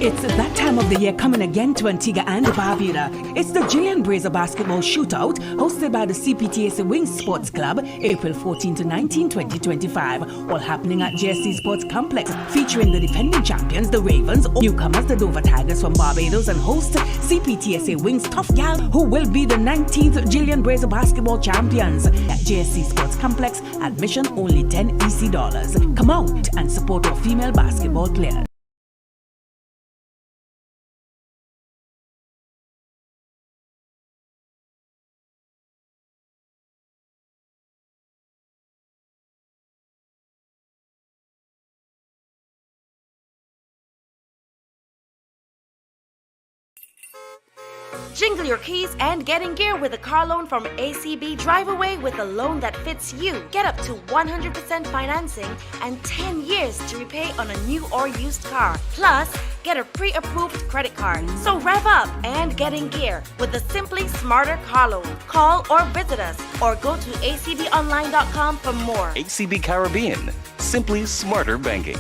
It's that time of the year coming again to Antigua and Barbuda. It's the Gillian Brazier Basketball Shootout hosted by the CPTSA Wings Sports Club, April 14 to 19, 2025. All happening at JSC Sports Complex, featuring the defending champions, the Ravens, newcomers, the Dover Tigers from Barbados, and host CPTSA Wings Tough Gal, who will be the 19th Gillian Brazier Basketball champions. At JSC Sports Complex, admission only $10 EC. Come out and support our female basketball players. Jingle your keys and get in gear with a car loan from ACB. Drive away with a loan that fits you. Get up to 100% financing and 10 years to repay on a new or used car. Plus, get a pre-approved credit card. So rev up and get in gear with the Simply Smarter car loan. Call or visit us or go to acbonline.com for more. ACB Caribbean, Simply Smarter Banking.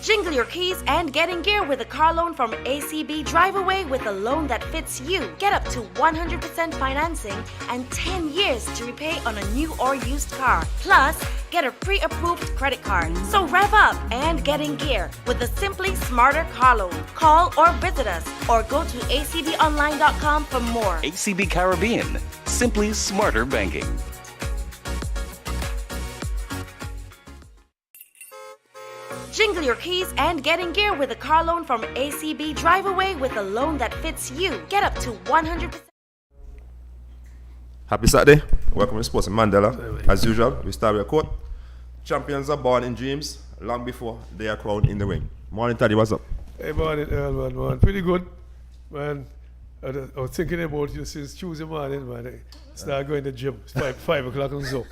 Jingle your keys and get in gear with a car loan from ACB. Drive away with a loan that fits you. Get up to 100% financing and 10 years to repay on a new or used car. Plus, get a pre-approved credit card. So rev up and get in gear with the Simply Smarter car loan. Call or visit us or go to acbonline.com for more. ACB Caribbean, Simply Smarter Banking. Jingle your keys and get in gear with a car loan from ACB. Drive away with a loan that fits you. Get up to 100%. Happy Saturday. Welcome to Sports in Mandela. As usual, we start with a quote. Champions are born in dreams long before they are crowned in the ring. Morning, Taddy. What's up? Hey, morning, Earl, man. Pretty good, man. I was thinking about you since Tuesday morning, man. I started going to the gym. It's 5 o'clock and so.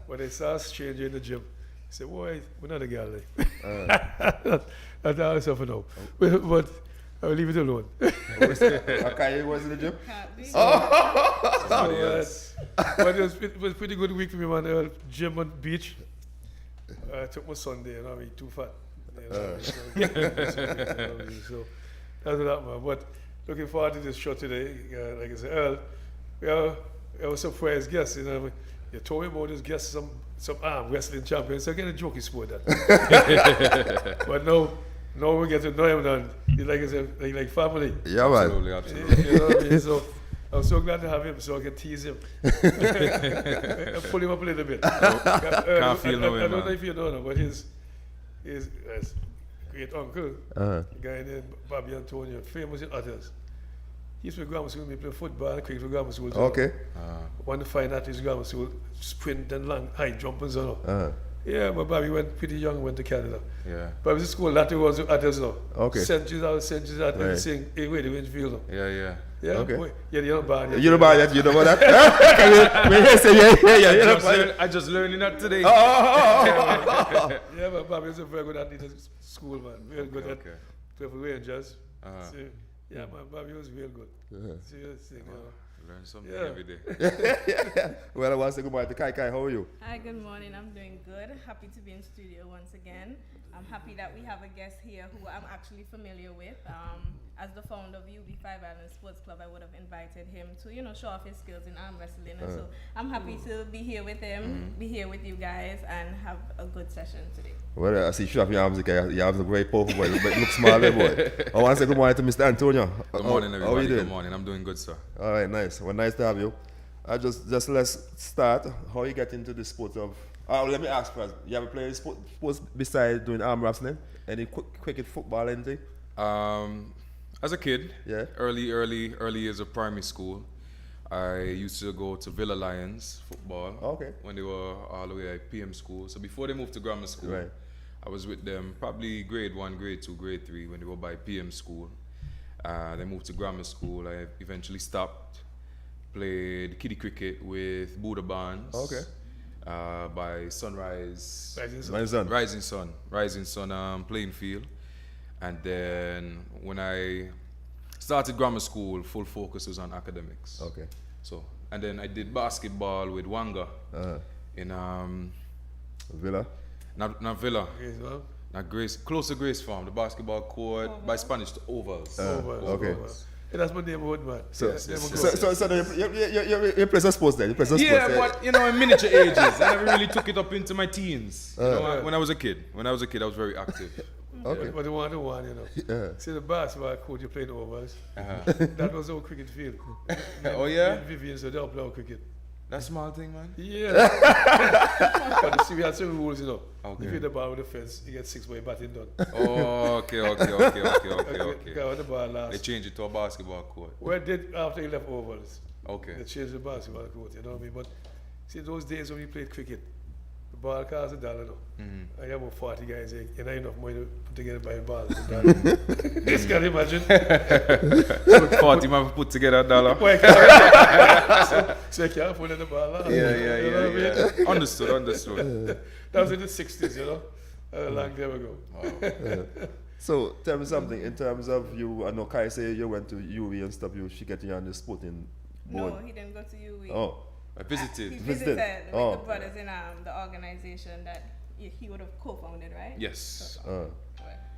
When I start changing in the gym, I said, boy, we're not a girl. Like. That's all I suffer now. But I'll leave it alone. Okay, was in the gym? But it was a pretty good week for me, man. Gym on beach. I took my Sunday, you know, I'm too fat. So that's that, man. But looking forward to this show today. Like I said, Earl, I was surprised guest, you know. You told me about this guest, some arm wrestling champion, so I get a jokey sport that. But now we get to know him now. He's like family. Yeah, man. Absolutely. You know what I mean? So I'm so glad to have him so I can tease him. And pull him up a little bit. Can't feel no way, I don't know man. if you know him, but his great uncle, a guy named Bobby Antonio, famous in others. He used to be grammar school, me play football and cricket for grammar school. Okay. One of the fine artists grammar school, sprint and long, high jump and so on. Yeah, but Bobby went pretty young, went to Canada. Yeah. But I was in school, that was with others now. Okay. Centuries out, Right. sing, hey, wait, the Winchfield now. Yeah. Yeah, Okay. boy, yeah, you're not bad. You know about that? You know about that? Yeah. I just learning that today. Yeah, but Bobby was a very good athlete at school, man. Very good at play for Rangers. So, yeah, man, Bobby was real good. Serious thing, you know. Learn something Yeah. every day. Well, I want to say good morning to Kai. How are you? Hi, good morning. I'm doing good. Happy to be in studio once again. I'm happy that we have a guest here who I'm actually familiar with. As the founder of UB5 Island Sports Club, I would have invited him to, show off his skills in arm wrestling. And so I'm happy to be here with him, be here with you guys, and have a good session today. Well, I see you shop your arms, okay. Your arms are very powerful, boy. But you look smaller, boy. I want to say good morning to Mr. Antonio. Good morning, everybody. How are you doing? Good morning. I'm doing good, sir. All right, nice. Well, nice to have you. Just let's start. How you get into the sport of? Let me ask first. You ever played sports besides doing arm wrestling? Any cricket, football, anything? As a kid, Yeah. early years of primary school, I used to go to Villa Lions football. Okay. When they were all the way at PM school. So before they moved to grammar school, Right. I was with them probably grade 1, grade 2, grade 3 when they were by PM school. They moved to grammar school. I eventually stopped. Played kiddie cricket with Buddha Barnes. Okay. By Sunrise. Rising Sun playing field. And then when I started grammar school, full focus was on academics. Okay. So, and then I did basketball with Wanga in Villa. Not Villa. Yes, well, Not Grace. Close to Grace Farm, the basketball court by Spanish to ovals. Okay. Yeah, that's my neighborhood, man. So, Yeah, so, neighborhood. so you play some sports then? You play some sports Yeah, then? but in miniature ages, I never really took it up into my teens. When I was a kid, I was very active. Okay. But the one, you know. Yeah. See the basketball court you playing overs. Uh-huh. That was our cricket field. Oh, yeah? Vivian said they'll play our cricket. That small thing, man. Yeah. But see, we had some rules, you know. Okay. If you hit the ball with the fence, you get 6 by batting done. Oh, okay. Got the ball last. They changed it to a basketball court. Well, did after he left ovals. Okay. They changed the basketball court, you know what I mean? But see, those days when we played cricket, the ball cost $1, no? I have about 40 guys, you know, enough money to put together by a ball. Just can you imagine? 40 man put together $1. So you can't put the ball last. Yeah. Understood. That was in the 60s, you know? A long time ago. So tell me something in terms of you. I know Kai say you went to UE and stuff. She getting you on the sporting board. No, he didn't go to UE. Oh, I visited. He Visited. visited with Oh. the brothers in the organization that he would have co-founded, right? Yes.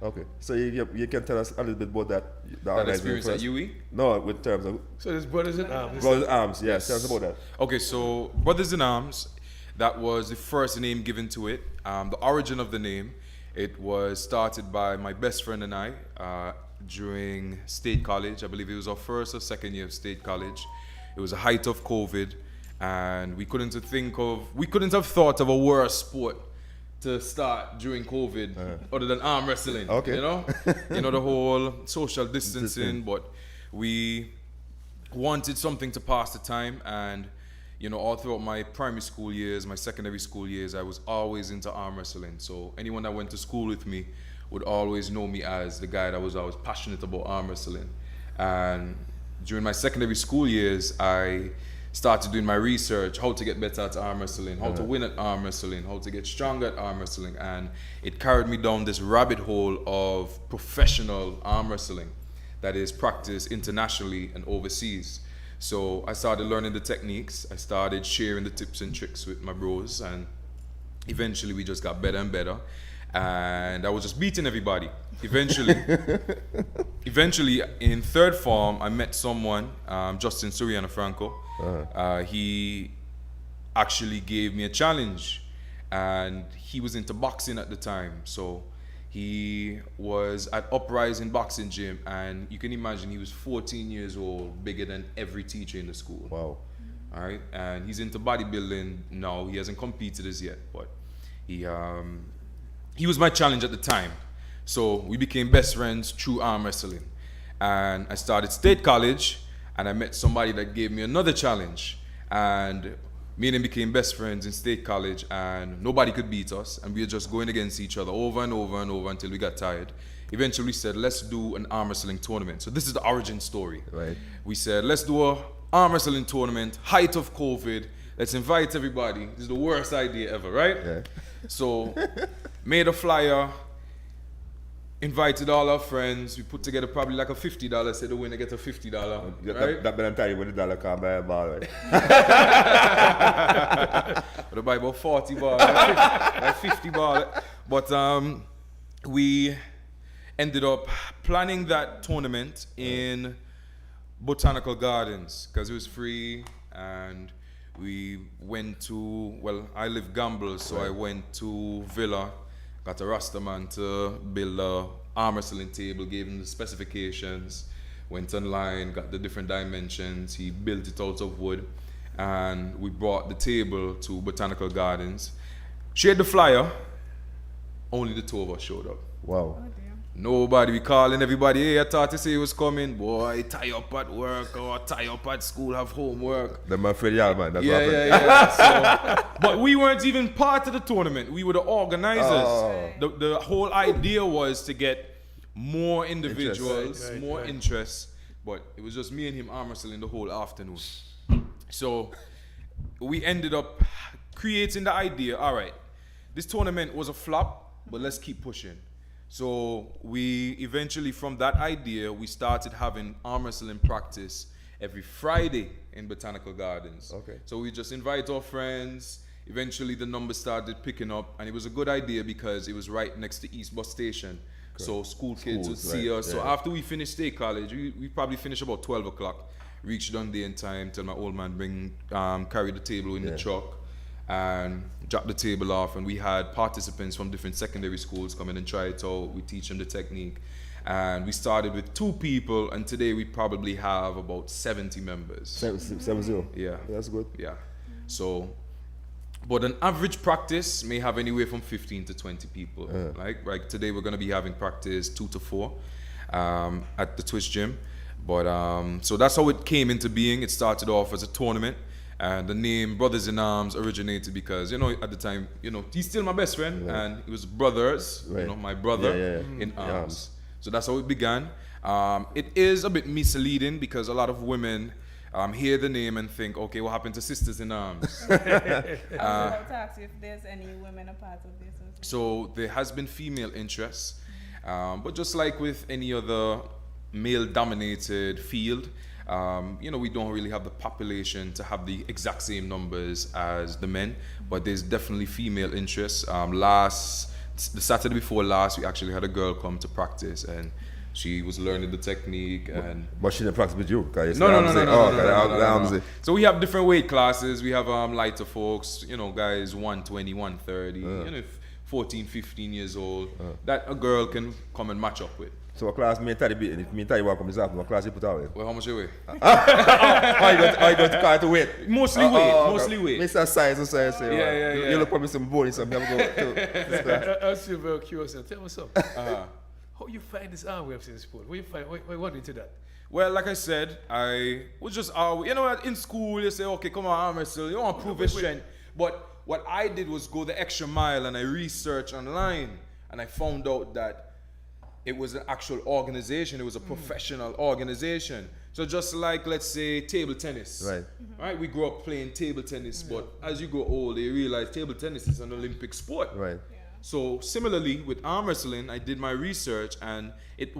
okay. So you can tell us a little bit about that. The That organization experience at first. UE? No, with terms of So there's brothers in arms. Brothers Arms. Yes, tell us about that. Okay, so Brothers in Arms, that was the first name given to it. The origin of the name, it was started by my best friend and I during State College. I believe it was our first or second year of State College. It was the height of COVID, and we couldn't have thought of a worse sport to start during COVID other than arm wrestling. Okay. You know the whole social distancing, but we wanted something to pass the time. And all throughout my primary school years, my secondary school years, I was always into arm wrestling. So anyone that went to school with me would always know me as the guy that was always passionate about arm wrestling. And during my secondary school years, I started doing my research, how to get better at arm wrestling, how to win at arm wrestling, how to get stronger at arm wrestling. And it carried me down this rabbit hole of professional arm wrestling that is practiced internationally and overseas. So I started learning the techniques. I started sharing the tips and tricks with my bros, and eventually we just got better and better. And I was just beating everybody. Eventually in third form, I met someone, Justin Suriano Franco. He actually gave me a challenge, and he was into boxing at the time. So he was at Uprising Boxing Gym, and you can imagine he was 14 years old, bigger than every teacher in the school. Wow. All right, and he's into bodybuilding now. He hasn't competed as yet, but he was my challenge at the time. So we became best friends through arm wrestling. And I started State College, and I met somebody that gave me another challenge. And me and him became best friends in State College, and nobody could beat us. And we were just going against each other over and over and over until we got tired. Eventually we said, let's do an arm wrestling tournament. So this is the origin story. Right. We said, let's do a arm wrestling tournament, height of COVID. Let's invite everybody. This is the worst idea ever, right? Yeah. So made a flyer, invited all our friends. We put together probably like a $50, said the winner gets a $50, right? That better tell you what the dollar can buy a ball, right? But buy about 40 ball, like 50 ball. But we ended up planning that tournament in Botanical Gardens because it was free, and we went to, I live Gamble, so I went to Villa, got a Rastaman to build a arm wrestling table, gave him the specifications, went online, got the different dimensions, he built it out of wood, and we brought the table to Botanical Gardens, shared the flyer, only the two of us showed up. Wow. Nobody, we calling everybody, hey, I thought you say he was coming, boy, tie up at work or tie up at school, have homework. Them afraid y'all, man. That's what happened. Yeah. So, but we weren't even part of the tournament. We were the organizers. Oh. The whole idea was to get more individuals, Right. interest, but it was just me and him arm wrestling the whole afternoon. So we ended up creating the idea, all right, this tournament was a flop, but let's keep pushing. So we eventually, from that idea, we started having arm wrestling practice every Friday in Botanical Gardens. Okay. So we just invite our friends, eventually the numbers started picking up, and it was a good idea because it was right next to East Bus Station. So school kids would see us. So after we finished State College, we probably finished about 12 o'clock. Reached Dundee in time, tell my old man carry the table in the truck and drop the table off. And we had participants from different secondary schools come in and try it out. We teach them the technique. And we started with 2 people, and today we probably have about 70 members. 7-0. Yeah. That's good. Yeah. So, but an average practice may have anywhere from 15 to 20 people. Like today we're going to be having practice 2 to 4 at the Twitch gym. But so that's how it came into being. It started off as a tournament, and the name Brothers in Arms originated because, at the time, he's still my best friend, and it was brothers, my brother in arms. So that's how it began. It is a bit misleading because a lot of women hear the name and think, okay, what happened to Sisters in Arms? I was about to ask you if there's any women a part of the association. So there has been female interest, but just like with any other male-dominated field, we don't really have the population to have the exact same numbers as the men, but there's definitely female interest. The Saturday before last, we actually had a girl come to practice, and she was learning the technique. But she didn't practice with you? No. So we have different weight classes. We have lighter folks, guys 120, 130, 14, 15 years old, that a girl can come and match up with. So what class me and Taddy beat? And if me and Taddy walk up this afternoon, what class you put out with? Well, how much you weigh? I got to call to weight. Mostly weight. Mr. Size, so say, Yeah. You look for me some bone, so I'm going to go to this class. I'm still very curious. Tell me something. How you find this arm wrestling sport? What into that? Well, like I said, I was just, in school, you say, okay, come on, arm wrestle, you want to prove your strength. But what I did was go the extra mile, and I researched online, and I found out that it was an actual organization. It was a professional organization. So just like, let's say, table tennis. Right? We grew up playing table tennis, but as you grow older, you realize table tennis is an Olympic sport. Right. So similarly with arm wrestling, I did my research, and it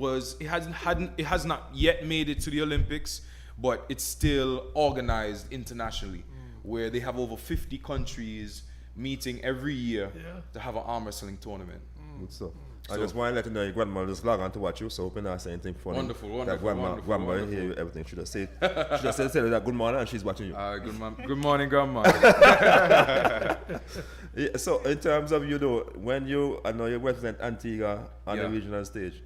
has not yet made it to the Olympics, but it's still organized internationally, where they have over 50 countries meeting every year to have an arm wrestling tournament. Good stuff. I just want to let you know your grandma just log on to watch you, so hope you're not saying anything funny. Wonderful. Grandma hear everything. She just said that good morning, and she's watching you. Good morning, Grandma. So in terms of when I know you represent Antigua on the regional stage.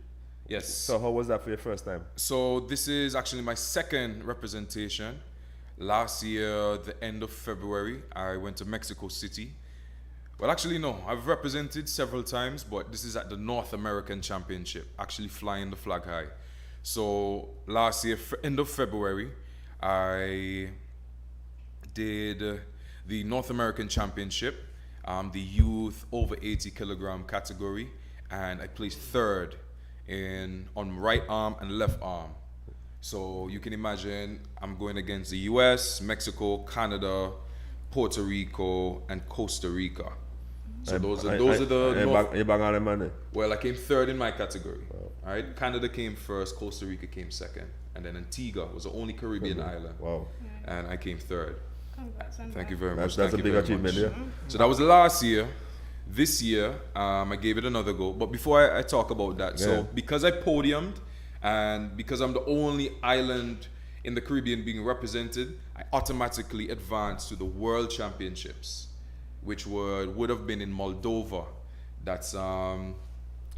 Yes. So how was that for your first time? So this is actually my second representation. Last year, the end of February, I went to Mexico City. Well, actually, no. I've represented several times, but this is at the North American Championship, actually flying the flag high. So last year, end of February, I did the North American Championship, the youth over 80 kilogram category, and I placed third on right arm and left arm. So you can imagine I'm going against the US, Mexico, Canada, Puerto Rico, and Costa Rica. So those are the Well, I came third in my category. All right, Canada came first, Costa Rica came second, and then Antigua was the only Caribbean island. Wow. And I came third. Congrats on Thank you that. very much. That's a big achievement, yeah. So that was last year. This year, I gave it another go. But before I talk about that, so because I podiumed and because I'm the only island in the Caribbean being represented, I automatically advanced to the World Championships, which would have been in Moldova. That's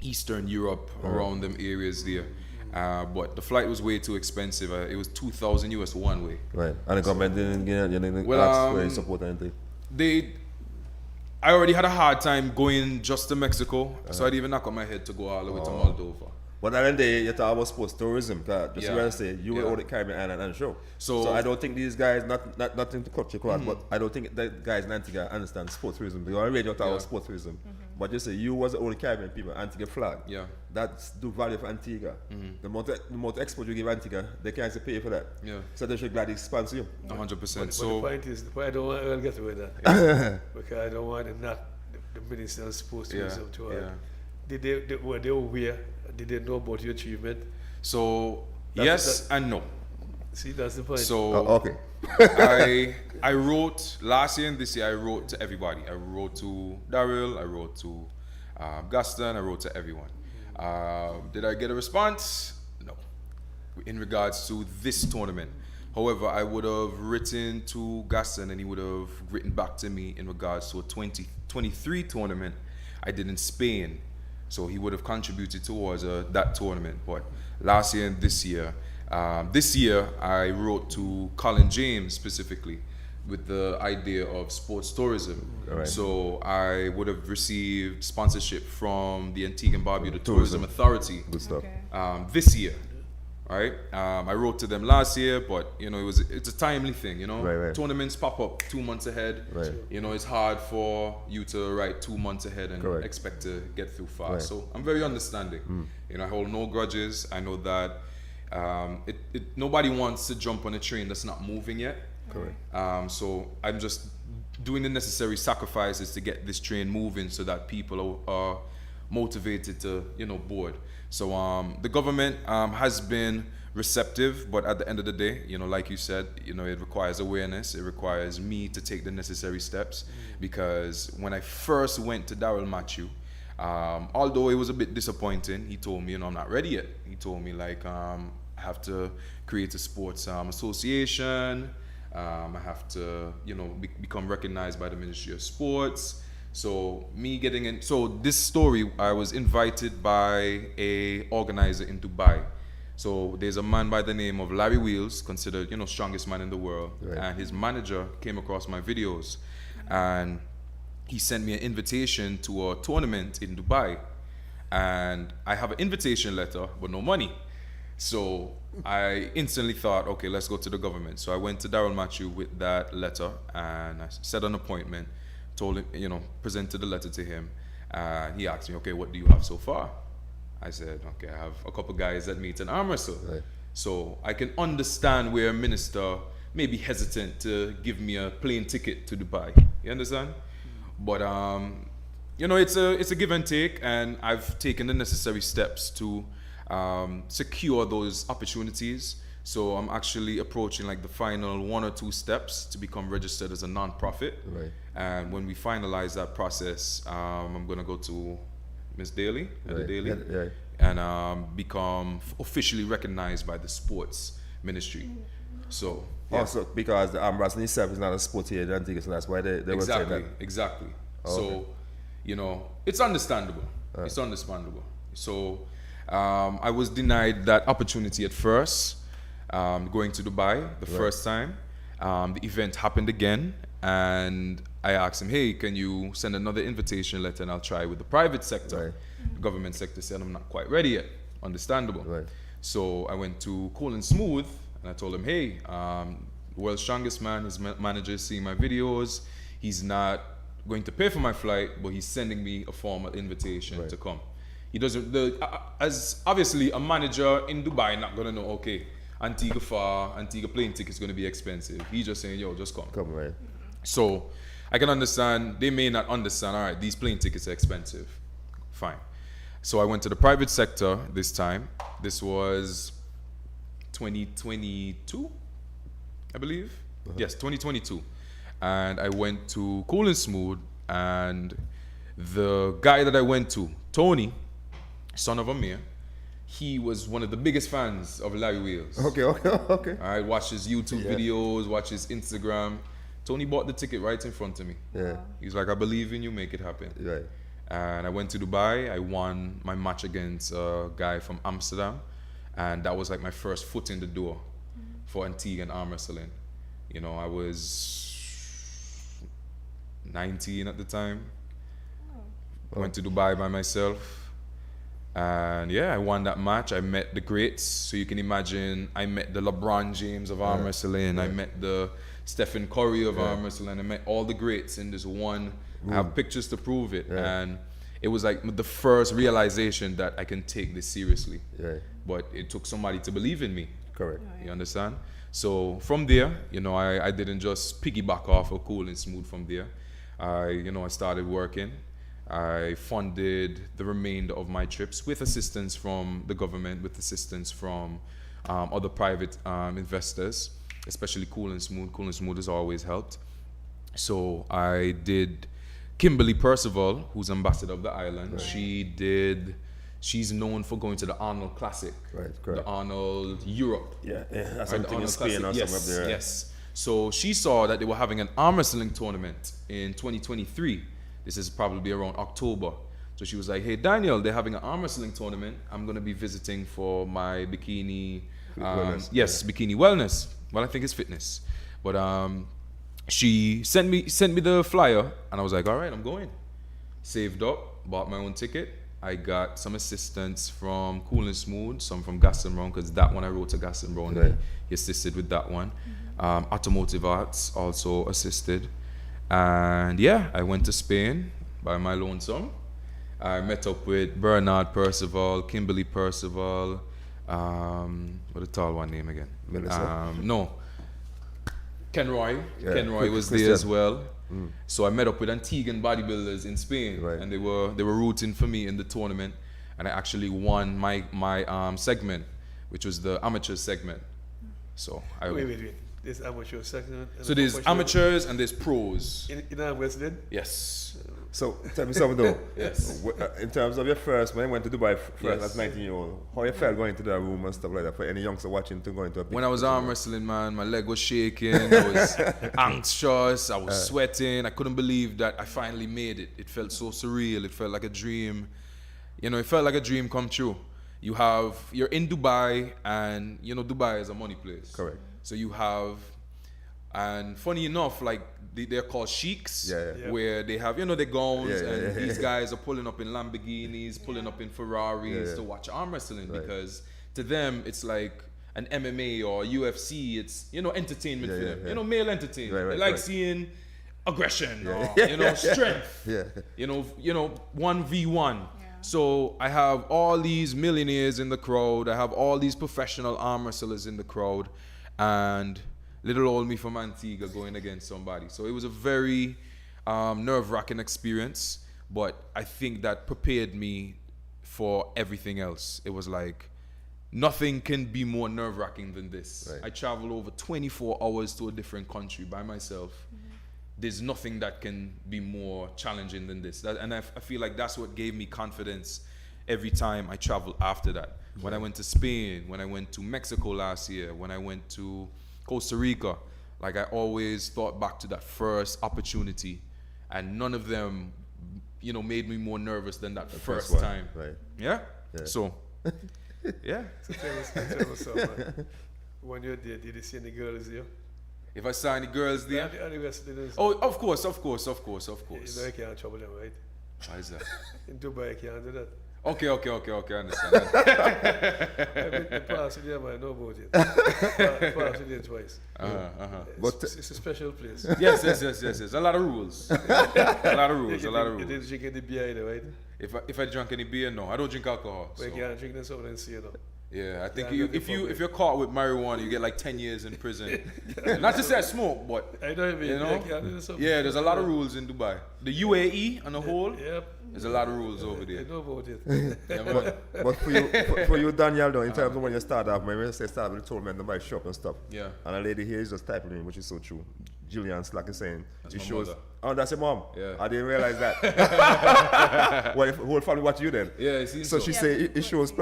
Eastern Europe, around them areas there. But the flight was way too expensive. It was $2,000 US one way. Right. And the government didn't ask for any support or anything? I already had a hard time going just to Mexico, so I didn't even knock on my head to go all the way to Moldova. But at the end of the day, you talk about sports tourism. Just to say, you were on the Caribbean island and show. So I don't think these guys, nothing to cut your cloth, but I don't think the guys in Antigua understand sports tourism. They already talk about sports tourism. But you say you was the only Caribbean people, Antigua flag. Yeah. That's the value of Antigua. The amount of export you give Antigua, they can't say pay for that. Yeah. So they should gladly sponsor you. 100%. But So the point is, I don't want to get away with that. Because I don't want to knock the Minister of Sports Tourism to were they aware? Did they know about your achievement? So yes and no. See, that's the point. So okay. I wrote last year and this year. I wrote to everybody. I wrote to Daryl. I wrote to Gaston. I wrote to everyone. Did I get a response? No. In regards to this tournament. However, I would have written to Gaston and he would have written back to me in regards to a 2023 tournament I did in Spain. So he would have contributed towards that tournament. But last year and this year I wrote to Colin James specifically with the idea of sports tourism. Right. So I would have received sponsorship from the Antigua and Barbuda Tourism Authority. Good stuff. This year. Right, I wrote to them last year, but you know it's a timely thing. You know, right. Tournaments pop up 2 months ahead. Right. You know, it's hard for you to write 2 months ahead and Correct. expect to get through fast. Right. So I'm very understanding. You know, I hold no grudges. I know that nobody wants to jump on a train that's not moving yet. Correct. So I'm just doing the necessary sacrifices to get this train moving so that people are motivated to board. So the government has been receptive, but at the end of the day, like you said, it requires awareness. It requires me to take the necessary steps, because when I first went to Daryl Matthew, although it was a bit disappointing, he told me, I'm not ready yet. He told me I have to create a sports association. I have to, become recognized by the Ministry of Sports. So this story, I was invited by a organizer in Dubai. So there's a man by the name of Larry Wheels, considered, strongest man in the world. Right. And his manager came across my videos and he sent me an invitation to a tournament in Dubai. And I have an invitation letter, but no money. So I instantly thought, okay, let's go to the government. So I went to Daryl Matthew with that letter and I set an appointment. Told him, presented the letter to him, and he asked me, okay, what do you have so far? I said, okay, I have a couple guys that meet in arm wrestle. Right. So I can understand where a minister may be hesitant to give me a plane ticket to Dubai. You understand? But it's a give and take, and I've taken the necessary steps to secure those opportunities. So I'm actually approaching the final 1 or 2 steps to become registered as a non-profit. Right. And when we finalize that process, I'm going to go to Ms. Daly, Right. Daly, Yeah. and become officially recognized by the sports ministry. So yeah. Also, because the arm wrestling itself is not a sport here in Antigua, so that's why they were saying that. Exactly. Okay. So, it's understandable. It's understandable. So I was denied that opportunity at first. Going to Dubai the first time. The event happened again, and I asked him, hey, can you send another invitation letter and I'll try with the private sector. Right. The government sector said I'm not quite ready yet. Understandable. Right. So I went to Cool and Smooth and I told him, hey, world's strongest man, his manager is seeing my videos. He's not going to pay for my flight, but he's sending me a formal invitation to come. He doesn't, as obviously a manager in Dubai not gonna know, okay, Antigua plane ticket is going to be expensive. He's just saying, yo, just come. Come, right. So I can understand, they may not understand, all right, these plane tickets are expensive. Fine. So I went to the private sector this time. This was 2022, I believe. Yes, 2022. And I went to Cool and Smooth, and the guy that I went to, Tony, son of Amir, he was one of the biggest fans of Larry Wheels. Okay. I watched his YouTube videos, watched his Instagram. Tony bought the ticket right in front of me. Yeah. He's like, I believe in you, make it happen. Right. And I went to Dubai. I won my match against a guy from Amsterdam. And that was my first foot in the door for Antigua and arm wrestling. I was 19 at the time. I went to Dubai by myself. And yeah, I won that match. I met the greats. So you can imagine, I met the LeBron James of arm wrestling. Yeah. I met the Stephen Curry of arm wrestling. I met all the greats in this one. I have pictures to prove it. Yeah. And it was the first realization that I can take this seriously. Yeah. But it took somebody to believe in me. Correct. You understand? So from there, I didn't just piggyback off of Cool and Smooth from there. I started working. I funded the remainder of my trips with assistance from the government, with assistance from other private investors, especially Cool and Smooth. Cool and Smooth has always helped. So I did Kimberly Percival, who's ambassador of the island. Right. She's known for going to the Arnold Classic. Right, correct. The Arnold Europe. Yeah, that's something in Spain or something up there. Yes. So she saw that they were having an arm wrestling tournament in 2023. This is probably around October. So she was like, hey, Daniel, they're having an arm wrestling tournament. I'm going to be visiting for my bikini. Bikini wellness. Well, I think it's fitness. But she sent me the flyer, and I was like, all right, I'm going. Saved up, bought my own ticket. I got some assistance from Cool and Smooth, some from Gaston Brown, because that one I wrote to Gaston Brown. Right. He assisted with that one. Automotive Arts also assisted. And yeah, I went to Spain by my lonesome. I met up with Bernard Percival, Kimberly Percival, what the tall one name again? No. Ken Roy. Yeah. Ken Roy was there as well. So I met up with Antiguan bodybuilders in Spain, and they were rooting for me in the tournament, and I actually won my segment, which was the amateur segment. So wait. There's amateur segment. So there's amateurs and there's pros. In arm wrestling? Yes. So tell me something though. Yes. In terms of your first, when you went to Dubai first as 19-year-old, how you felt going to the room and stuff like that for any youngster watching to go into a big. When I was arm wrestling, man, my leg was shaking. I was anxious. I was sweating. I couldn't believe that I finally made it. It felt so surreal. It felt like a dream. You know, it felt like a dream come true. You're in Dubai, and you know Dubai is a money place. Correct. So you have, and funny enough, like they're called sheiks, where they have, you know, their gowns, and these guys are pulling up in Lamborghinis, pulling up in Ferraris to watch arm wrestling, because to them it's like an MMA or UFC. It's, you know, entertainment for them. You know, male entertainment. They like seeing aggression or you know, strength. You know, 1v1. So I have all these millionaires in the crowd. I have all these professional arm wrestlers in the crowd, and little old me from Antigua going against somebody. So it was a very nerve-wracking experience, but I think that prepared me for everything else. It was like, nothing can be more nerve-wracking than this. Right. I traveled over 24 hours to a different country by myself. There's nothing that can be more challenging than this. And I feel like that's what gave me confidence every time I traveled after that. When I went to Spain, when I went to Mexico last year, when I went to Costa Rica, like I always thought back to that first opportunity, and none of them, you know, made me more nervous than that first time. Right. Yeah? So, yeah. So tell us something. When you're there, did you see any girls there? If I saw any girls there? Oh, of course. You know you can't trouble them, right? Why is that? In Dubai, you can't do that. Okay, I understand that. I've been passing there, I know about it. Passing there twice. But it's a special place. Yes. A lot of rules. You didn't drink any beer either, right? If I drank any beer, no. I don't drink alcohol. Well, you can't drink then something and see it, though. Yeah, I think if you're caught with marijuana, you get like 10 years in prison. Not to say I smoke, but I know what I mean. You know, there's a lot of rules in Dubai. The UAE on the whole, there's a lot of rules over there. I know about it. But for you, Daniel, though, in terms of when you start off, when you say start with the tournament, nobody shop and stuff. Yeah. And a lady here is just typing in, which is so true. Jillian Slack is saying, that's it my shows. mother. Oh, that's your mom. Yeah. I didn't realize that. Well, whole family watch you then. Yeah, it seems so. She say it shows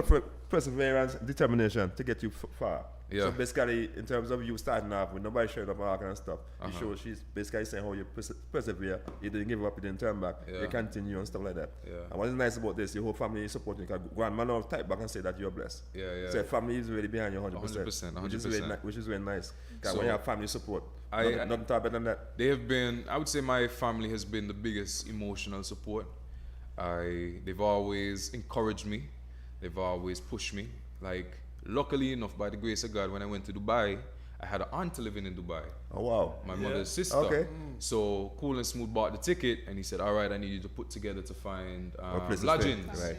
perseverance, determination to get you far. Yeah. So basically, in terms of you starting off with nobody showing up and stuff, it shows she's basically saying how you persevere. You didn't give up, you didn't turn back, you continue and stuff like that. Yeah. And what is nice about this, your whole family is supporting you. Grandma now type back and say that you're blessed. Yeah. So family is really behind you 100%. 100%. Which is really nice. Because So when you have family support, nothing better than that. They have been, I would say my family has been the biggest emotional support. They've always encouraged me. They've always pushed me. Like, luckily enough, by the grace of God, when I went to Dubai, I had an aunt living in Dubai. Oh, wow. My mother's sister. Okay. So Cool and Smooth bought the ticket, and he said, all right, I need you to put together to find lodgings. Right.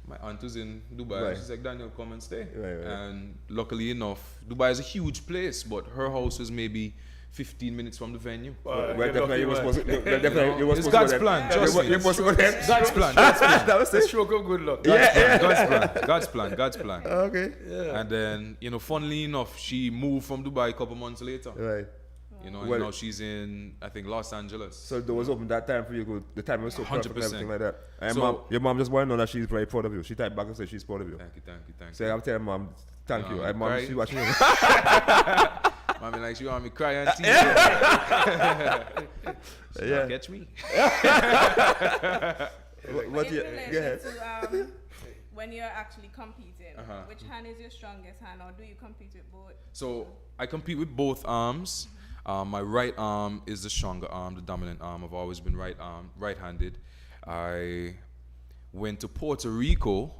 My aunt was in Dubai. Right. She's like, Daniel, come and stay. Right. And luckily enough, Dubai is a huge place, but her house was maybe 15 minutes from the venue. Definitely you were supposed to. It's God's plan. Trust me. You're supposed to go there. God's plan. God's plan. That was Let's it. stroke of good luck. God's plan. God's plan. Okay. Yeah. And then, funnily enough, she moved from Dubai a couple months later. Right. And Well- now she's in, I think, Los Angeles. So there was open that time for you. The time was so perfect and 100%. everything like that. And So- your mom just want to know that she's very proud of you. She typed back and said she's proud of you. Thank you. So I'm telling mom, thank you. Mom, cry. she's watching you. Mommy, like, she want me cry and tease. Yeah. Catch me. What In you? relation Go ahead. to when you're actually competing, Uh-huh. which hand is your strongest hand, or do you compete with both? So I compete with both arms. My right arm is the stronger arm, the dominant arm. I've always been right-handed. I went to Puerto Rico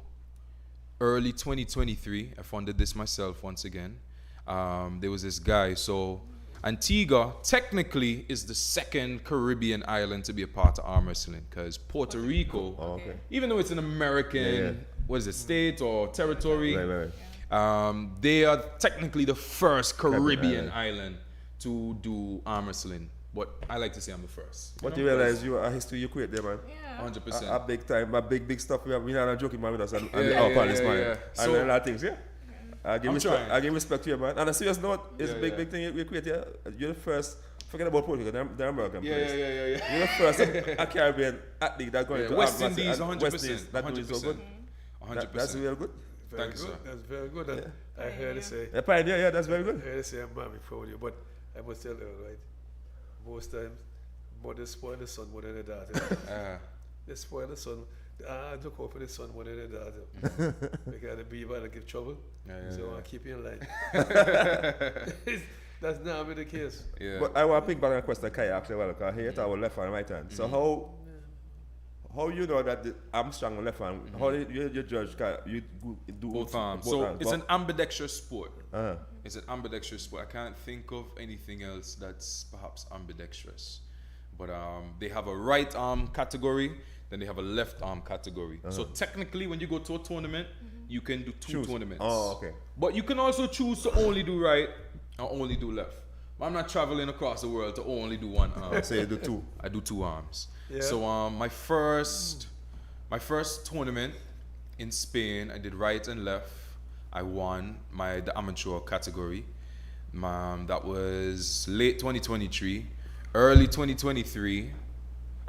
early 2023. I funded this myself once again. There was this guy. So Antigua technically is the second Caribbean island to be a part of arm wrestling, because Puerto Rico, Okay. even though it's an American, what is it, state or territory, Right. they are technically the first Caribbean island. island to do arm wrestling. But I like to say I'm the first. But you realize you a history you create there, man. Yeah. 100%. A big time, a big stuff. We're not joking man with us and Yeah, our yeah, partners, yeah, man. yeah. And So- a lot of things, yeah. I give trying. respect to you, man. On a serious note, it's Yeah, big, yeah. big thing you create here. You're the first. Forget about Puerto Rico, they're American players. Yeah. You're the first a Caribbean athlete that's going Yeah, to West arm Indies, wrestling. 100%. West Indies, that doing so good. 100%. That's real good. Very Thank you, good. sir. That's very good. And I heard it say, Yeah, pioneer, yeah, that's very good. I heard it say, I'm mommy proud of you. But I must tell you, right? Most times, mothers spoil the son more than the daughter. They spoil the son. Look out for the son more than the daughter. Because the beaver will give trouble. So I keep you in line. That's not with the case. Yeah. But I want to pick back on a question Kai asked a while ago. He hit our left hand, right hand. So how you know that I'm strong on left hand? How you judge? You do Both arms. both So arms. it's an ambidextrous sport. Uh-huh. It's an ambidextrous sport. I can't think of anything else that's perhaps ambidextrous. But they have a right arm category, then they have a left arm category. So technically, when you go to a tournament, you can do two tournaments. Oh, okay. But you can also choose to only do right or only do left. But I'm not traveling across the world to only do one arm. So you do two. I do two arms. Yeah. So my first tournament in Spain, I did right and left. I won the amateur category. That was late 2023. Early 2023,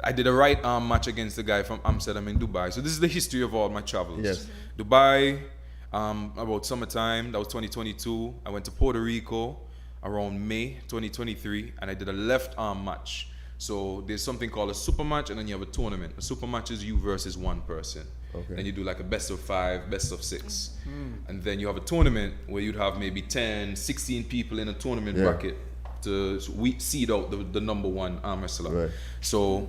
I did a right arm match against the guy from Amsterdam in Dubai. So this is the history of all my travels. Yes. Dubai, about summertime, that was 2022. I went to Puerto Rico around May 2023, and I did a left arm match. So there's something called a super match, and then you have a tournament. A super match is you versus one person. Okay. Then you do like a best of 5, best of 6. And then you have a tournament where you'd have maybe 10, 16 people in a tournament bracket to seed out the number one arm wrestler. Right. So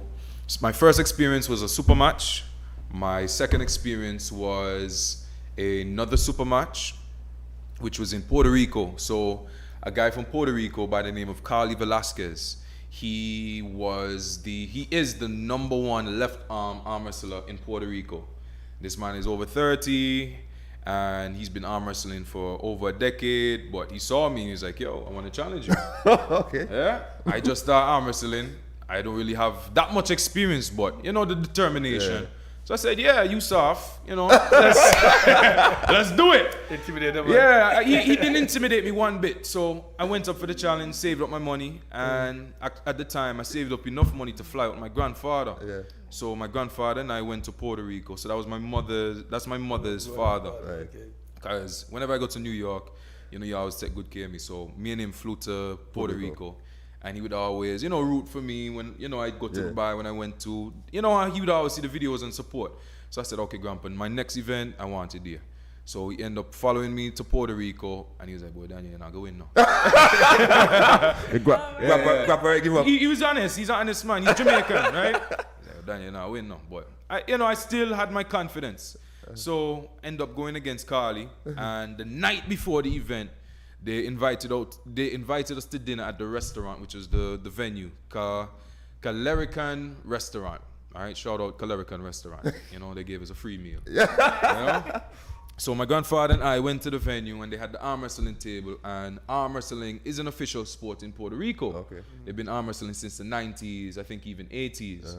my first experience was a super match. My second experience was another super match, which was in Puerto Rico. So a guy from Puerto Rico by the name of Carly Velasquez, he is the number one left arm wrestler in Puerto Rico. This man is over 30 and he's been arm wrestling for over a decade, but he saw me and he's like, yo, I want to challenge you. Okay. Yeah, I just started arm wrestling. I don't really have that much experience, but the determination. Yeah. So I said, yeah, you soft, let's do it. Intimidate them. Yeah, he didn't intimidate me one bit. So I went up for the challenge, saved up my money, and at the time I saved up enough money to fly with my grandfather. Yeah. So my grandfather and I went to Puerto Rico. So that's my mother's father. Right. Because whenever I go to New York, you always take good care of me. So me and him flew to Puerto Rico. And he would always, root for me when, I'd go to Dubai when I went to, he would always see the videos and support. So I said, okay, Grandpa, my next event, I want it there. So he ended up following me to Puerto Rico, and he was like, boy, Daniel, you're not going now. Grandpa, give up. He was honest. He's an honest man. He's Jamaican, right? He's like, Daniel, you're not going now. But, I still had my confidence. So end up going against Carly, and the night before the event, they invited us to dinner at the restaurant, which is the venue, Calerican Restaurant. All right, shout out Calerican Restaurant. They gave us a free meal. So my grandfather and I went to the venue and they had the arm wrestling table, and arm wrestling is an official sport in Puerto Rico. Okay. They've been arm wrestling since the 90s, I think even 80s.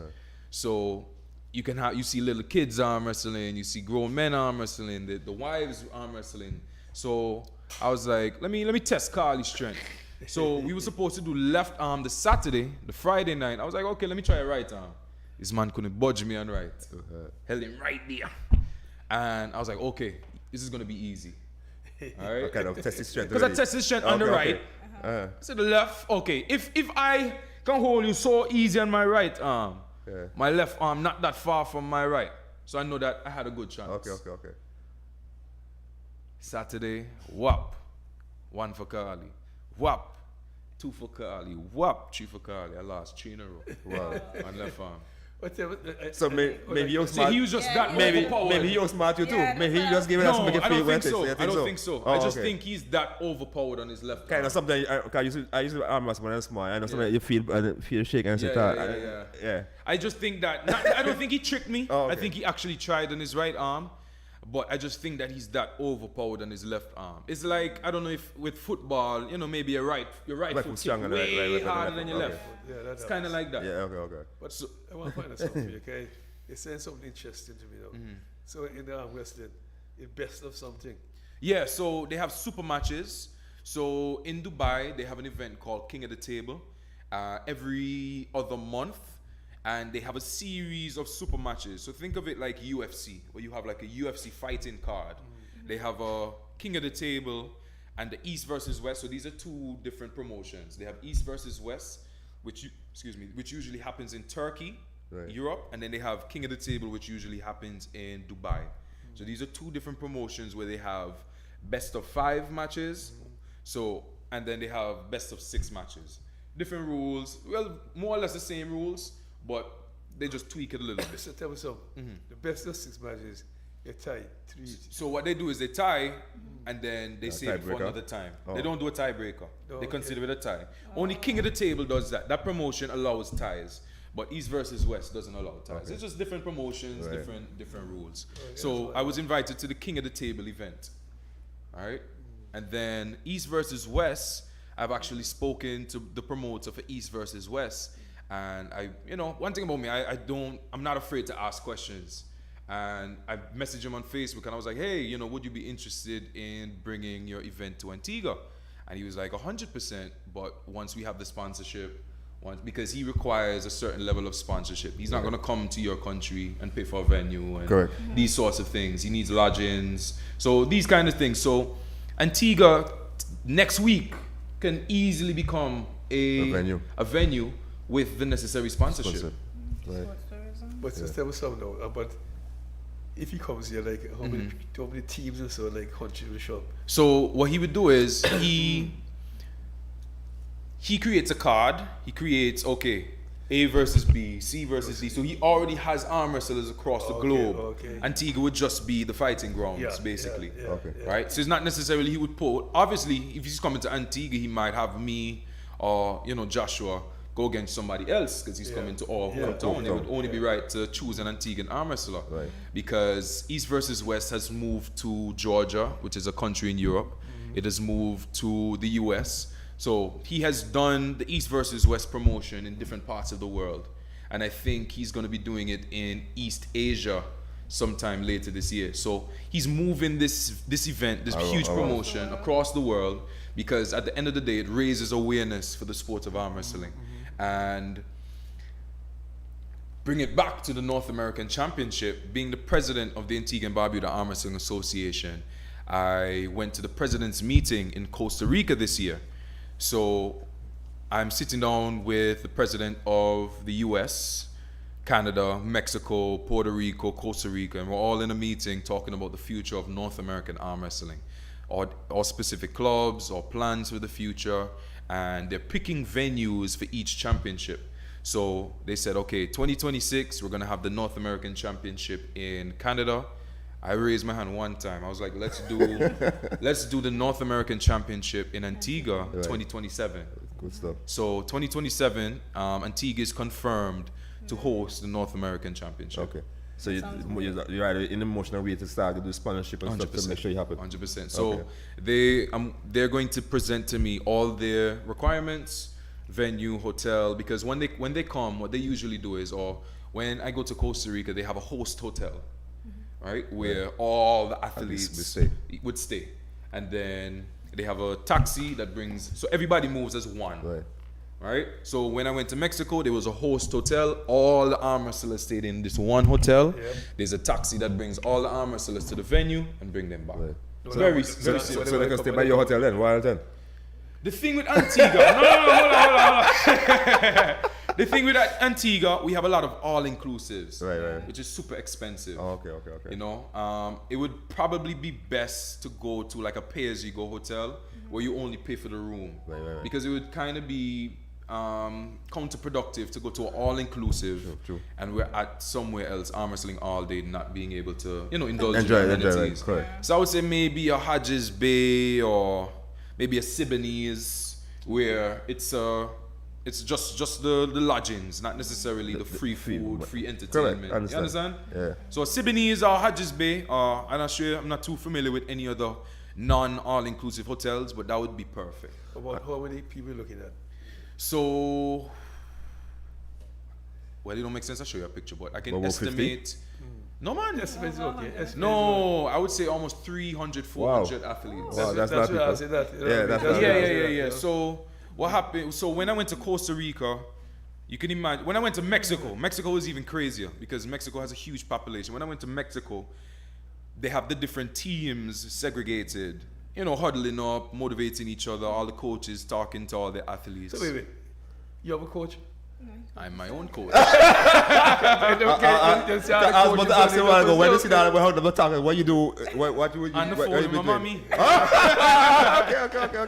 So you see little kids arm wrestling, you see grown men arm wrestling, the wives arm wrestling. So I was like, let me test Carly's strength. So we were supposed to do left arm the Saturday, the Friday night. I was like, okay, let me try a right arm. This man couldn't budge me on right. Held him right there. And I was like, okay, this is going to be easy. All right? Kind of test his strength. Because I tested strength on the right. I said the left, okay. If I can hold you so easy on my right arm, my left arm not that far from my right. So I know that I had a good chance. Okay. Saturday, whop. 1 for Carly. Whop. 2 for Carly. Whop. 3 for Carly. I lost 3 in a row. Wow. On left arm. So maybe you're smart. See, he was just that maybe overpowered. you're smart you too. Maybe he just gave it No, us to make it I feel don't think so. I don't so. think so. Oh, I just okay. think he's that overpowered on his left Kind arm. of something. I used to arm wrestle when I was small. I know something you feel shake and sit Yeah. I just think that I don't think he tricked me. Oh, okay. I think he actually tried on his right arm, but I just think that he's that overpowered on his left arm. It's like, I don't know if with football, your right foot stronger kick way than harder than your okay. left. Yeah, It's kind of like that. Yeah, okay. But I want to find out something for you, okay? You're saying something interesting to me now. So in the arm wrestling, it's best of something. Yeah, so they have super matches. So in Dubai, they have an event called King of the Table every other month. And they have a series of super matches. So think of it like UFC, where you have like a UFC fighting card. They have a King of the Table and the East versus West. So these are 2 different promotions. They have East versus West, which usually happens in Turkey, Europe, and then they have King of the Table, which usually happens in Dubai. So these are 2 different promotions where they have best of 5 matches. So, and then they have best of 6 matches. Different rules, well, more or less the same rules, but they just tweak it a little bit. So tell me something. The best of 6 matches, you tie 3 each. So what they do is they tie, and then they save it for another time. They don't do a tiebreaker. They consider it a tie. Only King of the Table does that. That promotion allows ties, but East versus West doesn't allow ties. It's just different promotions, different rules. So I was invited to the King of the Table event. All right, and then East versus West, I've actually spoken to the promoter for East versus West. And one thing about me, I'm not afraid to ask questions. And I messaged him on Facebook and I was like, hey, would you be interested in bringing your event to Antigua? And he was like, 100%, but once we have the sponsorship, because he requires a certain level of sponsorship. He's not going to come to your country and pay for a venue and these sorts of things. He needs lodgings. So these kind of things. So Antigua next week can easily become a venue with the necessary sponsorship. Right. But just tell me something now. But if he comes here, like how many teams or so, like country will show up? So what he would do is he creates a card. He creates A versus B, C versus D. So he already has arm wrestlers across the globe. Antigua would just be the fighting grounds, basically. Right? So it's not necessarily he would put. Obviously, if he's coming to Antigua, he might have me or Joshua go against somebody else because he's coming to our hometown. It would only be right to choose an Antiguan arm wrestler because East versus West has moved to Georgia, which is a country in Europe. It has moved to the US. So he has done the East versus West promotion in different parts of the world. And I think he's going to be doing it in East Asia sometime later this year. So he's moving this event, this huge promotion across the world because at the end of the day, it raises awareness for the sport of arm wrestling. And bring it back to the North American Championship. Being the president of the Antigua and Barbuda Arm Wrestling Association, I went to the president's meeting in Costa Rica this year. So I'm sitting down with the president of the US, Canada, Mexico, Puerto Rico, Costa Rica, and we're all in a meeting talking about the future of North American arm wrestling, or specific clubs or plans for the future. And they're picking venues for each championship. So they said, okay, 2026, we're going to have the North American Championship in Canada. I raised my hand one time. I was like, let's do the North American Championship in Antigua 2027. Good stuff. So 2027, Antigua is confirmed to host the North American Championship. Okay. So you're either in an emotional way to start to do sponsorship and stuff to make sure you happen. 100%. So they're going to present to me all their requirements, venue, hotel, because when they come, what they usually do is, or when I go to Costa Rica, they have a host hotel, right, where all the athletes would stay, and then they have a taxi that brings, so everybody moves as one. Right? So when I went to Mexico, there was a host hotel. All the arm wrestlers stayed in this one hotel. Yep. There's a taxi that brings all the arm wrestlers to the venue and bring them back. Right. Very simple. So they can stay by your hotel then? Why then? The thing with Antigua, hold on. The thing with Antigua, we have a lot of all-inclusives, right. Which is super expensive. Oh, okay. You know, it would probably be best to go to like a pay-as-you-go hotel where you only pay for the room, right. Because it would kind of be counterproductive to go to an all-inclusive and we're at somewhere else arm wrestling all day, not being able to, you know, indulge in amenities. Right. So I would say maybe a Hodges Bay or maybe a Siboney's, where it's just the lodgings, not necessarily the free food, free entertainment. Correct. You understand? Yeah. So Siboney's or Hodges Bay, I'm not too familiar with any other non-all-inclusive hotels, but that would be perfect. About how many people are looking at? So, well, it don't make sense. I'll show you a picture, but I can estimate. No, man. Estimate's okay. No, I would say almost 300, 400 athletes. Wow, that's what I said. Yeah. So what happened? So when I went to Costa Rica, you can imagine. When I went to Mexico was even crazier because Mexico has a huge population. When I went to Mexico, they have the different teams segregated. You know, huddling up, motivating each other. All the coaches talking to all the athletes. So wait. You have a coach? I'm my own coach. I was about to ask you a while ago, when you see that, how the talking, what you do, what you on the phone with my mommy. Okay.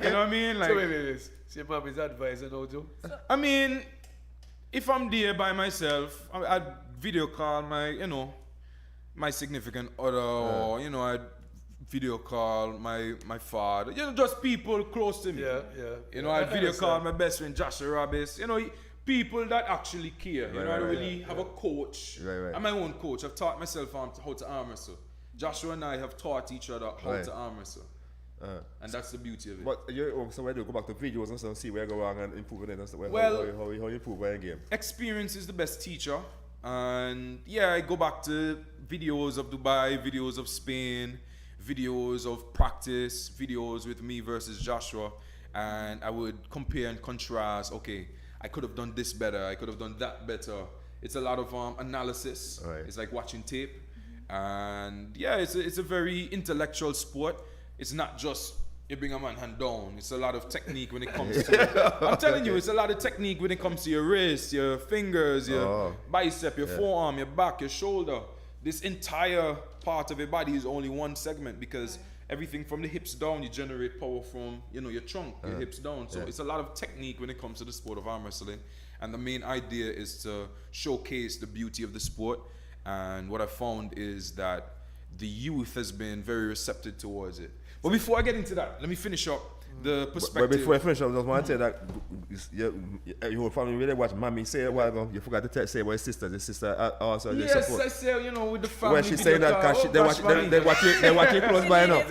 You know what I mean? Like, so wait. So your mommy's advising how to? I mean, if I'm there by myself, I'd video call my significant other, or, you know, I'd video call my father, you know, just people close to me. Yeah. You know, I'd video call my best friend Joshua Rabbis, you know, people that actually care. You know, I don't really have a coach. Right. I'm my own coach. I've taught myself how to arm wrestle. Joshua and I have taught each other how to arm wrestle. And that's the beauty of it. But so when you go back to videos and stuff, see where you go wrong and improve it and stuff, well, how you improve your game. Experience is the best teacher. And yeah, I go back to videos of Dubai, videos of Spain, videos of practice, videos with me versus Joshua, and I would compare and contrast. Okay, I could have done this better, I could have done that better. It's a lot of analysis. Right. It's like watching tape, and yeah, it's a very intellectual sport. It's not just you bring a man hand down. It's a lot of technique when it comes to I'm telling you, it's a lot of technique when it comes to your wrist, your fingers, your bicep, your forearm, your back, your shoulder. This entire part of your body is only one segment, because everything from the hips down, you generate power from, you know, your trunk, your hips down. So it's a lot of technique when it comes to the sport of arm wrestling. And the main idea is to showcase the beauty of the sport. And what I found is that the youth has been very receptive towards it. But before I get into that, let me finish up the perspective. But before I finish, I just want to say that your whole family really watch Mommy say a while ago. You forgot to say about his sister. His sister also yes, support. I say, you know, with the family. When she saying that, cause they watch you close by now.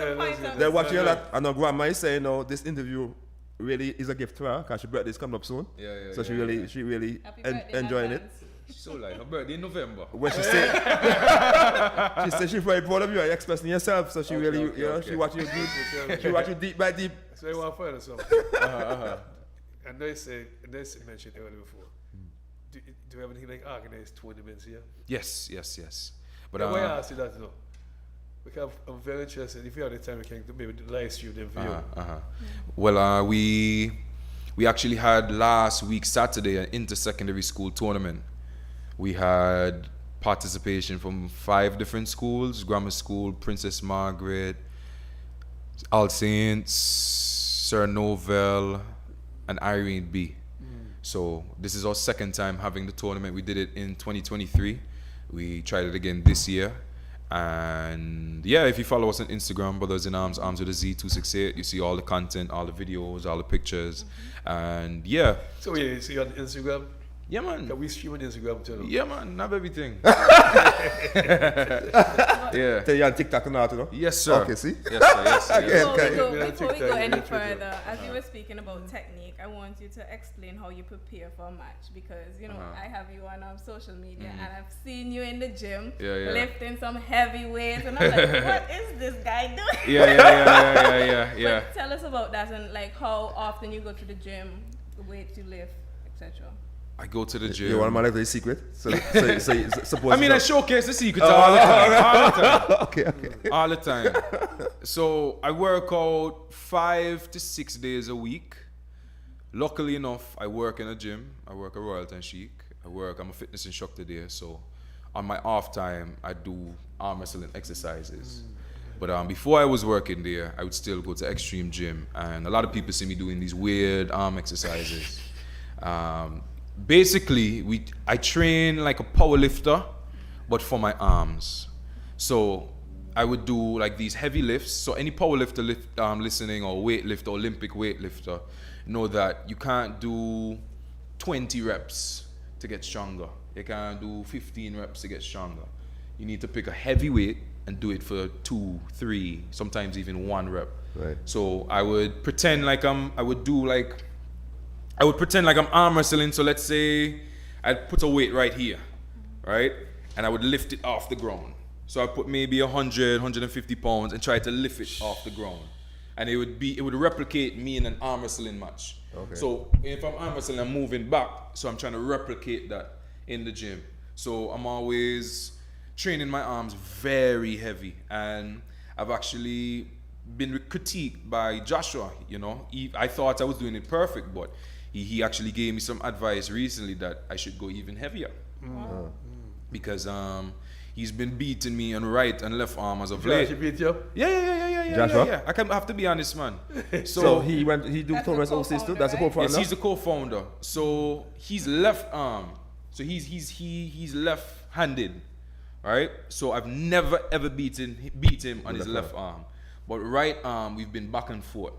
They watch you a lot. And her grandma is saying, no, this interview really is a gift to her, because her birthday is coming up soon. So she really enjoying it. So like her birthday in November. When she said, she said she's very proud of you. You're expressing yourself, so she she watch you deep. She watch you deep by deep. So you want to find something. And they mentioned earlier before. Do you have anything like organized tournaments here? Yes. But why I ask you that though? Because I'm very interested. If you have the time, we can maybe live stream them video. Well, we actually had last week Saturday an inter-secondary school tournament. We had participation from 5 different schools: Grammar School, Princess Margaret, All Saints, Sir Novell, and Irene B. So this is our second time having the tournament. We did it in 2023. We tried it again this year. And yeah, if you follow us on Instagram, Brothers in Arms, Arms with a Z 268, you see all the content, all the videos, all the pictures. And yeah. So you see on Instagram? Yeah, man. Can we stream on Instagram too? Yeah, man. Have everything. Yeah. Tell you on TikTok and all, you know? Yes, sir. Okay, see? Yes, sir. Yes, sir. Before we go any further, as you were speaking about technique, I want you to explain how you prepare for a match, because you know I have you on social media and I've seen you in the gym lifting some heavy weights, and I'm like, what is this guy doing? Yeah. But tell us about that, and like how often you go to the gym, the weights you lift, etc. I go to the gym. You want my little secret? So suppose I mean, I showcase the secrets all the time. Okay. All the time. So I work out 5 to 6 days a week. Luckily enough, I work in a gym. I work at Royalton Chic. I'm a fitness instructor there. So on my off time, I do arm wrestling exercises. But before I was working there, I would still go to Extreme Gym. And a lot of people see me doing these weird arm exercises. Basically, I train like a power lifter, but for my arms. So I would do like these heavy lifts. So any power lifter listening, or weightlifter, Olympic weightlifter, know that you can't do 20 reps to get stronger. You can't do 15 reps to get stronger. You need to pick a heavy weight and do it for 2, 3, sometimes even 1 rep. Right. So I would pretend like I'm arm wrestling. So let's say I'd put a weight right here, right? And I would lift it off the ground. So I put maybe 100, 150 pounds and try to lift it off the ground. And it would replicate me in an arm wrestling match. Okay. So if I'm arm wrestling, I'm moving back. So I'm trying to replicate that in the gym. So I'm always training my arms very heavy. And I've actually been critiqued by Joshua, you know. I thought I was doing it perfect, but he actually gave me some advice recently that I should go even heavier. Because he's been beating me on right and left arm as of late. Joshua beat you? Yeah. Joshua? I have to be honest, man. So he do tournaments overseas too? That's a co-founder? Yes, he's the co-founder. So he's left arm. So he's left-handed, right? So I've never ever beat him on his left arm. But right arm, we've been back and forth,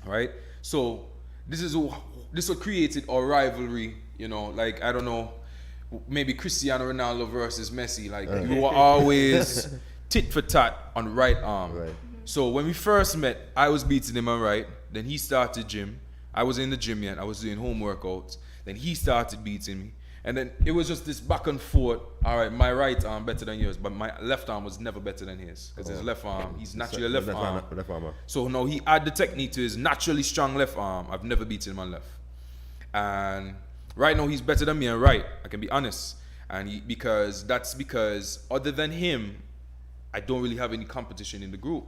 right? So this is what created our rivalry, you know, like, I don't know, maybe Cristiano Ronaldo versus Messi, like we were always tit for tat on right arm. Right. So when we first met, I was beating him on right, then he started gym. I was in the gym yet, I was doing home workouts, then he started beating me. And then it was just this back and forth. All right, my right arm better than yours, but my left arm was never better than his, because his left arm, he's naturally left arm. So no, he added the technique to his naturally strong left arm. I've never beaten him on left. And right now he's better than me on right, I can be honest. And because other than him, I don't really have any competition in the group.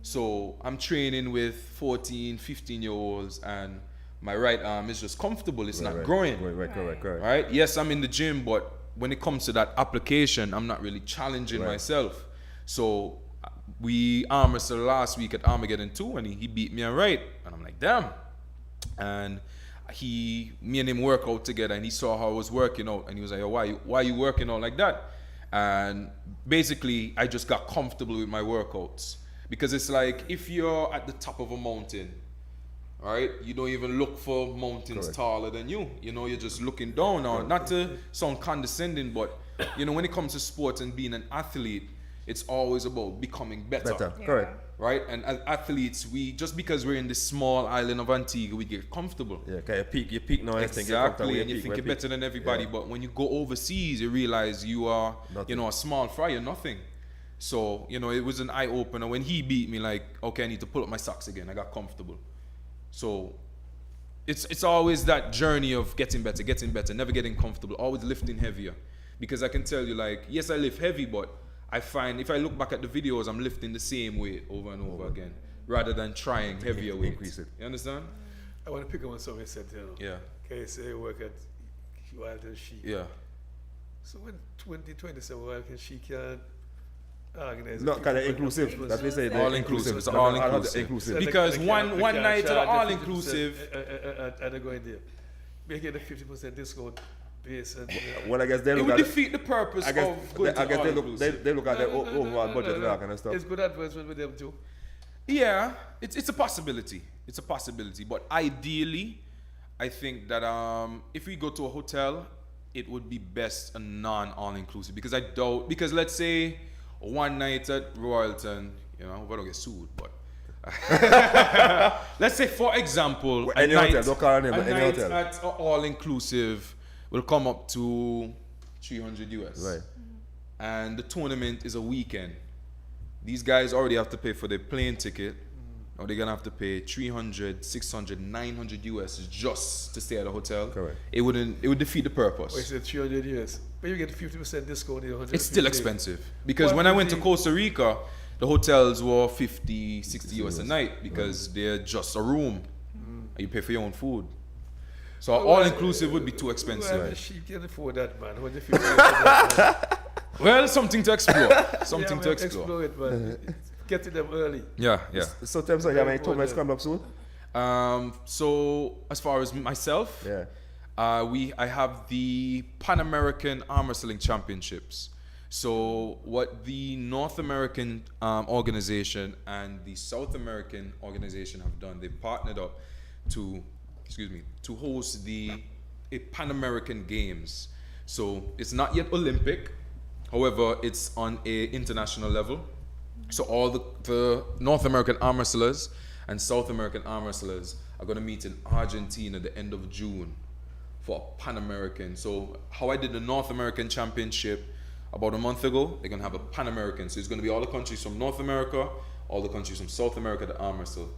So I'm training with 14, 15-year-olds, and my right arm is just comfortable. It's not growing. Correct. Right? Yes, I'm in the gym, but when it comes to that application, I'm not really challenging myself. So we arm wrestled last week at Armageddon 2, and he beat me on right. And I'm like, damn. And me and him work out together, and he saw how I was working out, and he was like, why are you working out like that? And basically, I just got comfortable with my workouts. Because it's like, if you're at the top of a mountain, right, you don't even look for mountains taller than you. You know, you're just looking down. Now, not to sound condescending, but, you know, when it comes to sports and being an athlete, it's always about becoming better. Correct. Right? And as athletes, just because we're in this small island of Antigua, we get comfortable. Yeah, okay, you peak now. Exactly, and you think you're better than everybody. Yeah. But when you go overseas, you realize you are, you know, a small fry, you're nothing. So, you know, it was an eye-opener. When he beat me, like, okay, I need to pull up my socks again. I got comfortable. So it's always that journey of getting better, never getting comfortable, always lifting heavier. Because I can tell you, like, yes, I lift heavy, but I find if I look back at the videos, I'm lifting the same weight over and over again, rather than trying heavier weight. Increase it. You understand? I want to pick up on something you said, you know. Yeah. Okay, you say you work at Royalton Chic. Yeah. So when 2027 Royalton Chic can organize, not kind of inclusive. That's what they say. All inclusive. It's all inclusive. Because one night to the all inclusive. And going there, make it a 50% discount base. And, well, I guess they it look would at defeat the purpose of going to all inclusive. They look at their overall budget and that kind of stuff. It's good advertisement with them too. Yeah, it's a possibility. It's a possibility. But ideally, I think that if we go to a hotel, it would be best a non-all-inclusive because because let's say one night at Royalton, you know, we don't get sued, but let's say for example, a night at all-inclusive will come up to 300 US. Right. And the tournament is a weekend. These guys already have to pay for their plane ticket. Or they're gonna have to pay 300, 600, 900 US just to stay at a hotel. Correct. It would defeat the purpose. Wait, so 300 US. But you get 50% discount in 100. It's still expensive. Because when I went to Costa Rica, the hotels were 50, 60 US a night because they're just a room. And you pay for your own food. So all-inclusive would be too expensive. Well, she can afford that, man. What if you pay for that, Well, something to explore. Something to explore. Explore it, man. Get to them early. Yeah. So tell me, so you have any tournaments coming up soon? So as far as myself, I have the Pan American Arm Wrestling Championships. So what the North American organization and the South American organization have done, they partnered up to host the Pan American Games. So it's not yet Olympic, however, it's on a international level. So all the North American arm wrestlers and South American arm wrestlers are going to meet in Argentina at the end of June for a Pan American. So how I did the North American Championship about a month ago, they're going to have a Pan American. So it's going to be all the countries from North America, all the countries from South America to arm wrestle,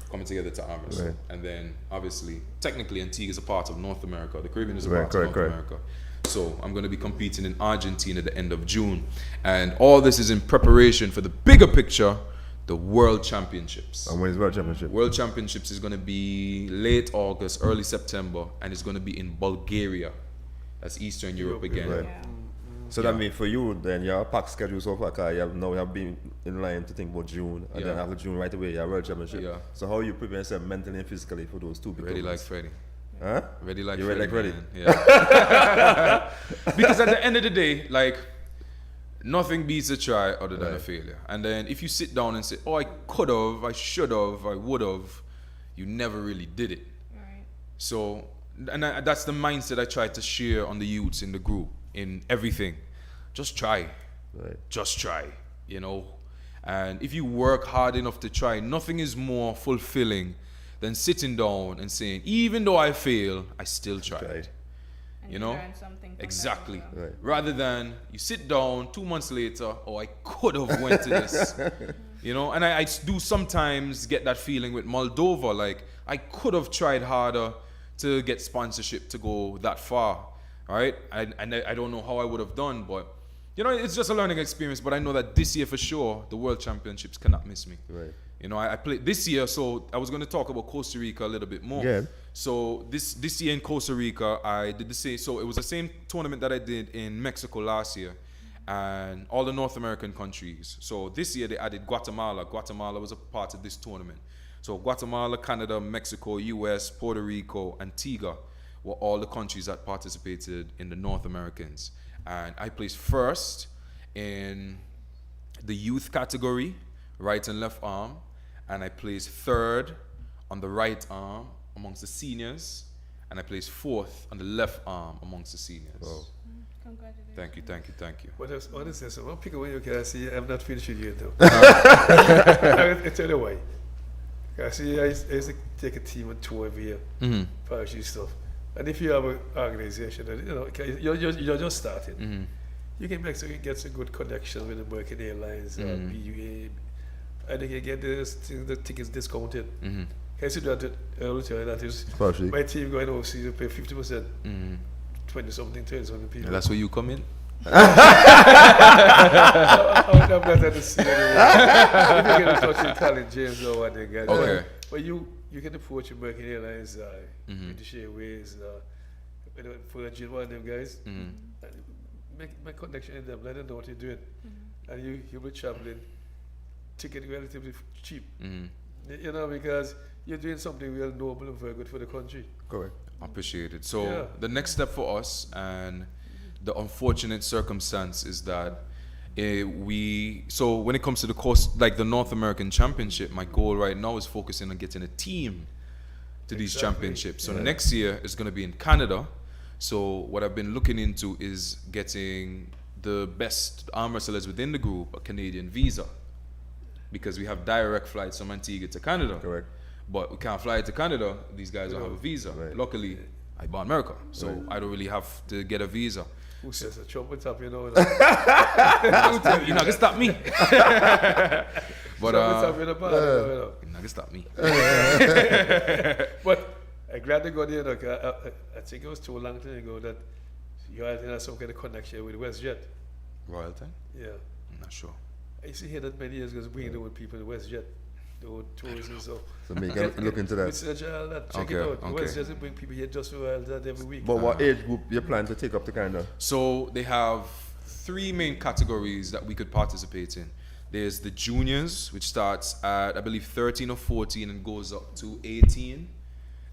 coming together to arm wrestle. Right. And then obviously, technically Antigua is a part of North America. The Caribbean is a part of North America. So I'm going to be competing in Argentina at the end of June. And all this is in preparation for the bigger picture, the World Championships. And when is World Championship? World Championships is going to be late August, early September, and it's going to be in Bulgaria. That's Eastern Europe again. Right. Yeah. So that means for you, then you have a packed schedule so far, because you have been in line to think about June, and then after June right away, you have World Championship. Yeah. So how you prepare yourself mentally and physically for those two big Ready like tournaments? Freddie. Huh? Ready like You're Freddie. ready? Yeah. Because at the end of the day, like, nothing beats a try other than a failure. And then if you sit down and say, oh, I could have, I should have, I would have, you never really did it. Right. So, that's the mindset I try to share on the youths in the group, in everything. Just try. Right. Just try, you know. And if you work hard enough to try, nothing is more fulfilling than sitting down and saying, even though I fail, I still tried. Right. And You know? learn something from Exactly. that as well. Right. Rather than you sit down 2 months later, oh, I could have went to this. You know, and I do sometimes get that feeling with Moldova, like I could have tried harder to get sponsorship to go that far, right? And I don't know how I would have done, but you know, it's just a learning experience. But I know that this year for sure, the World Championships cannot miss me. Right. You know, I played this year, so I was going to talk about Costa Rica a little bit more. Yeah. So this year in Costa Rica, I did the same. So it was the same tournament that I did in Mexico last year, and all the North American countries. So this year they added Guatemala. Guatemala was a part of this tournament. So Guatemala, Canada, Mexico, US, Puerto Rico, Antigua were all the countries that participated in the North Americans. And I placed first in the youth category, right and left arm. And I placed third on the right arm amongst the seniors. And I placed fourth on the left arm amongst the seniors. Wow. Congratulations. Thank you. But that's honestly, so I'll pick away you can see I'm not finished with you though. I tell you why. I see I used to take a team on tour every year, Parish stuff. And if you have an organization that you're just starting, you can get some good connections with the American Airlines, BUA, and you can get the tickets discounted. Can you see that earlier? That is my team going overseas to pay 50%, 20-something people. And that's where you come in? I'm not at the scene anymore. If you get in touch with Colin James or what they guys. Okay. But you can approach American Airlines, British Airways, Virgin, one of them guys. Make connection with them, let them know what you're doing. And you'll be traveling, ticket relatively cheap. You know, because you're doing something real noble and very good for the country. Correct. Appreciate it. So the next step for us, and the unfortunate circumstance is that so when it comes to the course, like the North American Championship, my goal right now is focusing on getting a team to these championships. So next year is going to be in Canada. So what I've been looking into is getting the best arm wrestlers within the group a Canadian visa, because we have direct flights from Antigua to Canada. Correct. But we can't fly to Canada. These guys don't have a visa. Right. Luckily, I born America, so I don't really have to get a visa. Who says a chop and tap, you know? You're not gonna stop me. But Chop and tap in the bar, you know. you're not gonna stop me. But I'm glad to go there. Look, I think it was too long time ago that you had some kind of connection with WestJet. Royalton? Yeah. I'm not sure. I used to hear that many years ago bringing with people in WestJet, the tours and so. So make a look into that. Research all that. Check it out. WestJet will bring people here just for that every week. But what age group you plan to take up to Canada? So they have 3 main categories that we could participate in. There's the juniors, which starts at, I believe, 13 or 14 and goes up to 18.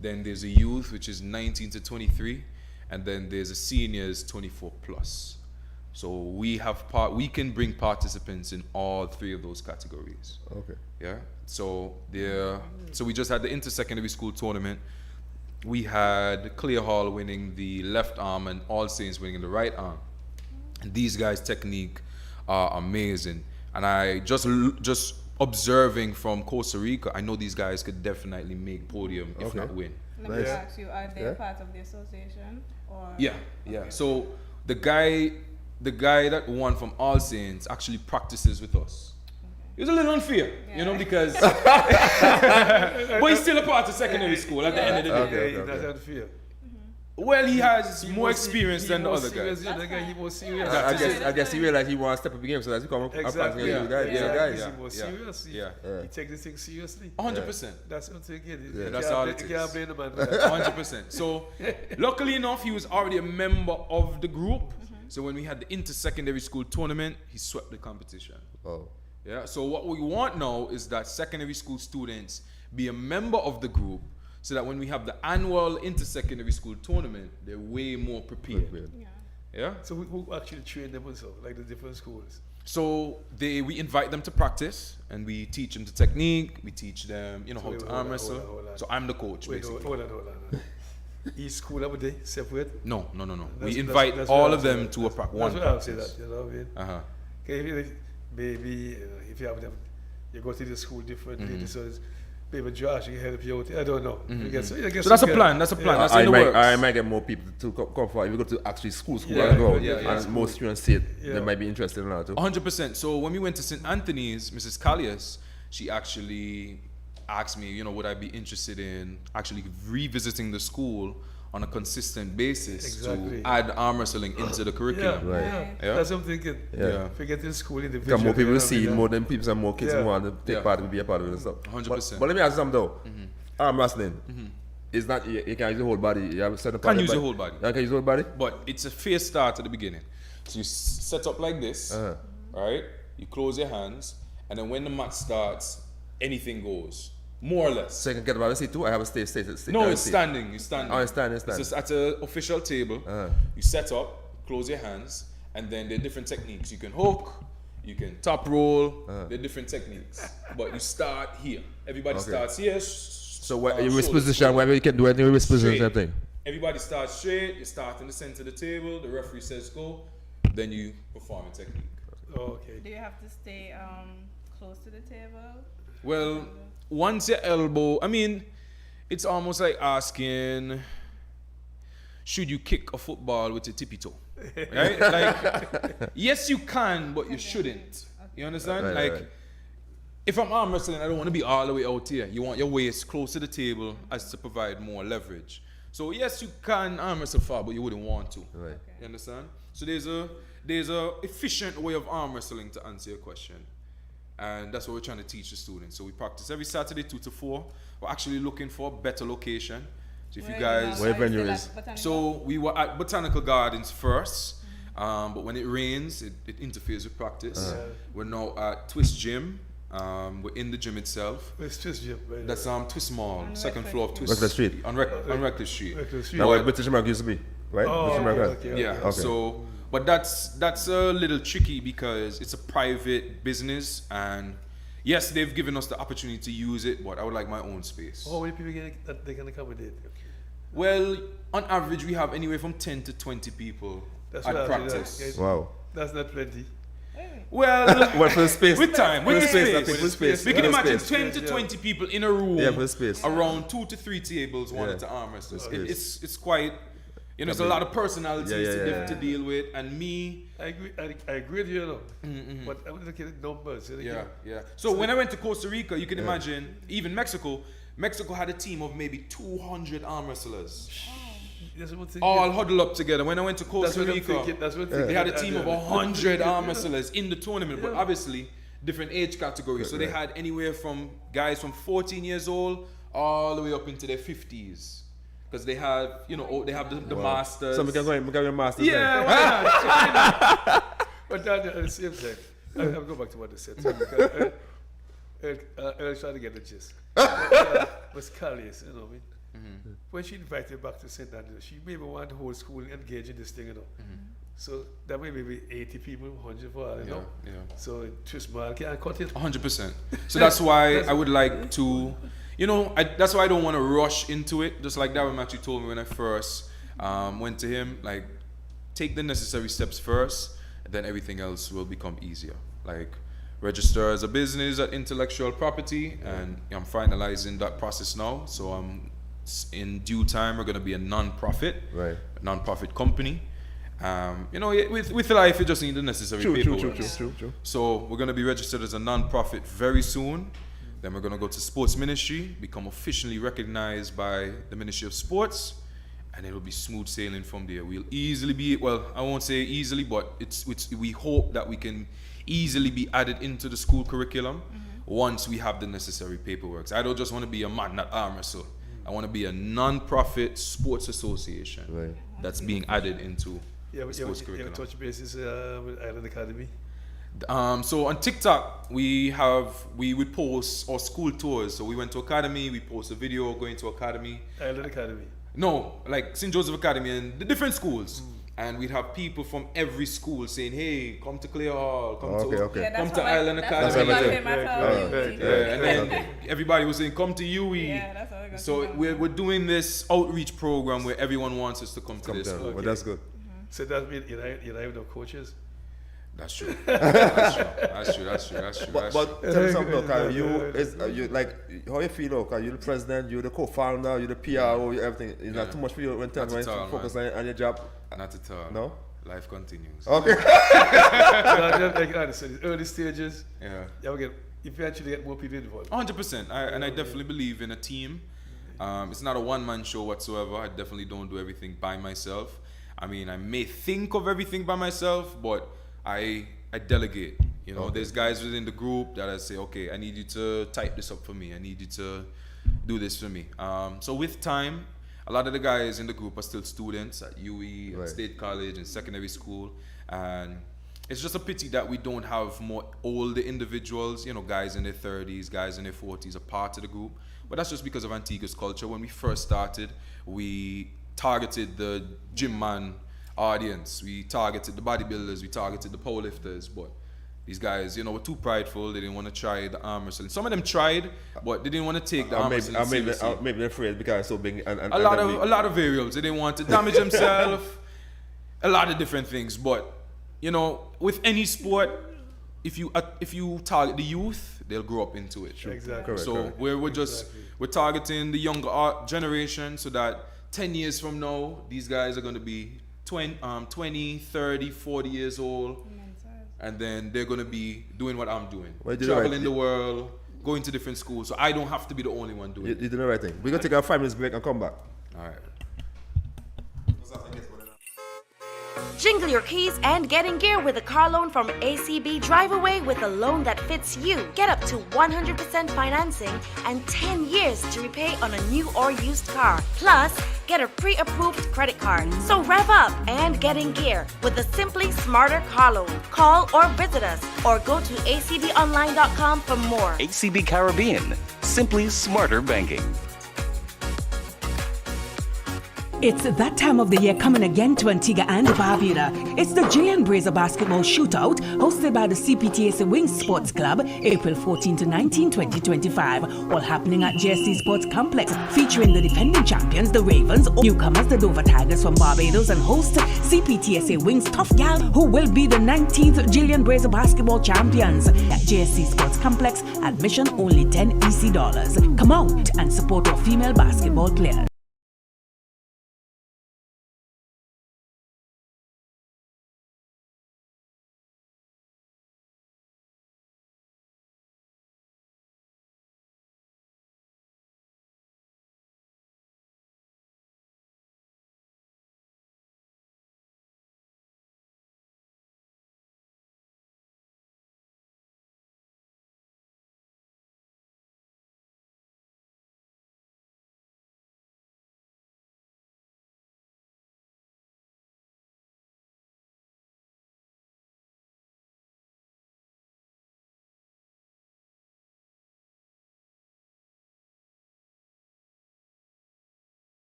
Then there's a youth, which is 19 to 23. And then there's a seniors, 24 plus. So we can bring participants in all 3 of those categories. Okay. Yeah. So we just had the inter-secondary school tournament. We had Clear Hall winning the left arm and All Saints winning the right arm. And these guys' technique are amazing. And I just observing from Costa Rica, I know these guys could definitely make podium, if not win. Let me ask you, are they part of the association? Or? Yeah. So the guy that won from All Saints actually practices with us. It was a little unfair, you know, because but he's still a part of secondary school at the end of the day. That's unfair. Well, he has more experience than the other guys. He more serious. I guess he realized he wants to step up the game, so that's become up Exactly. against you guys. He's more serious. Yeah. He takes this thing seriously. 100%. That's what I'm thinking. That's all it is. You can't blame the man for that. 100%. So, luckily enough, he was already a member of the group. So when we had the inter-secondary school tournament, he swept the competition. Oh. Yeah. So what we want now is that secondary school students be a member of the group, so that when we have the annual inter-secondary school tournament, they're way more prepared. Yeah. So who actually train them also, like the different schools? So we invite them to practice, and we teach them the technique. We teach them, how to arm wrestle. Hold on. So I'm the coach, basically. Hold on. Each school every day separate? No. We invite all of them to one practice. That, you know what I mean? Uh-huh. Okay, maybe if you have them, you go to the school differently. So maybe Josh can help you out. I don't know. So that's a plan. That's in the works. I might get more people to come for. If you go to actually school and go, and most students see it, they might be interested in that too. 100%. So when we went to St. Anthony's, Mrs. Callias, she actually asked me, would I be interested in actually revisiting the school on a consistent basis to add arm wrestling into the curriculum. Yeah. That's what I'm thinking. Forgetting school individually. Because more people see it, more than people and more kids who want to take part and be a part of it and stuff. 100%. But let me ask you something though. Arm wrestling. It's not, you can't use the whole body. You have a certain part. Can use the whole body. You can use the whole body? But it's a fair start at the beginning. So you set up like this, right? You close your hands, and then when the match starts, anything goes. More or less. So you can get about the seat too? I have a stay. No, it's standing. You're standing. Oh, it's standing. It's just at an official table. You set up, close your hands, and then there are different techniques. You can hook, you can top roll. There are different techniques. But you start here. Everybody starts here. So you wrist position, wherever you can do any wrist position thing. Everybody starts straight. You start in the center of the table. The referee says go. Then you perform a technique. Okay. Do you have to stay close to the table? Well, once your elbow, it's almost like asking, should you kick a football with your tippy toe? Right? Like, yes, you can, but you shouldn't. You understand? Right. If I'm arm wrestling, I don't want to be all the way out here. You want your waist close to the table as to provide more leverage. So yes, you can arm wrestle far, but you wouldn't want to. Right. You understand? So there's a efficient way of arm wrestling to answer your question. And that's what we're trying to teach the students. So we practice every Saturday 2 to 4. We're actually looking for a better location. So if you guys, where venue is? So we were at Botanical Gardens first, but when it rains, it interferes with practice. We're now at Twist Gym. We're in the gym itself. Where's Twist Gym? Right. That's Twist Mall, second floor of Twist. Reckless Street. On Reckless Street. Now where British America used to be, right? Oh, okay. Yeah. So. But that's a little tricky because it's a private business and yes, they've given us the opportunity to use it, but I would like my own space. How many people that they can accommodate? Well, on average, we have anywhere from 10 to 20 people That's at what practice. Wow. That's not plenty. Well, Well, for the space. with time, with the space, I space. think for the space. We can For the imagine space. 10 to 20 people in a room, Yeah, for the space. around 2 to 3 tables, one Yeah. at the arm wrestlers. For the It's quite, you know, it's a lot of personalities to deal with, and me. I agree with you, know. But I'm looking at numbers. Yeah. So when I went to Costa Rica, you can imagine, even Mexico had a team of maybe 200 arm wrestlers. That's what I'm thinking. All huddled up together. When I went to Costa Rica, That's what they had a team of 100 arm wrestlers in the tournament, but obviously different age categories. So they had anywhere from guys from 14 years old all the way up into their 50s. Because they have, you know, they have the masters. So we can go in masters. Yeah, why not? But at the same time, I'll go back to what they said. I was trying to get the gist. Was Callius, you know what I mean? When she invited back to St. Andrews, she maybe wanted the whole school engaged in this thing, you know. So that may be 80 people, 100 for all, you know. Yeah. So too small, can't cut it. 100%. So that's why I would like to, you know, that's why I don't want to rush into it. Just like Darren actually told me when I first went to him, like, take the necessary steps first, and then everything else will become easier. Like, register as a business at intellectual property, and I'm finalizing that process now. So in due time, we're going to be a non-profit, Right. a non-profit company. You know, with life, you just need the necessary paperwork. True. So we're going to be registered as a non-profit very soon. Then we're going to go to sports ministry, become officially recognized by the Ministry of Sports, and it'll be smooth sailing from there. We'll easily be, well, I won't say easily, but we hope that we can easily be added into the school curriculum once we have the necessary paperwork. So I don't just want to be a man at arm wrestle. I want to be a non-profit sports association that's being added into the sports curriculum. Touch bases with Island Academy. So on TikTok, we would post our school tours. So we went to academy, we post a video going to academy. Island Academy. No, like St. Joseph Academy and the different schools. And we'd have people from every school saying, hey, come to Clear Hall, come to Island Academy. And then everybody was saying, come to UE. Yeah, that's how I got So we're doing this outreach program where everyone wants us to come to this school. Well, that's good. So that means you have no coaches? That's true. That's true. But tell me something, Kyle. You like how you feel, though? Kyle, you're the president, you're the co-founder, you're the PRO, you're everything. Is that too much for you when time to focus on your job? Not at all. No? Life continues. Okay. Like I said, early stages. Yeah. You eventually get more people involved. 100%. I definitely believe in a team. It's not a one-man show whatsoever. I definitely don't do everything by myself. I mean, I may think of everything by myself, but I delegate. You know, there's guys within the group that I say, okay, I need you to type this up for me. I need you to do this for me. So with time, a lot of the guys in the group are still students at UE, at State College, and secondary school. And it's just a pity that we don't have more older individuals, you know, guys in their 30s, guys in their 40s, a part of the group. But that's just because of Antigua's culture. When we first started, we targeted the gym man audience. We targeted the bodybuilders, we targeted the powerlifters, but these guys, you know, were too prideful. They didn't want to try the arm wrestling. Some of them tried, but they didn't want to take the arm wrestling seriously. Maybe they're afraid because it's so big. And a lot of variables. They didn't want to damage themselves. A lot of different things. But you know, with any sport, if you target the youth, they'll grow up into it. Exactly. So we're targeting the younger generation so that 10 years from now, these guys are going to be 20, 30, 40 years old. And then they're going to be doing what I'm doing. Traveling the world, going to different schools. So I don't have to be the only one doing it. You did the right thing. We're going to take a 5 minutes break and come back. All right. Jingle your keys and get in gear with a car loan from ACB. Drive away with a loan that fits you. Get up to 100% financing and 10 years to repay on a new or used car. Plus, get a pre-approved credit card. So rev up and get in gear with the Simply Smarter car loan. Call or visit us or go to acbonline.com for more. ACB Caribbean, simply smarter banking. It's that time of the year coming again to Antigua and Barbuda. It's the Jillian Brazier Basketball Shootout hosted by the CPTSA Wings Sports Club, April 14 to 19, 2025, all happening at JSC Sports Complex, featuring the defending champions, the Ravens, newcomers, the Dover Tigers from Barbados, and host CPTSA Wings Tough Gal, who will be the 19th Jillian Brazier Basketball champions. At JSC Sports Complex, admission only $10 EC. Come out and support our female basketball players.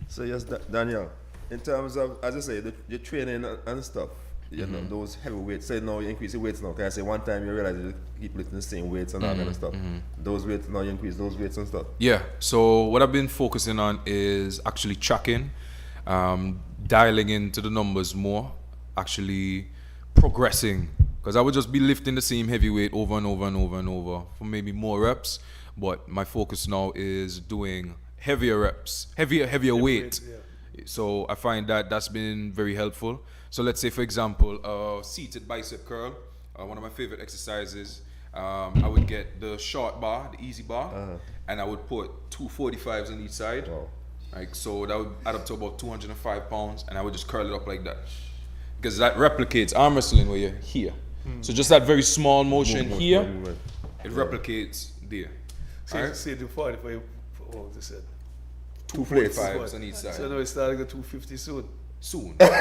So yes, Daniel, in terms of, as I say, the training and stuff, you know, those heavy weights, say now you increase the weights now, can I say one time you realize you keep lifting the same weights and all that and stuff. Those weights, now you increase those weights and stuff. Yeah, so what I've been focusing on is actually tracking, dialing into the numbers more, actually progressing. Because I would just be lifting the same heavy weight over and over and over and over for maybe more reps, but my focus now is doing heavier reps, heavier weight. So I find that that's been very helpful. So let's say, for example, seated bicep curl, one of my favorite exercises. I would get the short bar, the easy bar, and I would put 245s on each side. Wow. Like, so that would add up to about 205 pounds, and I would just curl it up like that. Because that replicates arm wrestling where you're here. So just that very small motion here, it replicates there. Say the 45, what was it? 245s on each side. So now it's starting at 250 soon. But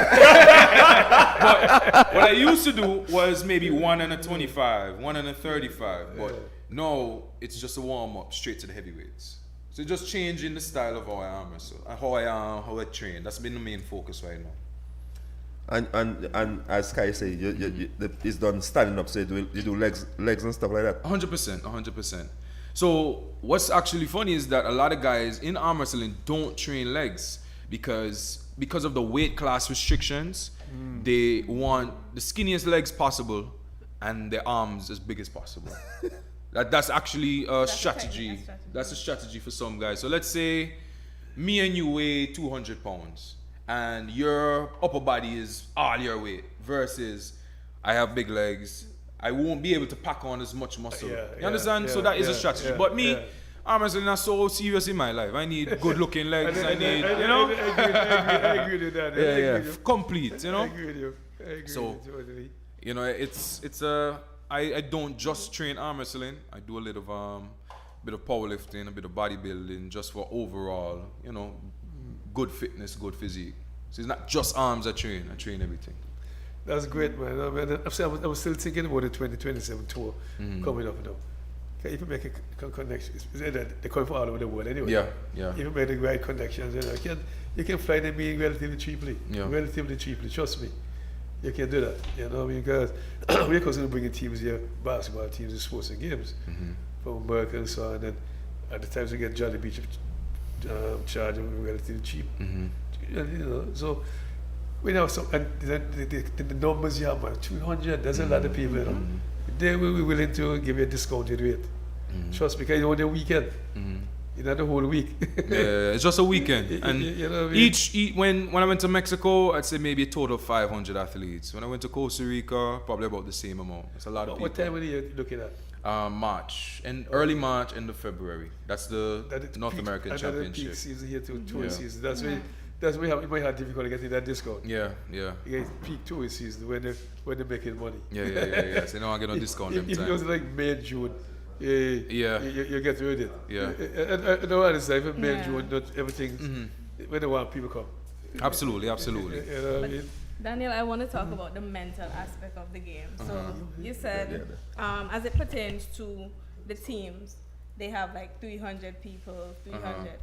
what I used to do was maybe 1 and a 25, 1 and a 35. But now it's just a warm up straight to the heavyweights. So just changing the style of how I arm wrestle, how I train. That's been the main focus right now. And as Kai say, it's done standing up. So you do legs and stuff like that. 100%. So what's actually funny is that a lot of guys in arm wrestling don't train legs because of the weight class restrictions. They want the skinniest legs possible and their arms as big as possible. That's actually a strategy. That's a strategy for some guys. So let's say me and you weigh 200 pounds and your upper body is all your weight versus I have big legs. I won't be able to pack on as much muscle. You understand? So that is a strategy. But me, arm wrestling is so serious in my life. I need good looking legs. I need, you know? I agree with that. Complete, you know? I agree with you. So, you know, I don't just train arm wrestling. I do a little bit of powerlifting, a bit of bodybuilding, just for overall, you know, good fitness, good physique. So it's not just arms I train everything. That's great, man. I mean, I was still thinking about the 2027 tour coming up now. If you make a connection, they're coming from all over the world anyway. Yeah. If you make the right connections, you can fly them in relatively cheaply. Relatively cheaply, trust me. You can do that, you know, because we're constantly bringing teams here, basketball teams and sports and games from America and so on. And at the times we get Jolly Beach charge them relatively cheap. You know, so we know some, and the numbers you have, man, 200, there's a lot of people, you know. They will be willing to give you a discounted rate. Trust me, because you want the weekend. Not the whole week. It's just a weekend. And you know what I mean? when I went to Mexico, I'd say maybe a total of 500 athletes. When I went to Costa Rica, probably about the same amount. It's a lot of people. What time are you looking at? March, and early March, end of February. That's the North American Championship. Peak season here to tour season. that's why you might have difficulty getting that discount. Yeah. You get peak tourist season when they're making money. Yeah. So now I get no discount them If it time. was like May, June, you get rid of it. Yeah. And I understand if May, June, not everything, when they want people come. Absolutely. You know what I mean? Daniel, I want to talk about the mental aspect of the game. So you said, as it pertains to the teams, they have like 300 people, 300.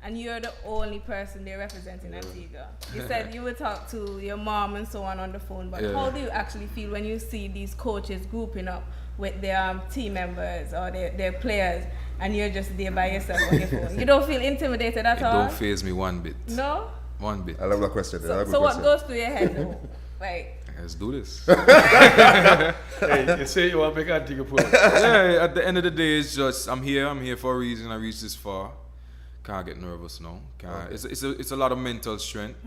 And you're the only person they represent in Antigua. You said you would talk to your mom and so on the phone, but how do you actually feel when you see these coaches grouping up with their team members or their players, and you're just there by yourself on your phone? You don't feel intimidated at all? It don't faze me one bit. No? One bit. I love that question. So what goes through your head though? Like, let's do this. Hey, you say you want to make Antigua poor. Yeah, at the end of the day, it's just I'm here for a reason. I reached this far. Can't get nervous now. It's a lot of mental strength.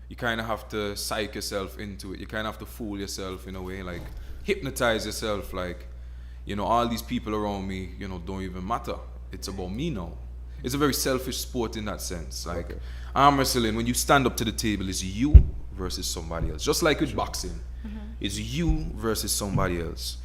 You kind of have to psych yourself into it. You kind of have to fool yourself in a way, like hypnotize yourself. Like, all these people around me, don't even matter. It's about me now. It's a very selfish sport in that sense. Like arm wrestling, when you stand up to the table, it's you versus somebody else. Just like with boxing, it's you versus somebody else.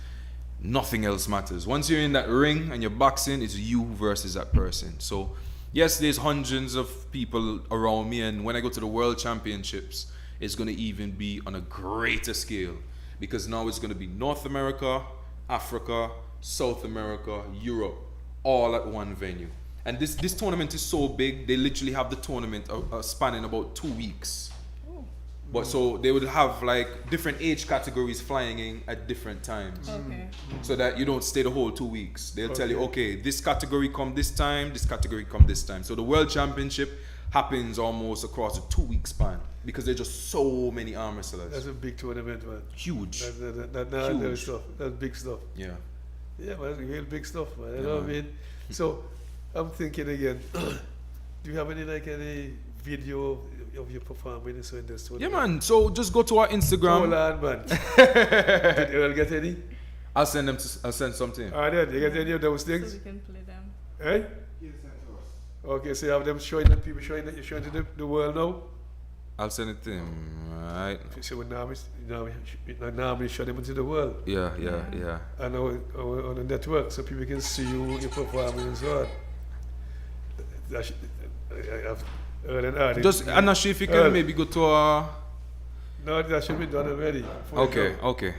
Nothing else matters. Once you're in that ring and you're boxing, it's you versus that person. So yes, there's hundreds of people around me, and when I go to the World Championships, it's going to even be on a greater scale, because now it's going to be North America, Africa, South America, Europe, all at one venue. And this tournament is so big, they literally have the tournament spanning about 2 weeks. But so they would have like different age categories flying in at different times. okay. So that you don't stay the whole 2 weeks. They'll tell you, okay, this category come this time, this category come this time. So the World Championship happens almost across a 2 week span, because there's just so many arm wrestlers. That's a big tournament, man. Huge. That's stuff. That's big stuff. Yeah. Yeah, man, that's real big stuff, man. You know what I mean? So I'm thinking again, do you have any video of your performance in this Yeah, tournament? man. So just go to our Instagram. Hold on, man. Did Earl get any? I'll send something. All right, you get any of those So things? we can play them. Eh? Okay, so you have them showing the people showing to the world now? I'll send it to him. Right. So we now show them to the world. Yeah. And on the network, so people can see you performing and so on. I'm not sure if you can maybe go to our... No, that should be done already. Okay.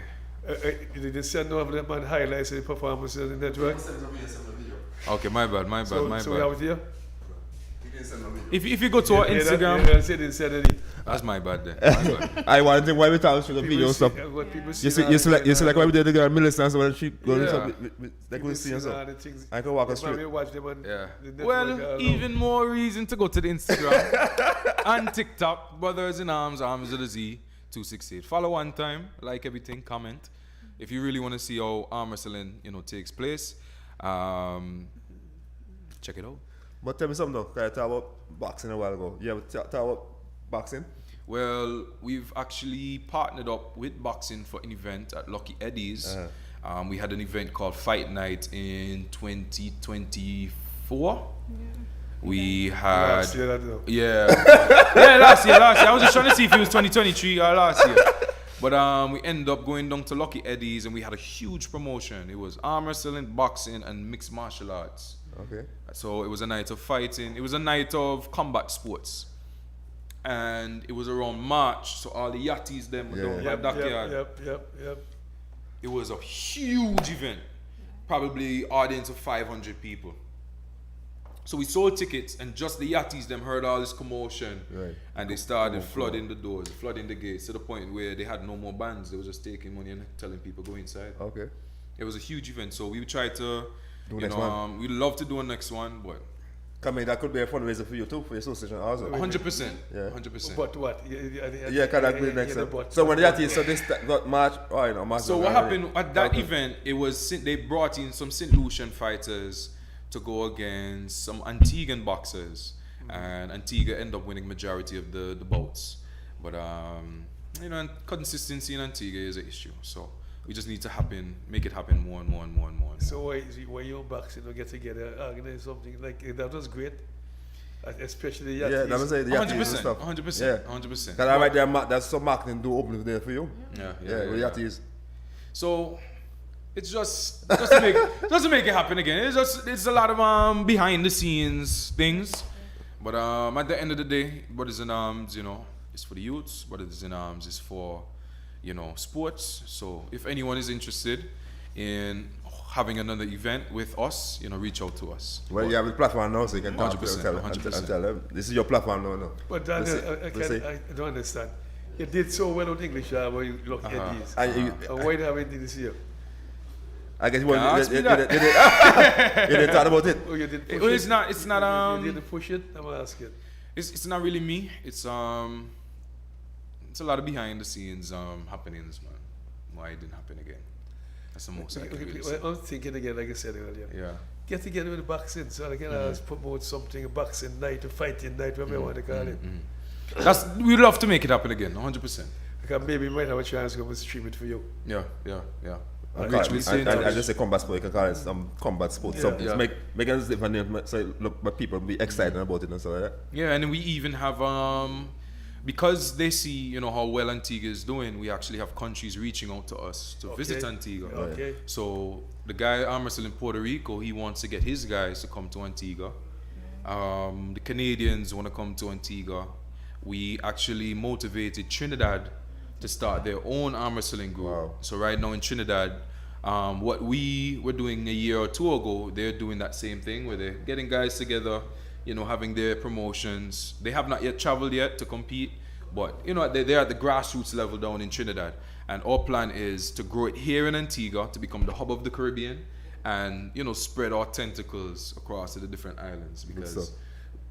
Did they send over them and highlights of the performance on the network? Okay, my bad. So we have it here? If you go to our Instagram... That's my bad then. I want to why we talk through the video and stuff. You see like why we did the girl Millicent when she going like we see and stuff. I can walk us through. Yeah. Well, even more reason to go to the Instagram and TikTok. Brothers in Arms with a Z 268. Follow one time, like everything, comment. If you really want to see how arm wrestling, takes place, check it out. But tell me something though. I talked about boxing a while ago. You ever talk about boxing? Well, we've actually partnered up with boxing for an event at Lucky Eddie's. We had an event called Fight Night in 2024. We had last year, last year. I was just trying to see if it was 2023 or last year. But we ended up going down to Lucky Eddie's, and we had a huge promotion. It was arm wrestling, boxing, and mixed martial arts. Okay. So it was a night of fighting. It was a night of combat sports. And it was around March, so all the yatties them were down by backyard. Yep. It was a huge event, probably audience of 500 people. So we sold tickets, and just the yatties them heard all this commotion, and they started flooding the doors, flooding the gates, to the point where they had no more bands. They were just taking money and telling people go inside. Okay. It was a huge event, so we would try to, we'd love to do a next one, but. I mean, that could be a fundraiser for you too, for your association also. 100%. Yeah. 100%. But what? Yeah, can that be next time? So when the yatties, so this got March, March. So what happened at that event, it was, they brought in some St. Lucian fighters to go against some Antiguan boxers, and Antigua ended up winning majority of the bouts. But consistency in Antigua is an issue, so we just need to make it happen more and more and more and more. So why you boxing or get together, organize something like that was great. Especially yeah, that was the Yachties and stuff. 100%. Yeah. 100%. Because right there, that's some marketing do opening there for you. Yeah. With Yachties. So it's just to make it happen again. It's a lot of behind the scenes things, but at the end of the day, what is in arms, it's for the youths. What is in arms is for sports. So if anyone is interested in having another event with us, reach out to us. Well, you have the platform now, so you can talk 100%, and tell them. This is your platform now. But Daniel, I don't understand. You did so well on English when you look at these. And why do you have anything this year? I guess you didn't talk about it. Oh, you did push Well, it? it's not You didn't push it? I'm asking. It's not really me. It's a lot of behind the scenes happenings, man. Why it didn't happen again? That's the most I can really say. I'm thinking again, like I said earlier. Yeah. Get together with the boxing so I can promote something, a boxing night, a fighting night, whatever you want to call it. We'd love to make it happen again, 100%. Because maybe we might have a chance to come and stream it for you. Yeah. I just say combat sport. You can call it some combat sport. Something. Yeah. Make it different name, so look, but people be excited about it and stuff like that. Yeah, and we even have because they see how well Antigua is doing. We actually have countries reaching out to us to visit Antigua. Okay. So the guy arm wrestling in Puerto Rico, he wants to get his guys to come to Antigua. The Canadians want to come to Antigua. We actually motivated Trinidad to start their own arm wrestling group. Wow. So right now in Trinidad, what we were doing a year or two ago, they're doing that same thing where they're getting guys together, having their promotions. They have not yet traveled yet to compete, but they're at the grassroots level down in Trinidad. And our plan is to grow it here in Antigua to become the hub of the Caribbean and spread our tentacles across to the different islands, because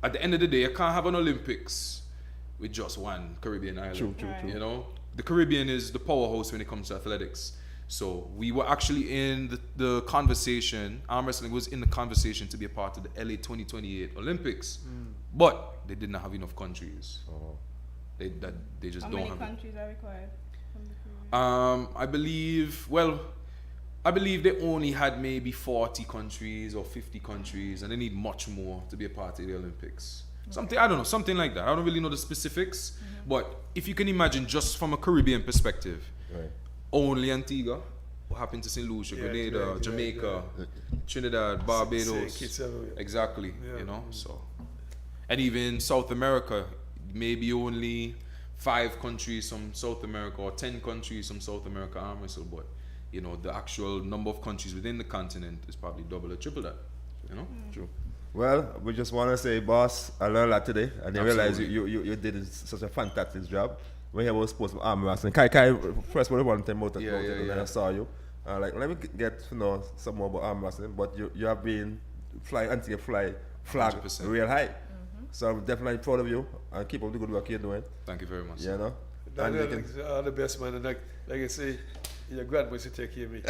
at the end of the day, you can't have an Olympics with just one Caribbean island. True. The Caribbean is the powerhouse when it comes to athletics. So we were actually in the conversation, arm wrestling was in the conversation to be a part of the LA 2028 Olympics, but they did not have enough countries. They just don't have. How many countries are required from the Caribbean? I believe they only had maybe 40 countries or 50 countries, and they need much more to be a part of the Olympics. Something like that. I don't really know the specifics, but if you can imagine, just from a Caribbean perspective, only Antigua, what happened to St. Lucia, Grenada, Jamaica, Trinidad, Barbados, exactly, so. And even South America, maybe only 5 countries from South America or 10 countries from South America arm wrestle, but the actual number of countries within the continent is probably double or triple that, True. Well, we just want to say, boss, I learned a lot today, and I realize you did such a fantastic job. When you were supposed to arm wrestling, Kai first one time about it, and then I saw you. Let me get to know some more about arm wrestling, but you have been flying until you fly flag 100%. real high. So I'm definitely proud of you, and keep up the good work you're doing. Thank you very much. Daniel, all the best, man. And like I say, your grandboys will take care of me.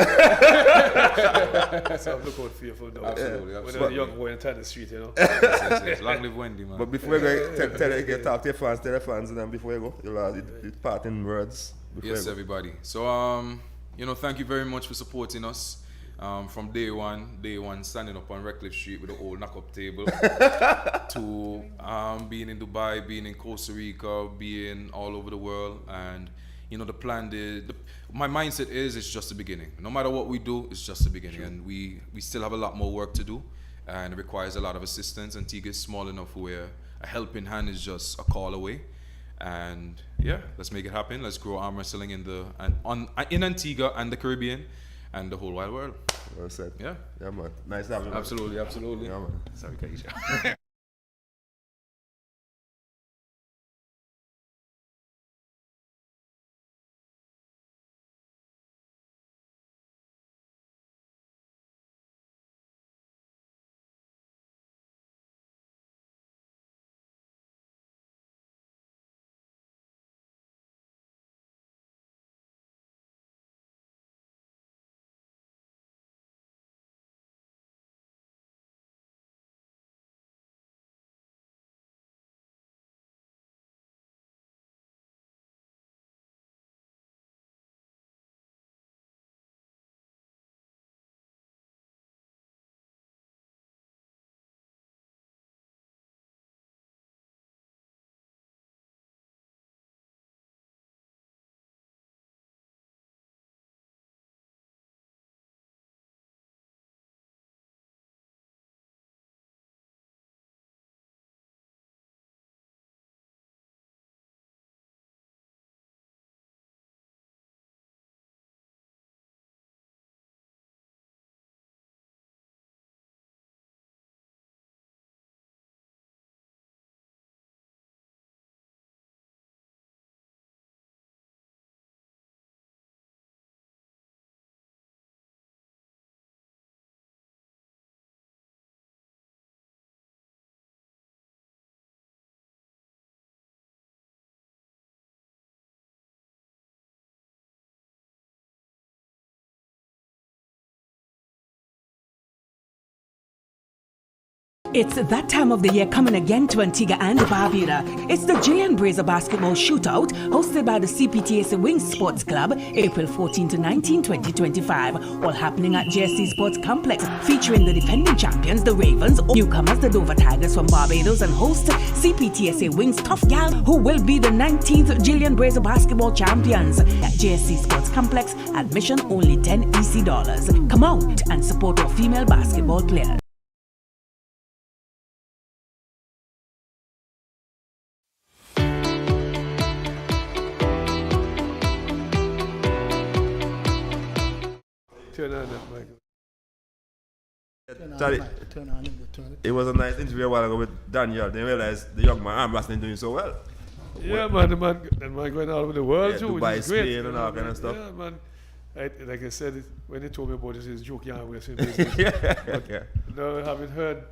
So I'm looking out for you for now. Absolutely. When I'm a young boy in the street, Yes. Long live Wendy, man. But before you go, talk to your fans, tell your fans, and then before you go, you'll parting words. Yes, everybody. So, thank you very much for supporting us. From day one, standing up on Redcliffe Street with an old knock-up table, to being in Dubai, being in Costa Rica, being all over the world, and the plan. My mindset is it's just the beginning. No matter what we do, it's just the beginning, and we still have a lot more work to do, and it requires a lot of assistance. Antigua is small enough where a helping hand is just a call away. And let's make it happen. Let's grow arm wrestling in Antigua and the Caribbean and the whole wide world. Well said. Yeah, man. Nice having you. Absolutely. Yeah, man. Sorry, Kaisha. It's that time of the year coming again to Antigua and Barbuda. It's the Jillian Brazier Basketball Shootout hosted by the CPTSA Wings Sports Club, April 14 to 19, 2025, all happening at JSC Sports Complex, featuring the defending champions, the Ravens, newcomers, the Dover Tigers from Barbados, and host CPTSA Wings Tough Gal, who will be the 19th Jillian Brazier Basketball champions. At JSC Sports Complex, admission only $10 EC. Come out and support our female basketball players. Turn on that, Michael. It was a nice interview a while ago with Daniel. They realized the young man arm wrestling doing so well. Yeah, man, the man going all over the world too, Dubai, which is great. Spain and all kind of stuff. Yeah, man. Like I said, when they told me about this, it's joking arm wrestling business. Yeah. No, I haven't heard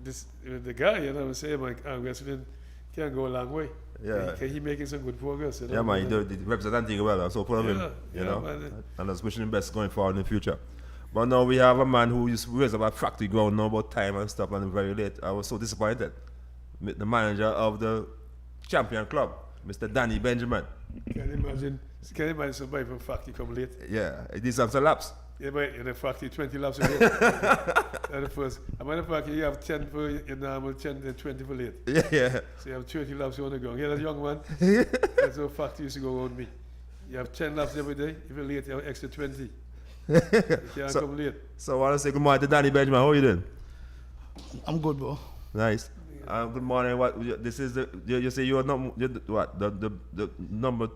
this. The guy, you know, was saying like arm wrestling can go a long way. Yeah. He making some good progress. You know? Yeah, man, he represent Antigua well. I'm so proud of him. You know, man. and I was wishing him best going forward in the future. But now we have a man who is raised about factory ground, know about time and stuff, and very late. I was so disappointed. The manager of the champion club, Mr. Danny Benjamin. Can you imagine somebody from factory come late? Yeah, he did some laps. Yeah, but in the factory, 20 laps a day. That's the first. As a matter of fact, you have 10 for your normal, 10 and 20 for late. Yeah. So you have 30 laps on the ground. Yeah, that young man. That's how factory used to go around me. You have 10 laps every day. If you're late, you have extra 20. You can't come late. So I want to say good morning to Danny Benjamin. How are you doing? I'm good, bro. Nice. Good morning. What this is the you say you're not what the number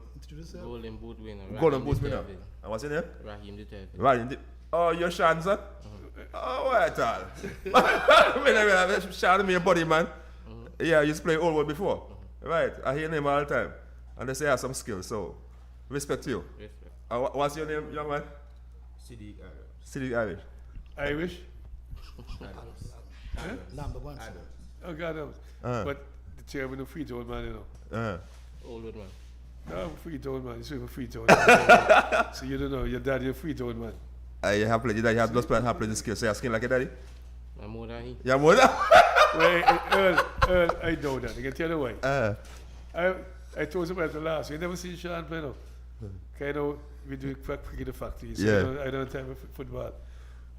Golden boot winner. Golden boot winner. And what's your name? Raheem the third. Right. Oh, you're Sean, son? Oh, what all? Sean, me a buddy, man. Yeah, you used to play Old World before. Right. I hear your name all the time. And they say you have some skills, so respect to you. Respect. What's your name, young man? Siddiq Irish. Siddiq Irish. Irish? Number one. Oh, God. But the chairman of free old man, you know. Old man. No, free old man. You're a free old So you don't know. Your daddy a free old man. You have played, your daddy have just played the skill. So you're skin like your daddy? I'm more than he. Yeah, more than Well, Earl, I know that. I can tell you why. I told somebody at the last, you never seen Sean play, no? Kind of, we do cricket the factory, so I don't have time for football.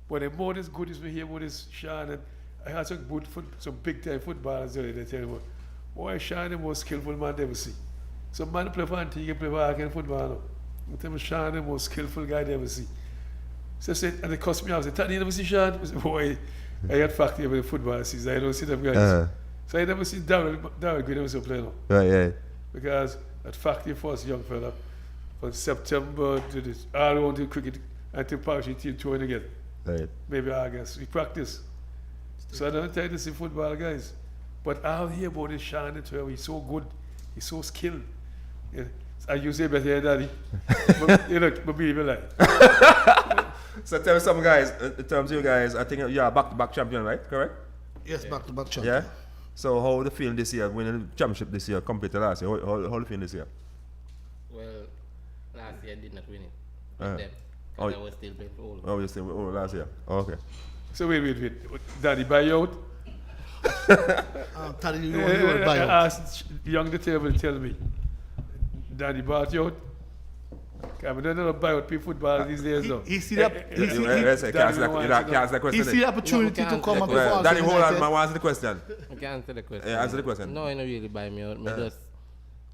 But I'm more as good as we hear about this Sean, and I had some big time footballers there, they tell me, boy, Sean is the most skillful man they ever see. Some man play for Antigua, play for Arkansas football, no? I tell me, Sean is the most skillful guy they ever see. So I said, and they cussed me out, I said, Tony, you never see Sean? I said, boy, I had factory every football season, I don't see them guys. So I never see Darryl Green ever play, no? Right. Because at factory for us young fella, from September to this, all around the cricket until Parish team touring again. Right. Maybe August. We practice. So I don't tell you to see football guys. But I'll hear about this Sean Twelve. He's so good. He's so skilled. Yeah. I use it better than daddy. But you look, but believe it like. So tell me some guys, in terms of you guys, I think you're a back-to-back champion, right? Correct? Yes, back-to-back champion. Yeah? So how the feeling this year, winning the championship this year compared to last year? How the feeling this year? Well, last year I did not win it. With them. Because I was still playing for all. Oh, you still last year? Oh, okay. So wait. Daddy buy you out? Tell you will buy out. I asked young the table to tell me. Daddy bought you out? I don't know about football these days though. He see that. He see the opportunity to come and perform. Danny, hold on, man. Answer the question. I can answer the question. Yeah, answer the question. No, I don't really buy me out. Me just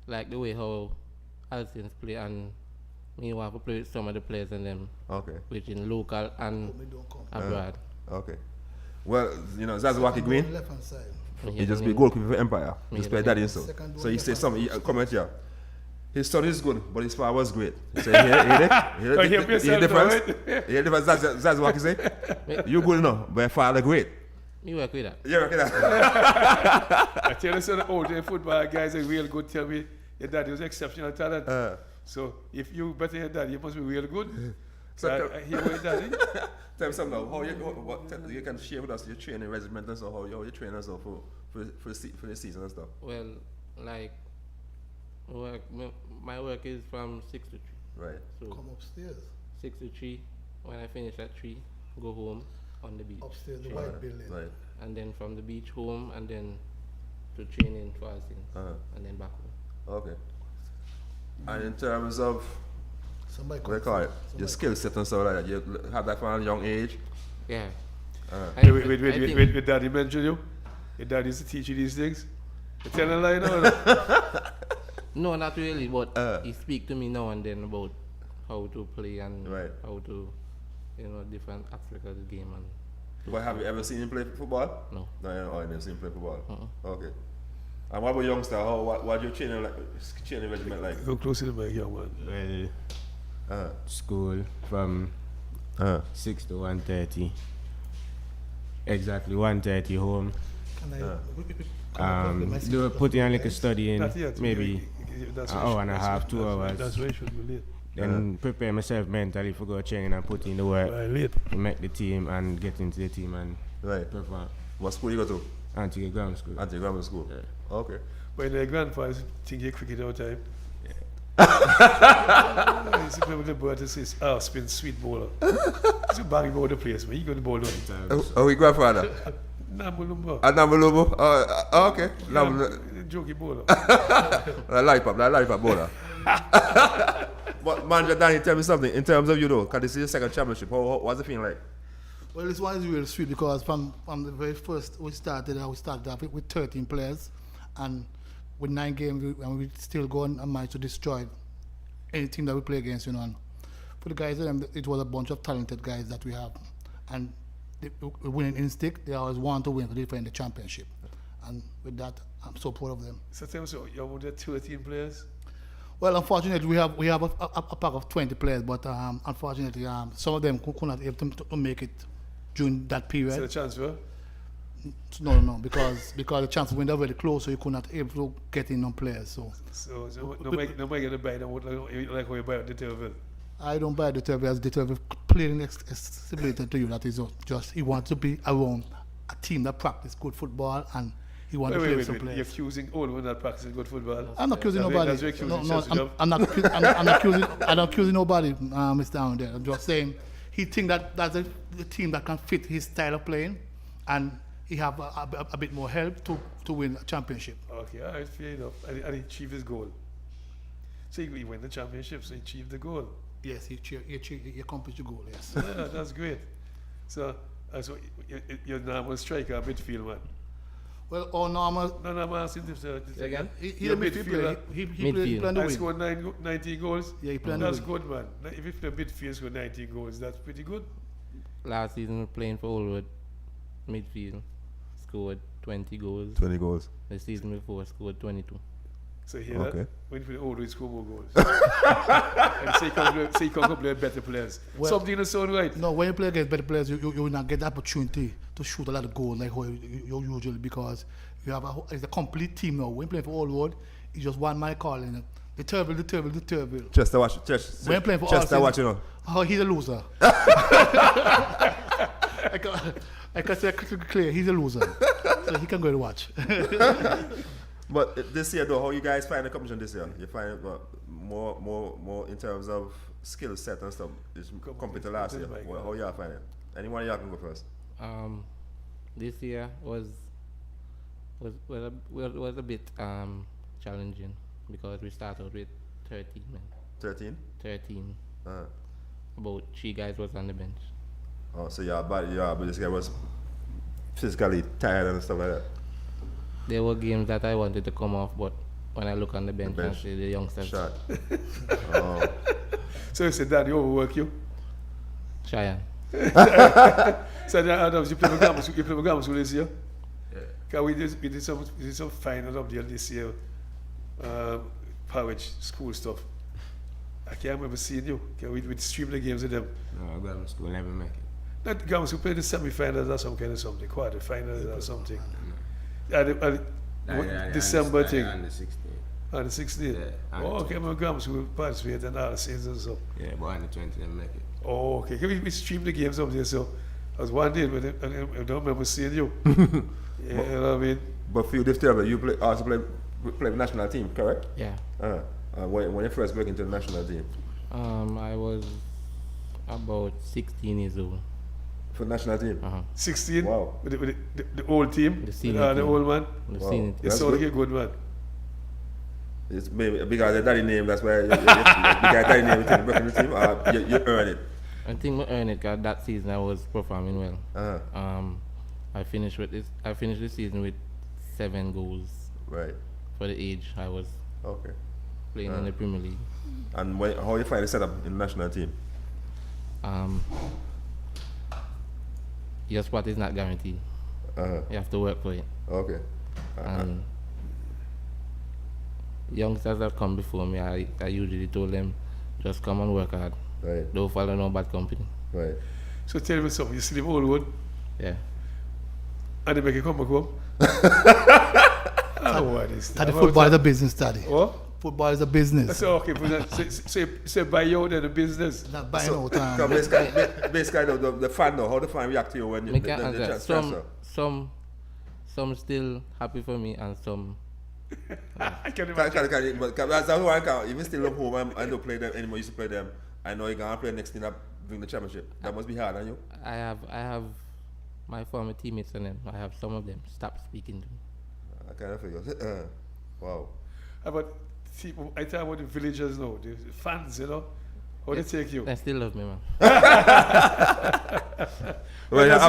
like the way how Alcins play, and me want to play with some of the players and them. Okay. Which in local and abroad. Okay. Well, you know, Zazwaki Green. Left hand side. He just be goalkeeper for Empire. Just play Daddy and so. So he says something. Comment here. His study is good, but his power was great. He said, hear the difference? Hear the difference? That's what he say. You good enough, but your father great. You work with that. You work with that. I tell you, some old football guys are real good. Tell me, your daddy was exceptional talent. So if you better your daddy, you must be real good. So hear what your daddy. Tell me something now. How you can share with us your training regimen and so how you train and so for the season and stuff. Well, like. My work is from 6 to 3. Right. So come upstairs. 6 to 3. When I finish at 3, go home on the beach. Upstairs, the white building. Right. and then from the beach home, and then to training for us, and then back home. Okay. And in terms of what do you call it? Your skill set and stuff like that, you have that from a young age? Yeah. With daddy mention you? Your dad used to teach you these things? You tell a lie now? No, not really, but he speak to me now and then about how to play and how to, different aspects of the game. And But have you ever seen him play football? No. No, you never seen him play football? Okay. And what about youngster? What your training regiment like? Go close to the mic, young man. Well, school from 6 to 1:30. Exactly 1:30 home. Do putting on like a study in maybe an hour and a half, 2 hours. That's why you should be late. Then prepare myself mentally for go training and put in the work to make the team and get into the team and perform. What school you go to? Antigua Grammar School. Antigua Grammar School. Yeah. Okay. When the grandfathers think you cricket all the time. I used to play with the boy to say, spin sweet bowler. He's a bang ball the place, but he got the ball all the time. Oh, your grandfather? Namulumbo. Namulumbo? Okay. Jokey bowler. That life up bowler. But Manager Danny, tell me something. In terms of you though, because this is your second championship, what's the feeling like? Well, this one is really sweet because from the very first we started off with 13 players, and with 9 games, we still go on and manage to destroy any team that we play against. And for the guys, it was a bunch of talented guys that we have, and the winning instinct. They always want to win to defend the championship, and with that, I'm so proud of them. So tell me, you're one of the 13 players? Well, unfortunately, we have a pack of 20 players, but unfortunately, some of them could not able to make it during that period. So the transfer? No, because the chances were very close, so you could not able to get in on players. So nobody gonna buy them like how you buy the Turville? I don't buy the Turville as the Turville playing stipulated to you. That is just he wants to be around a team that practice good football and he wants to play with some players. You're accusing all women that practicing good football. I'm not accusing nobody. I'm not accusing nobody, Mr. Down there. I'm just saying he think that that's a team that can fit his style of playing, and he have a bit more help to win a championship. Okay, all right, fair enough. And he achieved his goal. So he won the championship, so he achieved the goal. Yes, he accomplished the goal, yes. Yeah, that's great. So you're normal striker, a midfield man. Well, normal. No, I'm asking this. Again? He's a midfielder. He played on the wing. I scored 19 goals. Yeah, he played on the wing. That's good, man. If you play midfield, score 19 goals, that's pretty good. Last season, playing for Oldwood, midfield, scored 20 goals. 20 goals. The season before, scored 22. So here, when you play Oldwood, score more goals. And so you can play better players. Well, something in the sound right. No, when you play against better players, you will not get the opportunity to shoot a lot of goals like how you usually, because you have it's a complete team now. When you play for Oldwood, it's just one man calling the Turville. Just to watch. When you play for just to watch, you know. Oh, he's a loser. I can say clear, he's a loser. So he can go and watch. But this year, though, how you guys find the competition this year? You find more in terms of skill set and stuff is compared to last year. How y'all find it? Anyone y'all can go first? This year was a bit challenging because we started with 13 men. 13? 13. About 3 guys was on the bench. Oh, so but this guy was physically tired and stuff like that. There were games that I wanted to come off, but when I look on the bench and see the youngsters. Shot. So you said, Daddy, overwork you? Cheyenne. So Adams, you play with Grammar School this year? Yeah. We did some final up there this year. Parish school stuff. I can't remember seeing you. We stream the games with them. No, Grammar School never make it. Not Grammar School, play the semi-finals or some kind of something, quarter-finals or something. December thing. On the 16th. On the 16th? Yeah. Oh, okay, my Grammar School participate in all the seasons. So. Yeah, but on the 20th, never make it. Oh, okay. We stream the games up there, so I was one day with him, and I don't remember seeing you. You know what I mean? But for you, this year, you also play with national team, correct? Yeah. When you first broke into the national team? I was about 16 years old. For national team? 16. Wow. With the old team. The senior the team. old man. The senior team. You sound like a good man. It's maybe because the daddy name, that's why you daddy name you breaking the team, or you earn it? I think I earned it because that season I was performing well. I finished the season with 7 goals. Right. For the age I was playing in the Premier League. And how you find the setup in the national team? Your spot is not guaranteed. You have to work for it. Okay. And youngsters that come before me, I usually told them, just come and work hard. Right. Don't follow no bad company. Right. So tell me something, you sleep all wood? Yeah. And they make you come back home? Study football is a business study. What? Football is a business. So okay, so buy you out of the business. Not buying out time. Basically, the fan though, how the fan react to you when you some still happy for me and some I can imagine. But that's why I even still love home I don't play them anymore, used to play them. I know you're gonna play next thing up bring the championship. That must be hard on you. I have my former teammates and them. I have some of them stop speaking to me. I kind of figure. Wow. But I tell about the villagers now, the fans, you know, how they take you. They still love me, man. Well, you're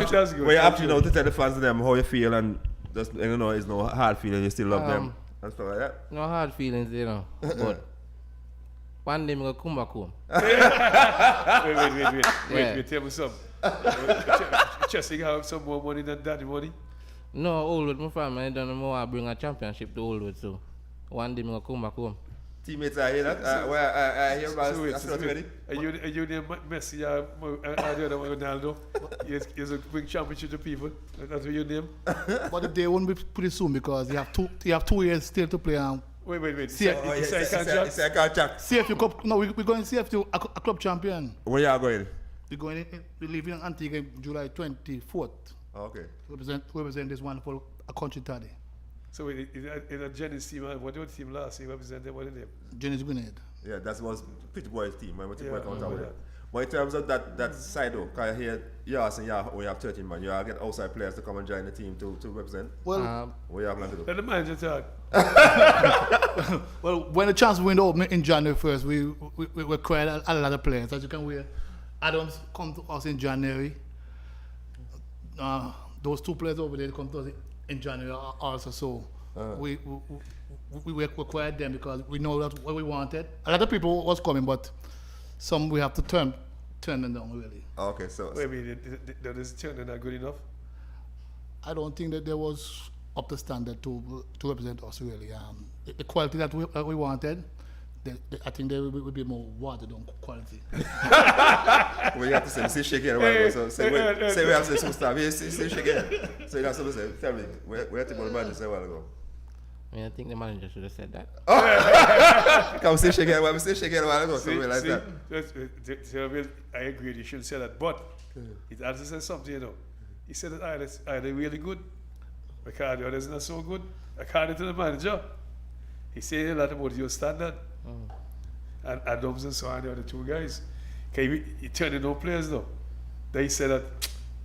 actually now to tell the fans them how you feel and just, you know, it's no hard feeling, you still love them and stuff like that. No hard feelings, you know. But one day I'm going to come back home. Wait, tell me something. Just you have some more money than daddy money? No, Oldwood, my family, I don't know more. I bring a championship to Oldwood, so one day I'm going to come back home. Teammates, I hear that. I hear about it. Are you named Messi or Ronaldo? He's a big championship to people. That's what you name. But they won't be pretty soon because you have 2 years still to play. Wait. CFU contract. CFU Cup. No, we're going CFU a club champion. Where you are going? We're leaving in Antigua July 24th. Okay. Represent this wonderful country today. So in a Jenny's team, what was the team last year represented? What is the name? Jenny's Grenade. Yeah, that was Pretty Boy's team. But in terms of that side though, because here you have 13 man, you get outside players to come and join the team to represent. Well, what you have planned to do? Let the manager talk. Well, when the chance window opened in January 1st, we required a lot of players. As you can hear, Adams come to us in January. Those 2 players over there come to us in January also. So we required them because we know that what we wanted. A lot of people was coming, but some we have to turn them down really. Okay, so maybe that is turning not good enough. I don't think that there was up to standard to represent us really. The quality that we wanted, I think there will be more watered down quality. Well, you have to say shake again. So say we have to say some stuff. Say shake again. So you have to say, tell me, where the manager say a while ago? I think the manager should have said that. Come say shake again. Say shake again a while ago. So realize that. I agree. You shouldn't say that, but it also says something. You know, he said that either really good, because the others not so good. According to the manager, he said a lot about your standard. And Adams and so on, the other 2 guys. He turned in no players though. They said that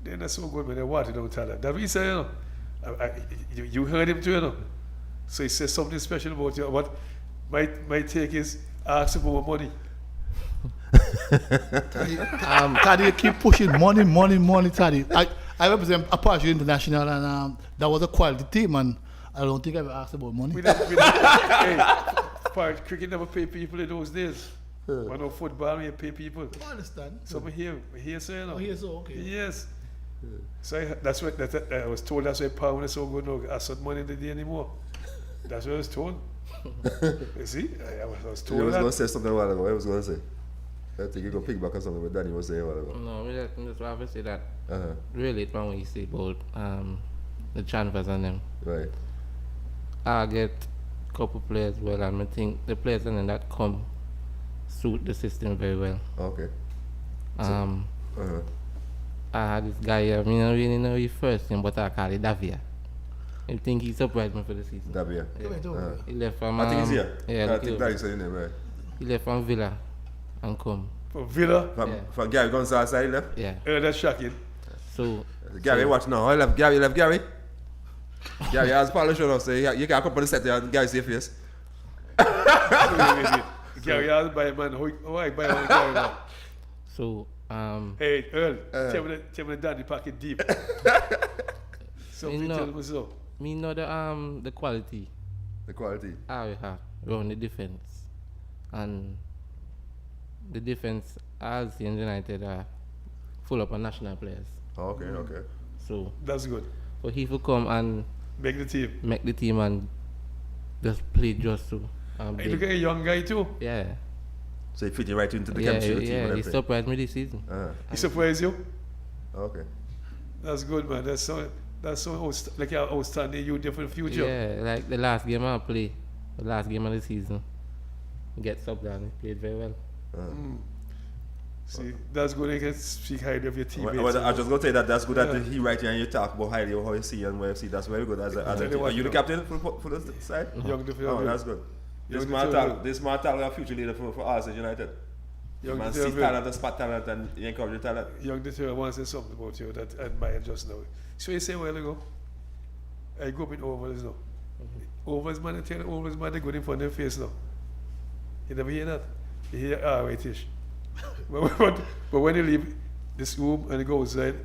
they're not so good, but they wanted no talent. That's what he said, you know. You heard him too, you know. So he said something special about you. What my take is ask for more money. Taddy keep pushing money, Taddy. I represent a Parish International and that was a quality team and I don't think I ever asked about money. Parish cricket never pay people in those days. When no football, we pay people. I understand. So we here, so you know. Here, so okay. Yes. So that's what I was told. That's why pound is so good. No, I saw money in the day anymore. That's what I was told. You see, I was told. You was going to say something a while ago. I was going to say. I think you can pick back on something what Danny was saying a while ago. No, I just want to say that. Really, it's what you say about the transfers and them. Right. I get a couple players well, and I think the players and that come suit the system very well. Okay. I had this guy here, I don't really know his first name, but I call it Davia. I think he surprised me for the season. Davia. Yeah. He left from I think he's here. Yeah, I think that is his name, right? He left from Villa and come. From Villa? From Gary Gonzalez side he left? Yeah. That's shocking. So Gary, watch now. I love Gary. Gary has polish on us, so you can't come on the set there and Gary see your face. Gary has by man. Why by Gary now? So hey Earl, tell me the daddy packet deep. So me tell me so. Me know the quality. The quality. We have around the defense, and the defense as the United are full up on national players. Okay. So that's good. For he to come and make the team and just play just to. You look at a young guy too. Yeah. So he fit you right into the chemistry of the team. Yeah, he surprised me this season. He surprised you? Okay. That's good, man. That's so like an outstanding youth for the future. Yeah, like the last game I played, the last game of the season, he gets up there and he played very well. See, that's good. You can speak highly of your teammates. I just going to say that's good that he right here and you talk about highly of how you see and where you see. That's very good. Are you the captain for the side? Young oh, that's good. This man talk a future leader for Arsenal United. Young man see talent and spot talent and you encourage the talent. Young Deterra wants to say something about you that I admire just now. So you say a while ago, I grew up in Ovals now. Ovals man, I tell you, Ovals man, they go in front of their face now. You never hear that? You hear, right-ish. but when you leave this room and you go outside,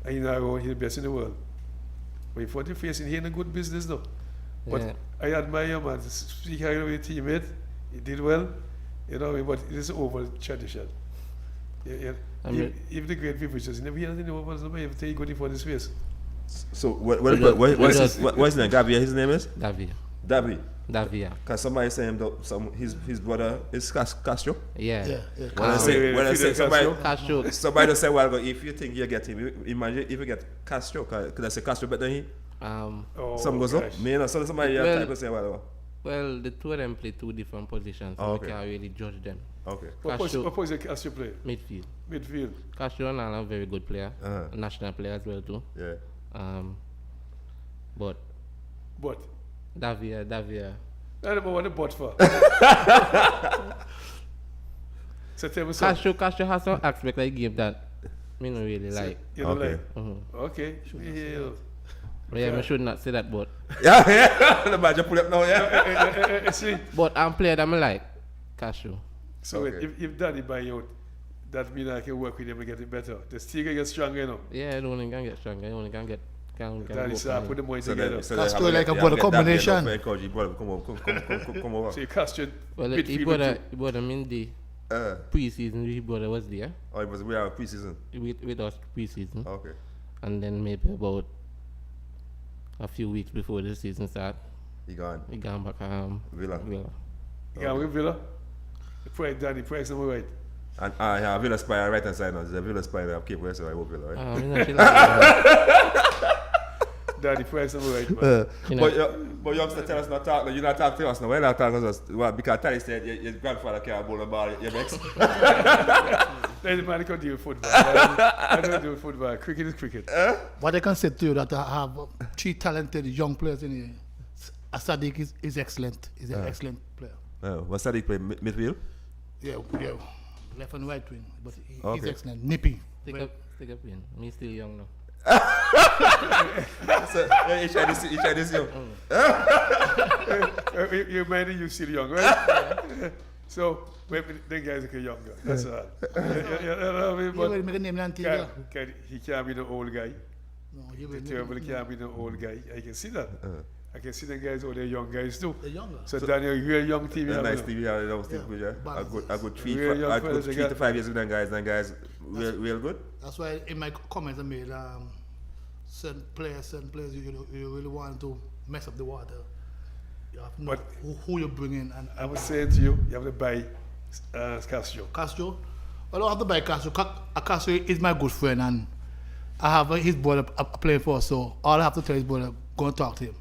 and you know you're the best in the world. But in front of your face, you're in a good business now. But I admire you, man. Speak highly of your teammate. He did well. You know, but it is Oval tradition. Even the great people just never hear anything over the way if they go in front of his face. So what's his name? Gavia, his name is? Davia. Because somebody saying his brother is Castro? Yeah. When I say Castro. Somebody just say, well, if you think you get him, imagine if you get Castro, could I say Castro better than him? Some goes up. So somebody type of say, well, the two of them play two different positions, so we can't really judge them. Okay. What position Castro play? Midfield. Castro is a very good player, a national player as well too. Yeah. But Davia. I don't know what the but for. So tell me something. Castro has some aspect of the game that me don't really like. You don't like? Okay. Yeah, I should not say that, but the badge pull up now, see. But I'm player that I like Castro. So if Daddy buy out, that means I can work with him and get it better. The still can get stronger, you know. Yeah, the only can get stronger. The only can get. Daddy said put the money together. Castro like a brother combination. Come over. See, Castro. Well, he bought him in the pre-season. He brother was there. Oh, it was we are pre-season. With us pre-season. Okay. And then maybe about a few weeks before the season start, he gone back Villa. He gone with Villa. The price number right. And Villa Spire right hand side now. The Villa Spire of Cape West, so I hope Villa, right? Daddy price number right, man. But you have to tell us not talk. You're not talking to us now. Why not talking to us? Well, because Tally said your grandfather can't bowl a ball. Your next. The man can deal with football. I don't do football. Cricket is cricket. What I can say to you that I have 3 talented young players in here. Sadiq is excellent. He's an excellent player. What Sadiq play midfield? Yeah. Left and right wing, but he's excellent. Nippy. Take up in. Me still young now. So, you try this young. You mind you still young, right? So the guys are younger. That's all. But make a name Antigua. He can't be the old guy. No, he can't be the old guy. I can see that. I can see the guys, they're young guys too. They're younger. So Daniel, you're a young team. Nice team, yeah. A good 3 to 5 years with them guys, real good. That's why in my comments I made, certain players, you really want to mess up the water. You have to know who you bring in. And I was saying to you, you have to buy Castro. Castro? Well, I don't have to buy Castro. Castro is my good friend, and I have his brother playing for us, so all I have to tell his brother, go and talk to him.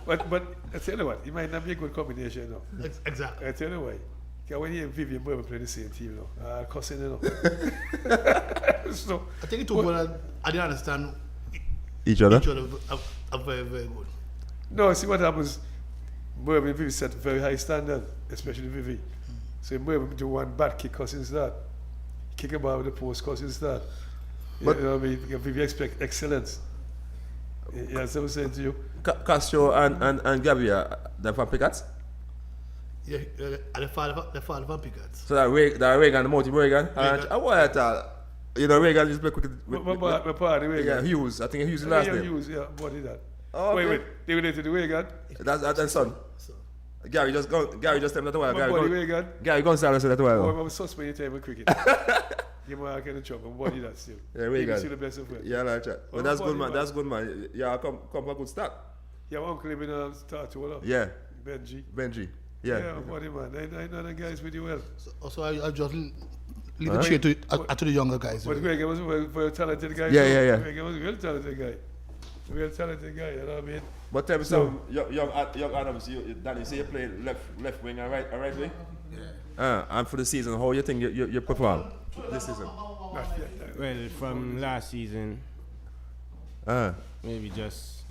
But I tell you what, it might not be a good combination, no. Exactly. I tell you why. Because when he and Vivian Burber play the same team, cussing, you know. So, I think it took I didn't understand each other are very, very good. No, see what happens. Burber and Vivi set very high standard, especially Vivi. So Burber do one bad kick, cussing start. Kick a ball with the post, cussing start. But you know what I mean? If we expect excellence. Yeah, so I'm saying to you. Castro and Gabby, they're from Pickets? Yeah, the father from Pickets. So that Reagan, the multi Reagan. I want to you know, Reagan just play quick. My partner, Reagan. Yeah, Hughes. I think Hughes is last name. Hughes, yeah, body that. Oh, okay. Wait, they related to Reagan? That's son. Gary just tell me that while. Gary Gonzalez said that while. I'm suspect you time with cricket. Give me a kind of trouble. Body that still. Yeah, Reagan. See the best of it. Yeah, like that. But that's good, man. That's good, man. Yeah, come for a good start. Yeah, my uncle live in Tartu. Yeah. Benji. Yeah. Yeah, body man. I know the guys with you well. So I'll just leave the chair to the younger guys. But Greg was a very talented guy. Yeah. Greg was a real talented guy. Real talented guy, you know what I mean? But tell me some young Adams, Danny, say you play left wing and right wing? Yeah. And for the season, how you think you perform this season? Well, from last season, maybe just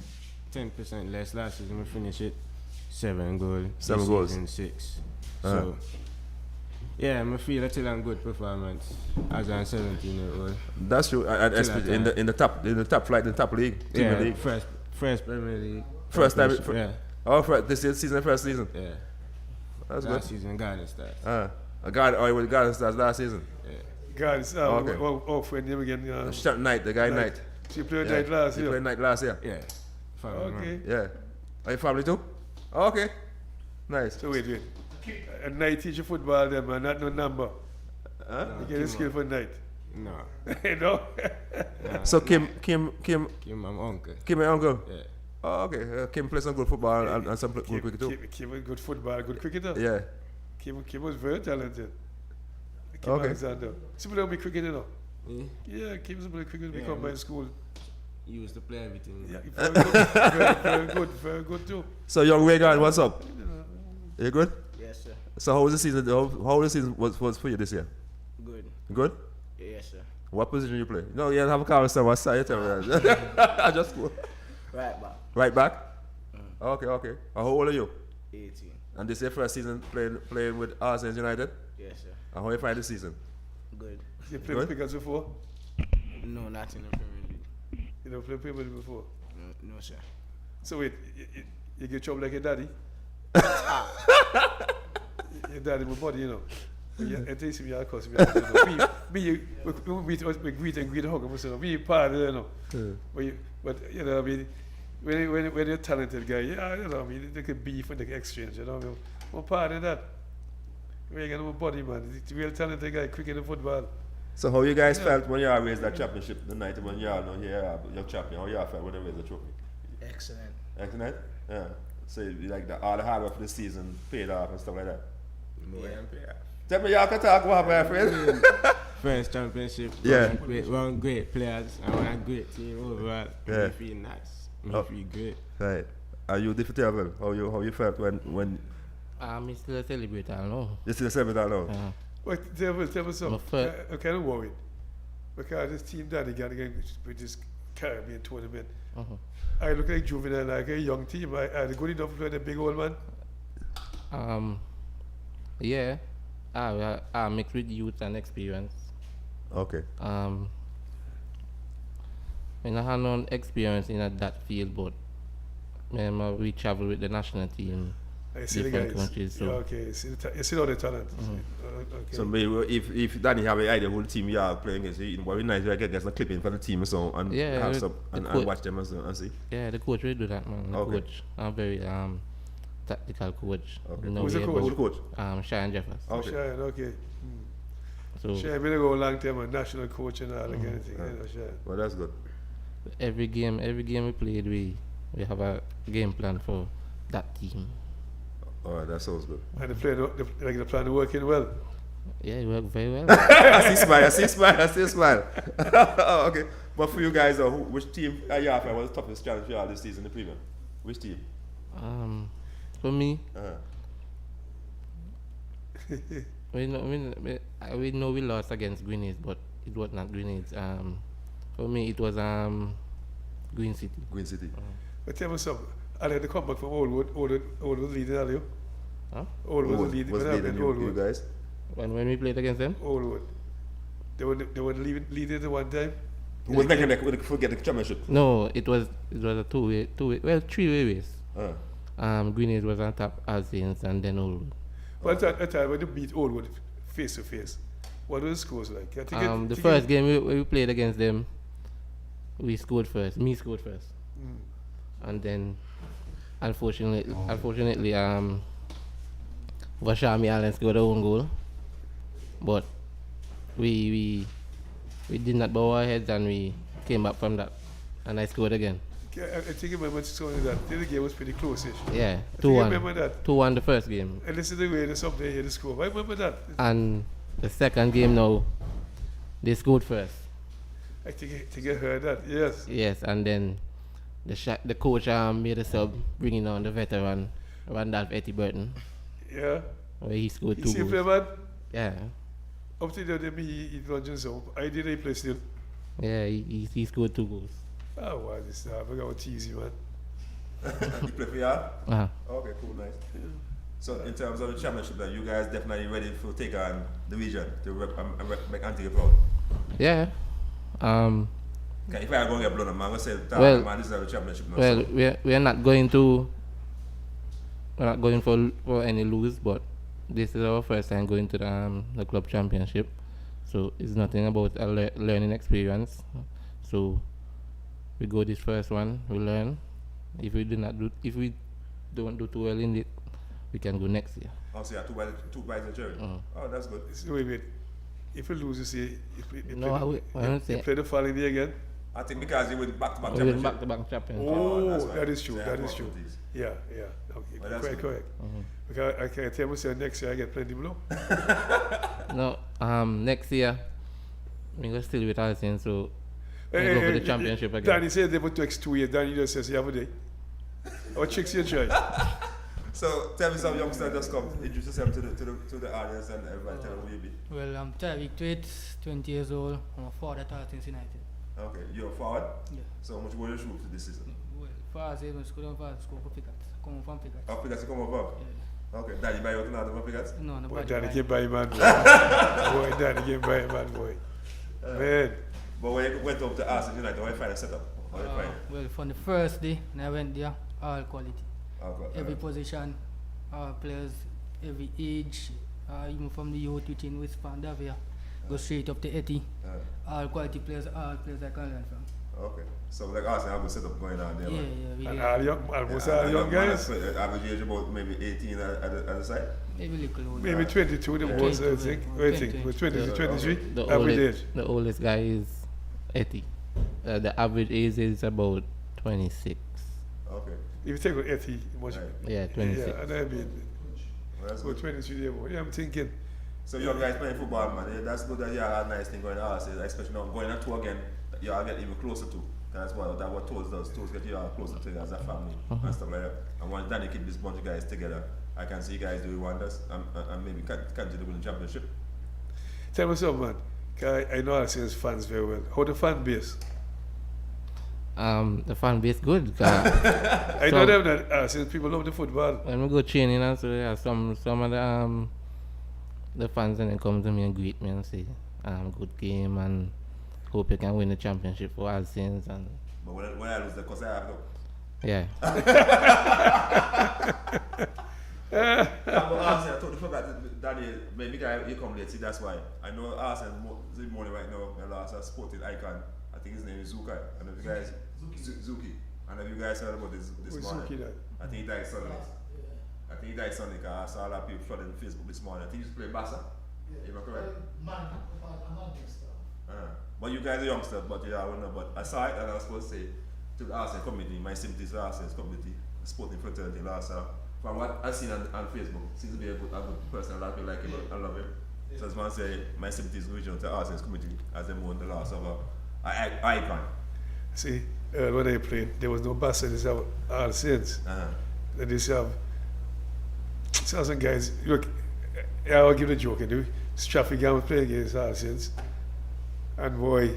10% less. Last season we finished it 7 goals. 7 goals. Season 6. So, yeah, I feel it's a good performance as a 17-year-old. That's true. And especially in the top flight, in the top league. Yeah, league. First Premier League. First time. Yeah. Oh, this season, first season. Yeah. That's last good. Season Garden Stars. With Garden Stars last season. Yeah. Garden Stars. Okay. Oh, friend name again. Knight, the guy Knight. She played Knight last year. She played Knight last year. Yeah. Family, okay. Man. Yeah. Are you family too? Oh, okay. Nice. So wait. And Knight teach you football then, man, not no number. Huh? You get a skill for Knight. No. You know? So Kim, my uncle. Kim, my uncle? Yeah. Oh, okay. Kim plays some good football and some good cricket too. Kim was good football, good cricketer. Yeah. Kim was very talented. Kim Alexander. Some of them cricket, you know. Yeah, Kim's playing cricket in combined school. He used to play everything. Yeah, very good too. So young Reagan, what's up? You good? Yes, sir. So how was the season? How was the season was for you this year? Good. Good? Yes, sir. What position you play? No, you don't have a conversation. What side you tell me that? Just go. Right back. Right back? Okay. And how old are you? 18. And this is your first season playing with Arsenal United? Yes, sir. And how you find the season? Good. You played with Pickers before? No, not in the Premier League. You never played Premier League before? No, sir. So wait, you get trouble like your daddy? Your daddy, my body, you know. I tell you, of course, we greet and hug, we part, you know. But you know, I mean, when you're a talented guy, you know, I mean, they could beef and they can exchange, you know. I mean, we're part of that. We ain't got no body, man. He's a real talented guy, quick in the football. So how you guys felt when you all raised that championship the night when you all know here you're champion? How you all felt when you raised the trophy? Excellent? Yeah. So you like all the hard work for the season paid off and stuff like that? Yeah, paid off. Tell me y'all can talk about my friend. First championship. Yeah. One great players and one great team overall. Yeah. Me feel nice. Me feel great. Right. Are you different? How you felt when I'm still celebrating, I know. You still celebrate now? Wait, tell me something. I'm kind of worried. Because this team that they got against this Caribbean tournament. I look like juvenile, like a young team. Are they good enough to play the big old man? Yeah. I mix with youth and experience. Okay. When I have no experience in that field, but we travel with the national team. I see different the guys. countries. So. Yeah, okay. You see all the talent. Okay. So maybe if Danny have an idea who the team you are playing against, it would be nice to get some clipping for the team so and have some and watch them and see. Yeah, the coach will do that, man. The coach, I'm very tactical coach. Okay. Who's the coach? Who's the coach? Cheyenne Jeffers. Okay. Cheyenne, okay. So Cheyenne been go long time, a national coach and all that kind of thing. You know, Cheyenne. Well, that's good. Every game we played, we have a game plan for that team. Alright, that sounds good. And the plan working well. Yeah, it worked very well. I see smile. Oh, okay. But for you guys, which team are you after? What's the toughest challenge for you all this season in the Premier? Which team? For me, we know we lost against Grenades, but it was not Grenades. For me, it was Green City. Green City. But tell me something. I had to come back from Oldwood was leading, are you? Huh? Oldwood was leading. You guys? When we played against them? Oldwood. They were leading at one time. Who was making that forget the championship? No, it was a two-way, well, three-way race. Greenwood was on top, Alsains, and then Oldwood. But at that time, when you beat Oldwood face to face, what were the scores like? The first game we played against them, we scored first. Me scored first. And then, unfortunately, Vashami Allen scored their own goal. But we did not bow our heads, and we came back from that. And I scored again. I think you remember saying that. The game was pretty close-ish. Yeah, 2-1. Remember that? 2-1 the first game. And this is the way the something here to score. I remember that. And the second game now, they scored first. I think I heard that, yes. Yes, and then the coach made a sub, bringing on the veteran, Randolph Etty Burton. Yeah. Where he scored 2 goals. Play, man? Yeah. Up to the he lunges up. I did a play still. Yeah, he scored 2 goals. Oh, wow, this I forgot what easy, man. You play for y'all? Uh-huh. Okay, cool, nice. Yeah. So in terms of the championship, then you guys definitely ready to take on the region to make Antigua proud? Yeah. Okay, if I go get blown up, man, I say man, this is the championship now. Well, so. we're not going for any lose, but this is our first time going to the club championship, so it's nothing about a learning experience. So we go this first one, we learn. If we don't do too well in it, we can go next year. Oh, so yeah, two bites a cherry. Oh, that's good. Wait. If we lose, you see, I don't say. You play the following day again? I think because you went back-to-back championship. We went back-to-back championship. Oh, that is true. That is true. Yeah. Okay, well, correct. Because I can tell myself next year I get plenty below. No, next year we go still with Alcine, so we go for the championship again. Danny said they would take 2 years. Danny just says, you have a day. What chicks you try? So tell me some youngsters just come introduce yourself to the audience and everybody tell them who you be. Well, I'm Tariq Tweet, 20 years old. I'm a forward at Alcine United. Okay, you're a forward? Yeah. So how much will you shoot for this season? Well, fast even school for Pickets. Come from Pickets. Oh, Pickets come over? Yeah. Okay, Daddy buy you out of Pickets? No, boy, Daddy can buy man, boy. Boy, Daddy can buy man, boy. Man. But when you went up to Alcine United, how you find a setup? Well, from the first day, when I went there, all quality. Every position, all players, every age, even from the youth within Wispan, Davia, go straight up to 80. All quality players, all players I can learn from. Okay. So like Arsenal have a setup going on there. Yeah. And all young guys? Average age about maybe 18 at the side? Maybe little older. Maybe 22 the most, I think. I think. 20 to 23, average age. The oldest guy is 80. The average age is about 26. Okay. If you take 80, much. Yeah, 26. Yeah, and I mean, that's good. 23 there. Yeah, I'm thinking. So you guys playing football, man. That's good that you have a nice thing going on. Especially now going on tour again, you all get even closer to. That's what Toes does. Toes get you all closer to as a family and stuff like that. And once Danny keep this bunch of guys together, I can see you guys doing wonders and maybe continue winning the championship. Tell me something, man. I know Alcine's fans very well. How the fan base? The fan base good. I know them that since people love the football. When we go training and so yeah, some of the fans and they come to me and greet me and say, good game and hope you can win the championship for Alcines and. But when I lose the cause I have to. Yeah. I totally forgot that maybe you come late, see that's why. I know Arsenal morning right now, I lost a sporting icon. I think his name is Zuka. And if you guys Zuki. And if you guys heard about this morning. Zuki, I think he died Sunday. I think he died Sunday because I saw a lot of people flooding Facebook this morning. I think he used to play Bassa. Am I correct? But you guys are youngsters, but you are know. But I saw it and I was supposed to say to the Arsenal community, my sympathies to the Arsenal community, sporting fraternity last from what I've seen on Facebook, seems to be a good person. A lot of people like him. I love him. So I just want to say my sympathies reaching out to the Arsenal community as they mourn the loss of an icon. See, when they played, there was no Bassa, they have all saints. They just have some guys. Look, I'll give the joke. Stratford Gang play against all saints. And boy,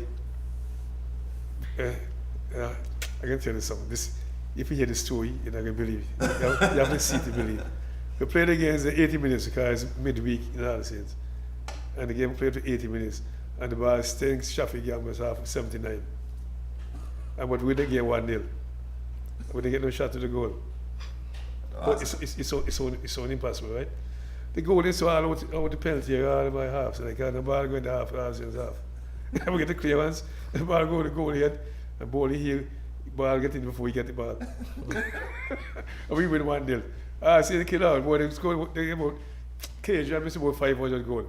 I can tell you something. If you hear the story, you're not going to believe it. You have to see to believe it. We played against the 80 minutes because it's midweek in all saints. And the game played for 80 minutes. And the ball stinks, Sheffield game was half 79. And but we didn't get 1-0. We didn't get no shot to the goal. But it's so impossible, right? The goal is so all out the penalty all in my half. So like the ball go in the half, Arsenal's half. And we get the clearance, the ball go to the goal head, and ball here, ball get in before we get the ball. And we win 1-0. I see the kid out, boy, they scored about Cage, I missed about 500 goals.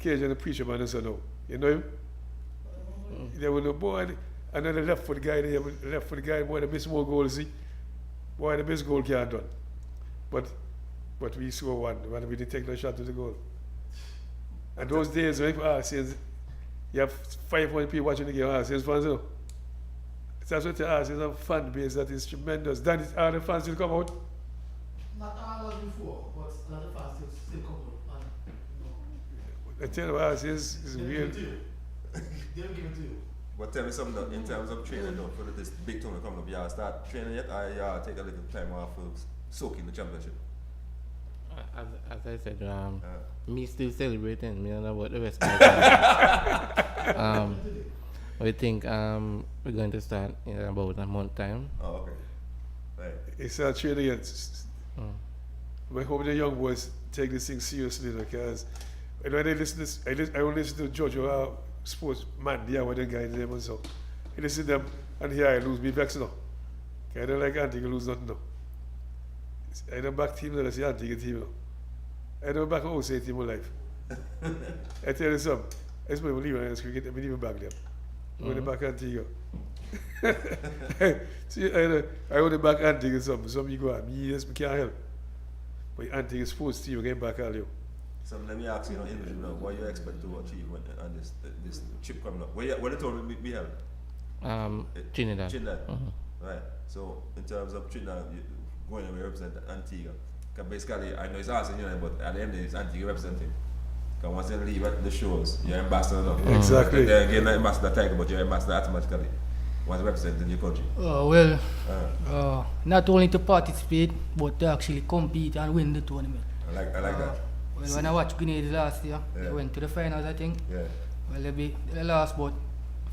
Cage and the preacher man, so no. You know him? There was no boy, and then the left foot guy there, boy, they miss more goals, see? Boy, the best goal can't done. But we score one, when we didn't take no shot to the goal. And those days, when Arsenal, you have 500 people watching the game, Arsenal fans, you know? That's what the Arsenal have a fan base that is tremendous. Then all the fans will come out. Not all as before, but all the fans still come out. I tell you, Arsenal is weird. They'll give it to you. But tell me something though, in terms of training though, for this big tournament coming up, y'all start training yet, or y'all take a little time off for soaking the championship? As I said, me still celebrating. Me don't know about the rest of the time. We think we're going to start in about a month time. Oh, okay. Right. It's a training yet. I hope the young boys take this thing seriously because when I listen to this, I only listen to Jojo sports man, yeah, with the guys there and so. I listen to them and here I lose me vex now. I don't like Antigua lose nothing now. I don't back team that I see Antigua team now. I don't back all say team of life. I tell you something. I suppose we leave on cricket, I even back them. When they back Antigua. See, I only back Antigua some you go on. Me, yes, we can't help. But Antigua sports team again back all you. So let me ask you now, individually, what you expect to achieve on this trip coming up? Where the tournament be held? Trinidad. Trinidad. Right. So in terms of Trinidad, going to represent Antigua. Because basically, I know it's Arsenal, but at the end of the day, it's Antigua representing. Because once you leave at the shows, you're ambassador now. Exactly. They're getting an ambassador title, but you're ambassador automatically. Once representing your country. Not only to participate, but to actually compete and win the tournament. I like that. Well, when I watched Grenada last year, they went to the finals, I think. Yeah. Well, they lost, but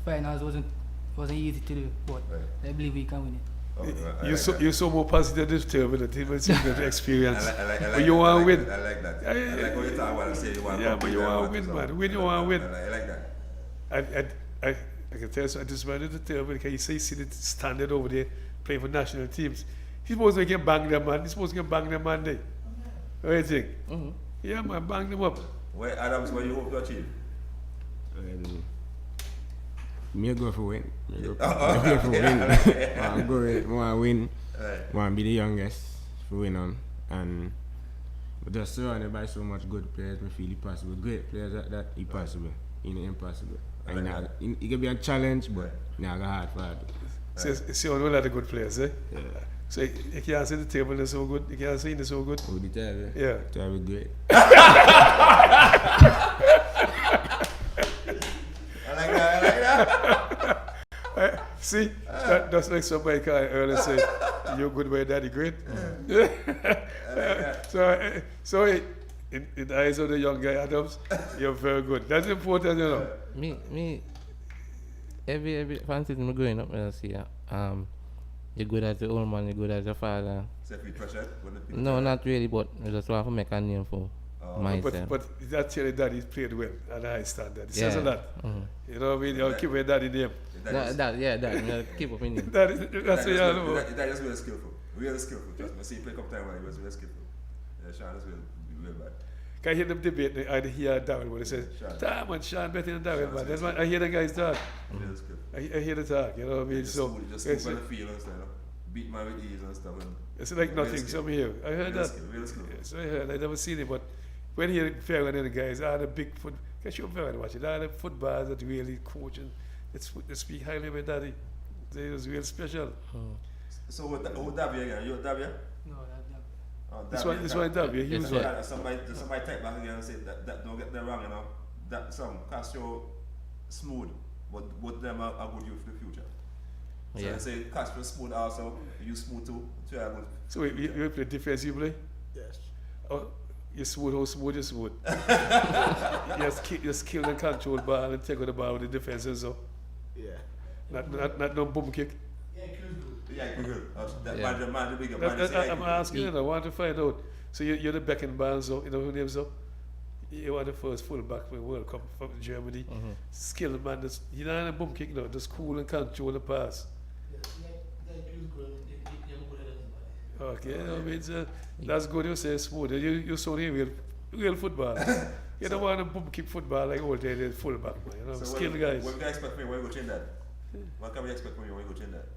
finals wasn't easy to do, but I believe we can win it. Oh, you're so more positive this term with the experience. But you want to win. I like that. I like what you talk about and say you want to win. Yeah, but you want to win, man. Win, you want to win. I like that. I can tell you, I just wanted to tell you, because you see the standard over there playing for national teams. He's supposed to get bang them, man. He's supposed to get bang them, man. What do you think? Yeah, man, bang them up. Where Adams, what you hope to achieve? Me go for win. I want to win. I want to be the youngest for win on. And but just surrounded by so much good players, I feel it possible. Great players that impossible. Impossible. It can be a challenge, but now go hard for it. See, all of the good players, eh? Yeah. So you can't see the table is so good, you can't see it so good. Oh, the table? Yeah. Table great. I like that. See, that's like somebody can earlier say, you're good by daddy, great. So in the eyes of the young guy Adams, you're very good. That's important, you know. Me, every fancy me growing up, I see, you're good as your old man, you're good as your father. No, not really, but I just want to make a name for myself. But that tell you that he played well at a high standard. It says a lot. You know what I mean? You'll keep your daddy name. That keep up in name. That's what you know. That is really skillful. Really skillful. Trust me. I see him play a couple times, he was really skillful. Sean is really bad. Can I hear them debate? I hear Darryl when they say, "Damn, man, Sean better than Darryl, man." That's what I hear the guys talk. I hear the talk, you know what I mean? So just on the field and stuff, beat man with ease and stuff. It's like nothing. Some here, I heard that. So I heard. I never seen it, but when you hear Farron and the guys, the big foot. Can you Farron watch it? The footballers that really coach and they speak highly about that. They was real special. So who Davia again? You Davia? No, This one Davia. He was one. Somebody type back again and say that don't get them wrong, you know. That some Castro smooth, but both them are good youth for the future. So they say Castro smooth also, you smooth too. So you play defense, you play? Yes. You smooth how smooth you smooth. You skill and control ball and take on the ball with the defenses. So. Yeah. Not no boom kick. Yeah, good. I'm asking you, I want to find out. So you're the back and ball, so you know who names so? You are the first fullback for the World Cup from Germany. Skilled man, you're not in a boom kick, no, just cool and control the pass. Okay, I mean, that's good. You say smooth. You saw the real football. You don't want to boom kick football like old days fullback, man. You know, so skilled guys. What can you expect from me when you go change that? What can we expect from you when you go change that?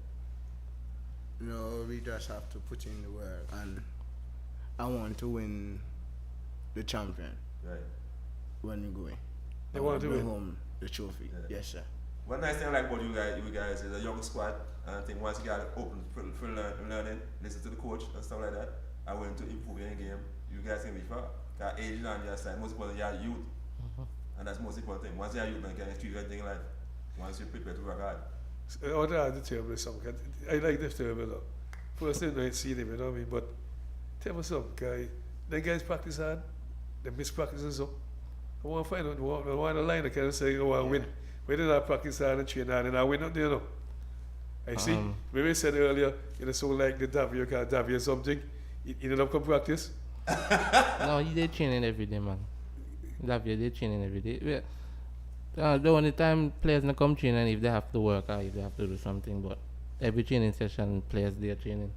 No, we just have to put in the work, and I want to win the champion. Right. When we go in. They want to bring win home the trophy. Yeah. Yes, sir. One nice thing I like about you guys is a young squad, and I think once you get open for learning, listen to the coach and stuff like that, and willing to improve your game, you guys can be far. Because age is on your side, most important, you are youth. And that's the most important thing. Once you are youth, man, you can achieve anything in life. Once you prepare to work hard. I want to add the table something. I like this table though. First thing I see them, you know what I mean? But tell me something, guy. The guys practice hard, they miss practices so. I want to find out, I want a line I can say, I want to win. We did not practice hard and train hard and I win up there, you know. I see, maybe I said earlier, you know, so like the Davia, Davia something, you didn't have come practice? No, they training every day, man. Davia, they training every day. The only time players not come training if they have to work or if they have to do something, but every training session, players they are training.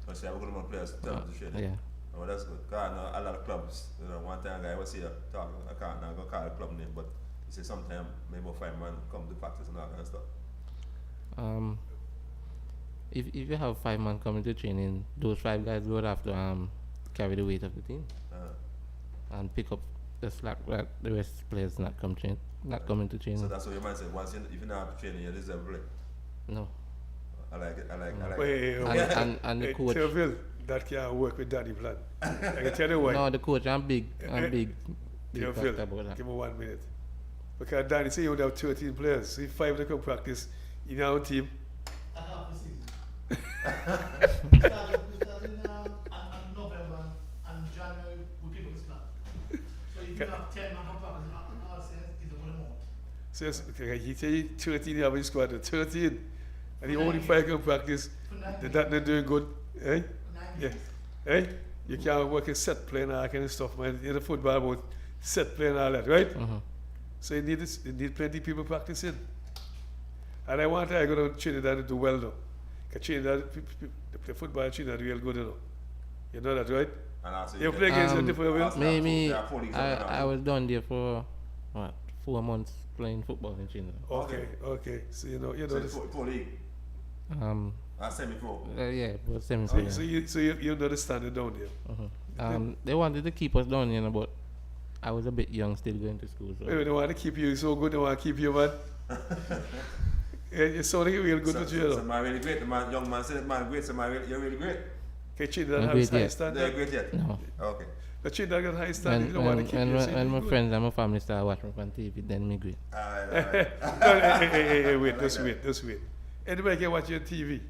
So say we're going to players to train. Yeah. Oh, that's good. Because a lot of clubs, you know, one time I was here talking, I can't go call the club name, but you say sometimes maybe 5 man come to practice and all kind of stuff. If you have 5 man coming to training, those 5 guys would have to carry the weight of the team and pick up the slack that the rest players not coming to training. So that's what your man said. Once if you not have training, you deserve a break. No. I like it. I like it. Wait. And the coach. Terville, that can't work with Danny Plan. I can tell you why. No, the coach, I'm big. Terville, give me 1 minute. Because Danny said you would have 13 players. So if 5 they come practice in our team. We started in November and January we pick up the slack. So if you have 10 man come practice, all sense is a good amount. So he said 13 you have in squad, 13. And the only 5 come practice, they're not doing good. Eh? Yeah. Eh? You can't work a set play and all that kind of stuff, man. In the football about set play and all that, right? So you need plenty of people practicing. And I want to go to Trinidad to do well though. Because Trinidad, the football in Trinidad real good, you know. You know that, right? And also you play against a different way? Maybe I was down there for, 4 months playing football in Trinidad. Okay. So you know so this. Pro league? Semi-pro? Yeah, but semi-pro. So you know the standard down there? They wanted to keep us down, you know, but I was a bit young, still going to school. So. They want to keep you so good, they want to keep you, man. You're sounding real good with you, so man really great. The man, young man said, man great, so man you're really great. Okay, Trinidad has high standard? They're great yet? No. Okay. The Trinidad got high standard, you don't want to keep you. When my friends and my family start watching on TV, then me great. Hey, wait, just wait. Anybody can watch you on TV?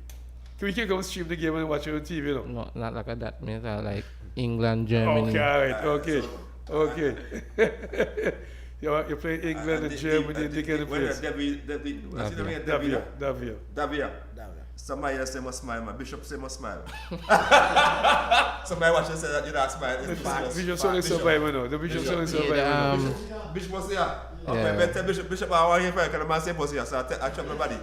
We can come stream the game and watch it on TV, no? No, not like that. Means like England, Germany. Okay. You're playing England and Germany and they get the place. Davia. Somebody else say must smile, man. Bishop say must smile. Somebody watch and say that you're not smiling. Bishop only survival now. The Bishop only survival. Bishop was here. Okay, better Bishop I want to hear for you because the man say was here, so I chop my body.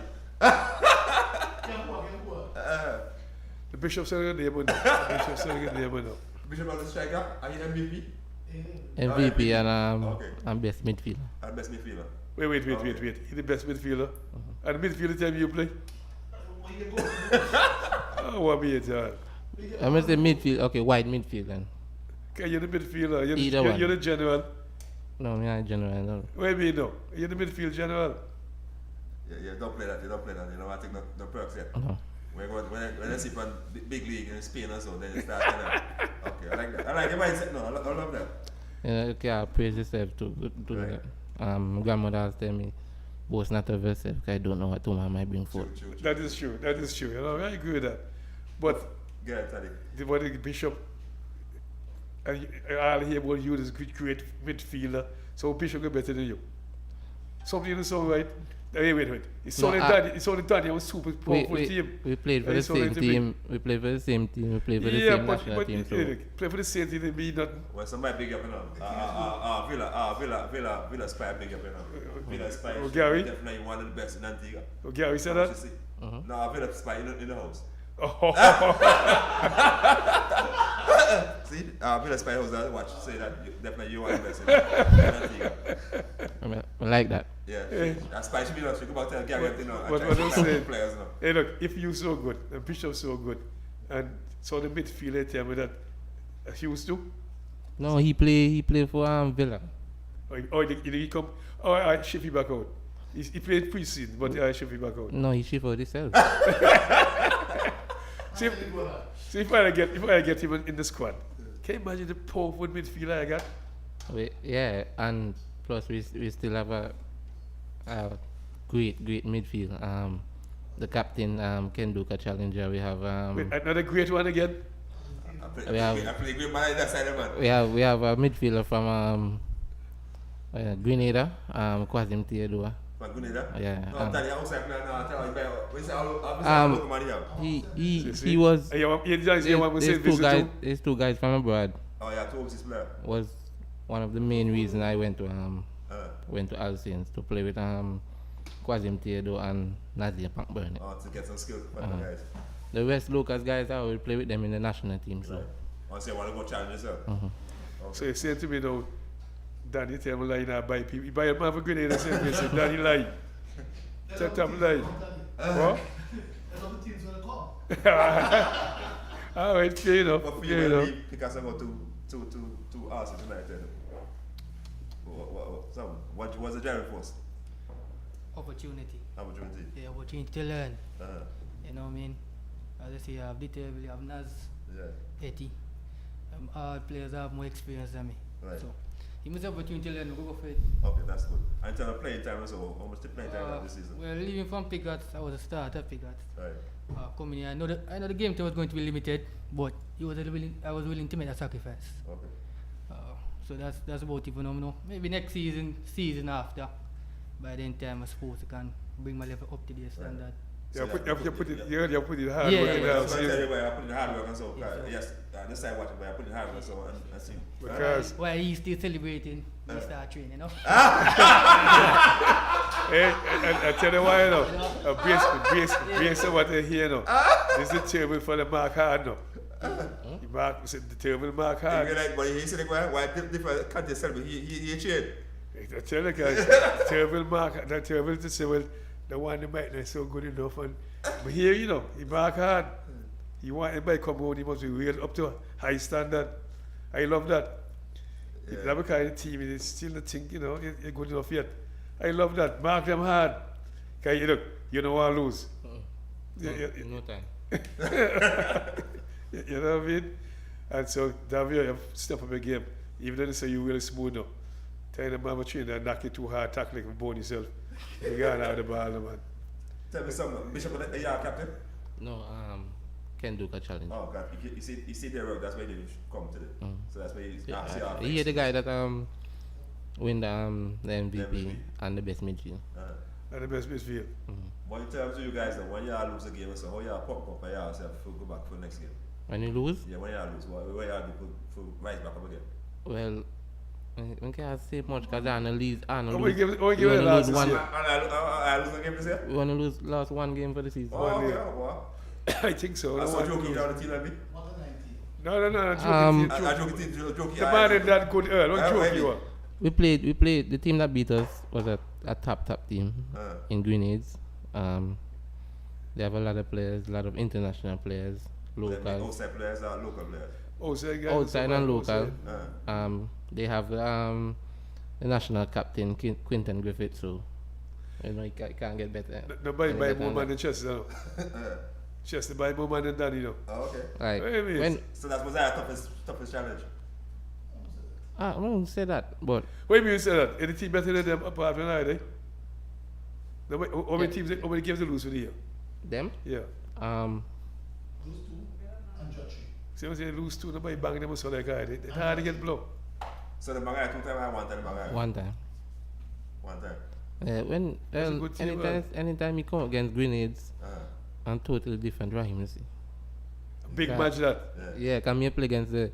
The Bishop said you're there, Bishop was the striker, and you're MVP? MVP and best midfielder. And best midfielder. Wait. He's the best midfielder. And the midfielder time you play? What be it, John? I must say midfield. Okay, wide midfield then. Okay, you're the midfielder. You're the general. No, I'm not general. No. Wait a minute, no. You're the midfield general. Yeah, don't play that. You don't want to take no perks yet. No. When I see on the big league in Spain or so, then you start okay, I like that. I like your mindset. No, I love that. Yeah, okay, I praise yourself to right. that. My grandmother always tell me, boast not of yourself, because I don't know what tomorrow might bring forth. True. That is true. You know, I agree with that. But get it, the Bishop, And all hear about you is great midfielder. So Bishop get better than you. Something you so right. Wait. It's only Danny was super powerful team. We played for the same team. We played for the same team. We played for the same national team. So. Play for the same team and be nothing. Well, somebody big up enough. Villa Spy big up enough. Villa Spy definitely one of the best in Antigua. Oh, Gary said that? No, Villa Spy in the house. See, Villa Spy house that watch say that definitely you one of the best in Antigua. I like that. Yeah, that Spy should be not. She go back to Gary everything now. What I'm saying, hey look, if you so good, and Bishop so good, and so the midfielder tell me that Hughes too? No, he play for Villa. He come. I shift him back out. He played pre-season, but I shift him back out. No, he shift out himself. See if I get him in the squad, can you imagine the powerful midfielder I got? Yeah, and plus we still have a great midfield. The captain can do a challenger. We have another great one again. We have a midfielder from Grenada, Kwazim Theodore. Yeah. He was. There's two guys from abroad. Oh yeah, two overseas player. Was one of the main reasons I went to Alsace to play with Kwazim Theodore and Nazir Pankburn. Oh, to get some skills from the guys. The West Locals guys, I will play with them in the national team. So. Oh, so you want to go challenge yourself? Okay. So you say to me now, Danny tell me lie now buy people. You buy a man for Grenade and say, Danny lie. Tell me lie. What? That's what the team's going to come. All right, fair enough. But for you, because I go to Arsenal United. What was the driving force? Opportunity. Yeah, opportunity to learn. You know what I mean? As I say, I have detail, I have Naz, Eti. All players have more experience than me. Right. So, you must have opportunity to learn, go for it. Okay, that's good. And in terms of playing time, so how much did playing time this season? Well, leaving from Piggott, I was a starter at Piggott. Right. Coming here, I know the game time was going to be limited, but I was willing to make a sacrifice. Okay. So that's about it for now. Maybe next season after, by then time I suppose I can bring my level up to the standard. Right. You put it hard work in there. I put in hard work and so. Yes, this time watching, but I put in hard work so and see. Because while he's still celebrating, he start training, you know. Hey, I tell you why, you know. Based on what I hear, you know. This is the table for the Mark Hard, no. The table Mark Hard. But he said, why different countries celebrate? He cheered. I tell you guys, table Mark, that table to say, well, the one that might not so good enough. But here, you know, he Mark Hard. He want everybody come home, he must be real up to a high standard. I love that. Yeah. That kind of team is still the thing, you know, you're good enough yet. I love that. Mark them hard. Because you look, you don't want to lose. No time. You know what I mean? And so, Davio, you have to step up your game. Even though they say you're really smooth now. Tell them, mama, train and knock it too hard, tackle like a bone yourself. You got out of the ball, man. Tell me something. Bishop, are you a captain? No, can do a challenge. Oh, God. You see the road, that's where you come to it. So that's where you He's the guy that win the MVP and the best midfield. And the best midfield. What you tell to you guys that when you lose a game, so how you pop up and you yourself go back for the next game? When you lose? Yeah, when you lose, what you do for rise back up again? Well, I can't say much because I lose. I give it last one. I lose a game this year? We want to lose last one game for the season. Oh, okay, wow. I think so. I saw joking down the team like me. No, joking. The man is that good, Earl. Don't joke you are. We played. The team that beat us was a top team in Grenades. They have a lot of players, a lot of international players, local. Outside players or local players? Outside and local. They have the national captain Quinton Griffith, so you know you can't get better. Nobody buy more man than Chester now. Chester buy more man than Danny now. Oh, okay. Right. So that was our toughest challenge. I won't say that, but what do you mean you say that? Any team better than them apart from that, eh? How many games they lose for the year? Them? Yeah. Those two and Judge. So when they lose 2, nobody bang them so like that. It's hard to get blow. So the Bangai 2 times or 1 time the Bangai? 1 time. 1 time. When anytime you come against Grenades, and totally different Rahim, you see. Big match that. Yeah, come here play against the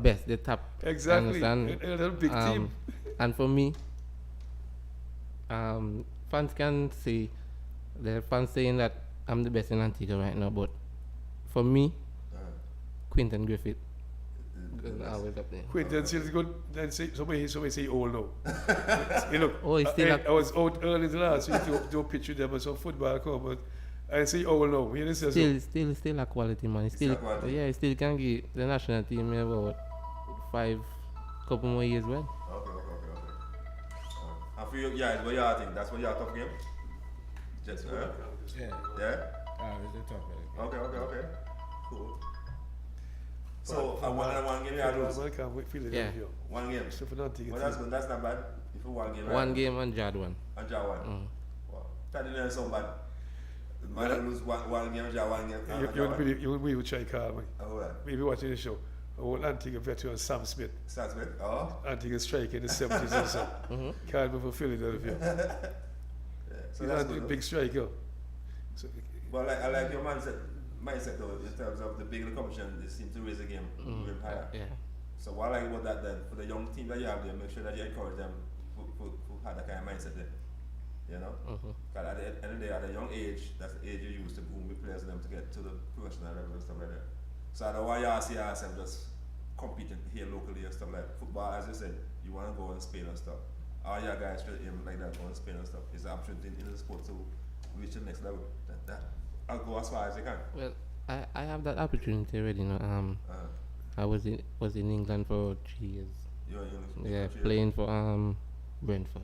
best, the top. Exactly. A big team. And for me, fans can say, there are fans saying that I'm the best in Antigua right now, but for me, Quinton Griffith. Always up there. Quinton still good. Then somebody say old now. You look, he's still I was out early last week to do a pitch with them and some football come, but I say old now. You know, still a quality man. He still can give the national team about 5 couple more years well. Okay. And for you guys, what y'all think? That's what y'all tough game? Just Yeah. It's a tough game. Okay. Cool. So, one game you lose? I can't wait for the Yeah. One game? Well, that's good. That's not bad. If you 1 game, right? 1 game and Jad 1. And Jad 1? Wow. That didn't sound bad. Man lose one game, Jad 1 game. You wouldn't believe what I call me. Maybe watching the show. Old Antigua veteran Sam Smith. Sam Smith? Oh. Antigua striker in the 70s or so. Called me for Philadelphia. So he's that's a good. big striker. So, but I like your mindset though, in terms of the bigger competition, they seem to raise the game even higher. Yeah. So what I like about that then, for the young team that you have there, make sure that you encourage them who have that kind of mindset there. You know? Because at the end of the day, at a young age, that's the age you use to boom with players and them to get to the professional level and stuff like that. So I don't want y'all see yourself just competing here locally and stuff like that. Football, as you said, you want to go in Spain and stuff. All your guys should aim like that, go in Spain and stuff. It's an opportunity in the sport to reach the next level. I'll go as far as I can. Well, I have that opportunity already. You know, I was in England for 3 years. Playing for Brentford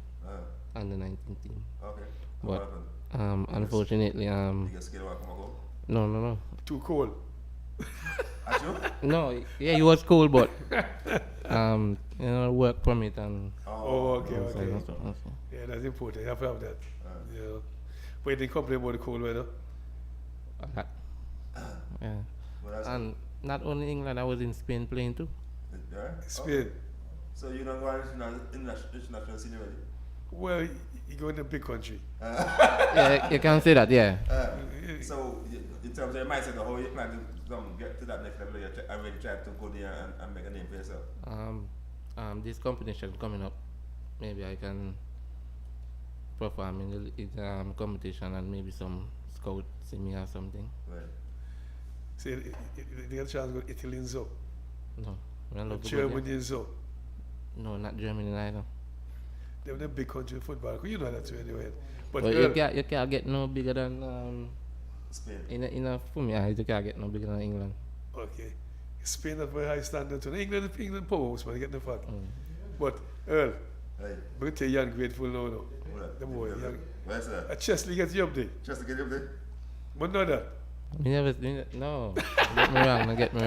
under 19 team. Okay. But unfortunately, you get scared about coming home? No. Too cold. No, yeah, it was cool, but work permit and. Okay. Yeah, that's important. You have to have that. Yeah. But they complain about the cold weather. Yeah. And not only England, I was in Spain playing too. Yeah? Spain. So you don't go international senior already? Well, you go in a big country. Yeah, you can say that, yeah. So in terms of your mindset, how you plan to get to that next level and really try to go there and make a name for yourself? This competition coming up, maybe I can perform in the competition and maybe some scout see me or something. Right. So you get a chance to go to Italy and so? No. Germany and so? No, not Germany either. They're a big country in football. You know that too anyway. But you can't get no bigger than Spain. For me, you can't get no bigger than England. Okay. Spain at very high standard too. England powerhouse, man, get the fact. But Earl, I'm going to tell you, I'm grateful now. The boy, where's that? A Chesley gets you up there. Chesley get you up there? But not that. No. Get me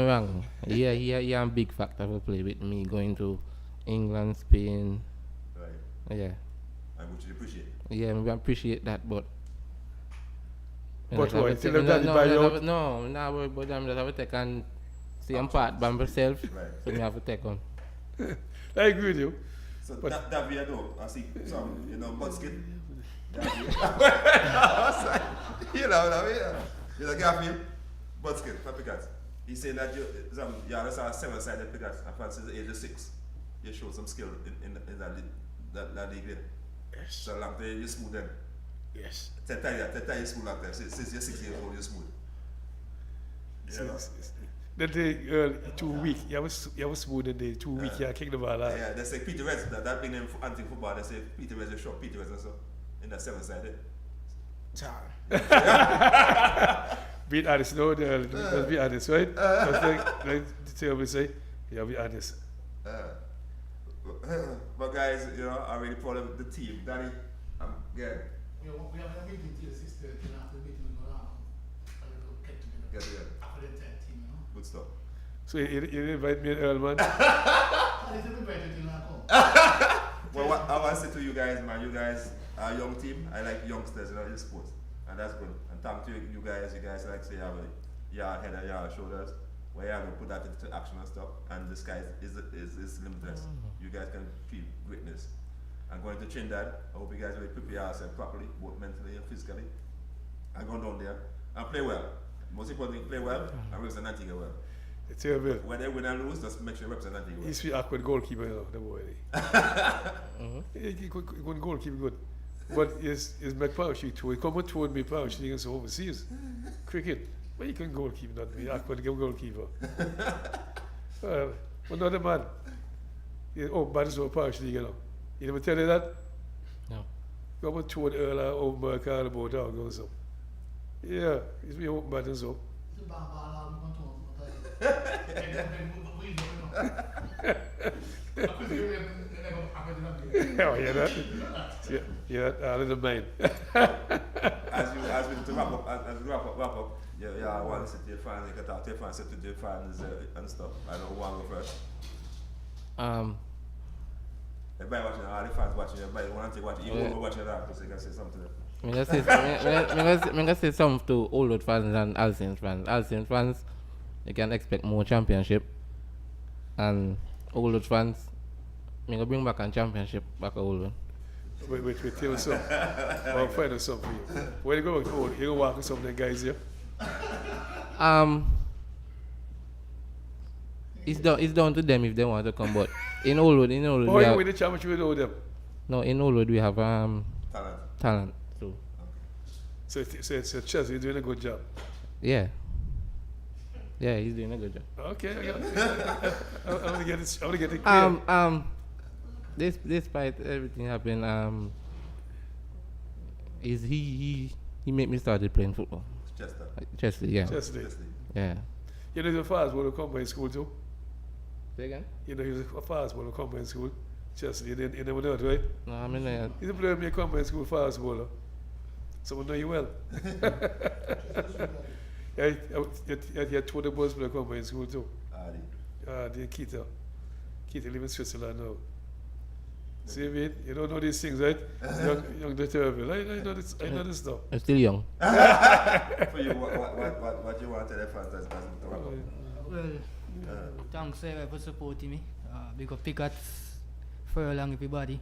wrong. Yeah, he a big factor to play with me going to England, Spain. Right. Yeah. And which you appreciate. Yeah, I appreciate that, but. But what? Tell them that you buy out? No, worry about them. Just have to take and see I'm part by myself. Right. So I have to take on. I agree with you. So that video though, I see some, butt skin. You know, Gaffney, butt skin, for Picasso. He's saying that you just have 7-sided Picasso, and from since the age of 6, you show some skill in that league there. Yes. So long time you're smooth then. Yes. Tell you smooth like that. Since you're 6 years old, you're smooth. That day, 2 weeks, you have smooth in the 2 weeks, you kick the ball out. Yeah, they say Peter Reds, that being in anti-football, they say Peter Reds is short, Peter Reds and so, in that 7-sided. Be honest, no, let's be honest, right? Like the say, be honest. But guys, I'm really proud of the team. Danny, We have a meeting till 6:30, and after the meeting we go around and get together. After the 10 team, Good stuff. So you invite me and Earl, man? Well, what I want to say to you guys, man, you guys are a young team. I like youngsters in sports, and that's good. And thank to you guys like say you have your head and your shoulders, where you're going to put that into action and stuff, and the sky is limitless. You guys can achieve greatness. And going to Trinidad, I hope you guys will prepare yourself properly, both mentally and physically, and go down there and play well. Most importantly, play well and represent Antigua well. It's terrible. When they win and lose, just make sure you represent Antigua. He's an awkward goalkeeper, you know, the boy. He couldn't goalkeeper good. But his McParish too. He come and told me Parish he against overseas. Cricket. But he couldn't goalkeeper, not me. Awkward goalkeeper. Well, another man. Bad as well Parish League, you know. He never tell you that? No. Come and told earlier over Carl about how it goes up. Yeah, he's been open bad and so. Oh, yeah, that. Yeah, a little mind. as we wrap up, yeah, I want to sit to your fans, you can talk to your fans, sit to your fans and stuff. I don't want to go first. Everybody watching, all the fans watching, everybody want to watch, you want to watch it out, so you can say something. I'm going to say something to Old fans and Alcyon fans. Alcyon fans, you can expect more championship. And Old fans, I'm going to bring back a championship back to Old. Wait, tell me something. I'll find out something for you. Where you go back to Old? You go walk with some of the guys here? It's down to them if they want to come, but in Old we you have... win the championship with them? No, in Old we have talent. So it's Chelsea, you're doing a good job. Yeah. Yeah, he's doing a good job. Okay, I'm gonna get it clear. Despite everything happening, is he made me started playing football. Chester, yeah. Chester. Yeah. You know he's a fast bowler combined school too? Say again? You know he was a fast bowler combined school. Chester, you never know it, right? No, I mean... He's a player in a combined school fast bowler. Someone know you well. Yeah, he had 20 boys play combined school too. The Kita live in Switzerland now. See me? You don't know these things, right? young the terrible. I know this stuff. I'm still young. For you, what you want to tell the fans as to wrap up? Well, thanks for supporting me. Because Pickets, Furlong, everybody.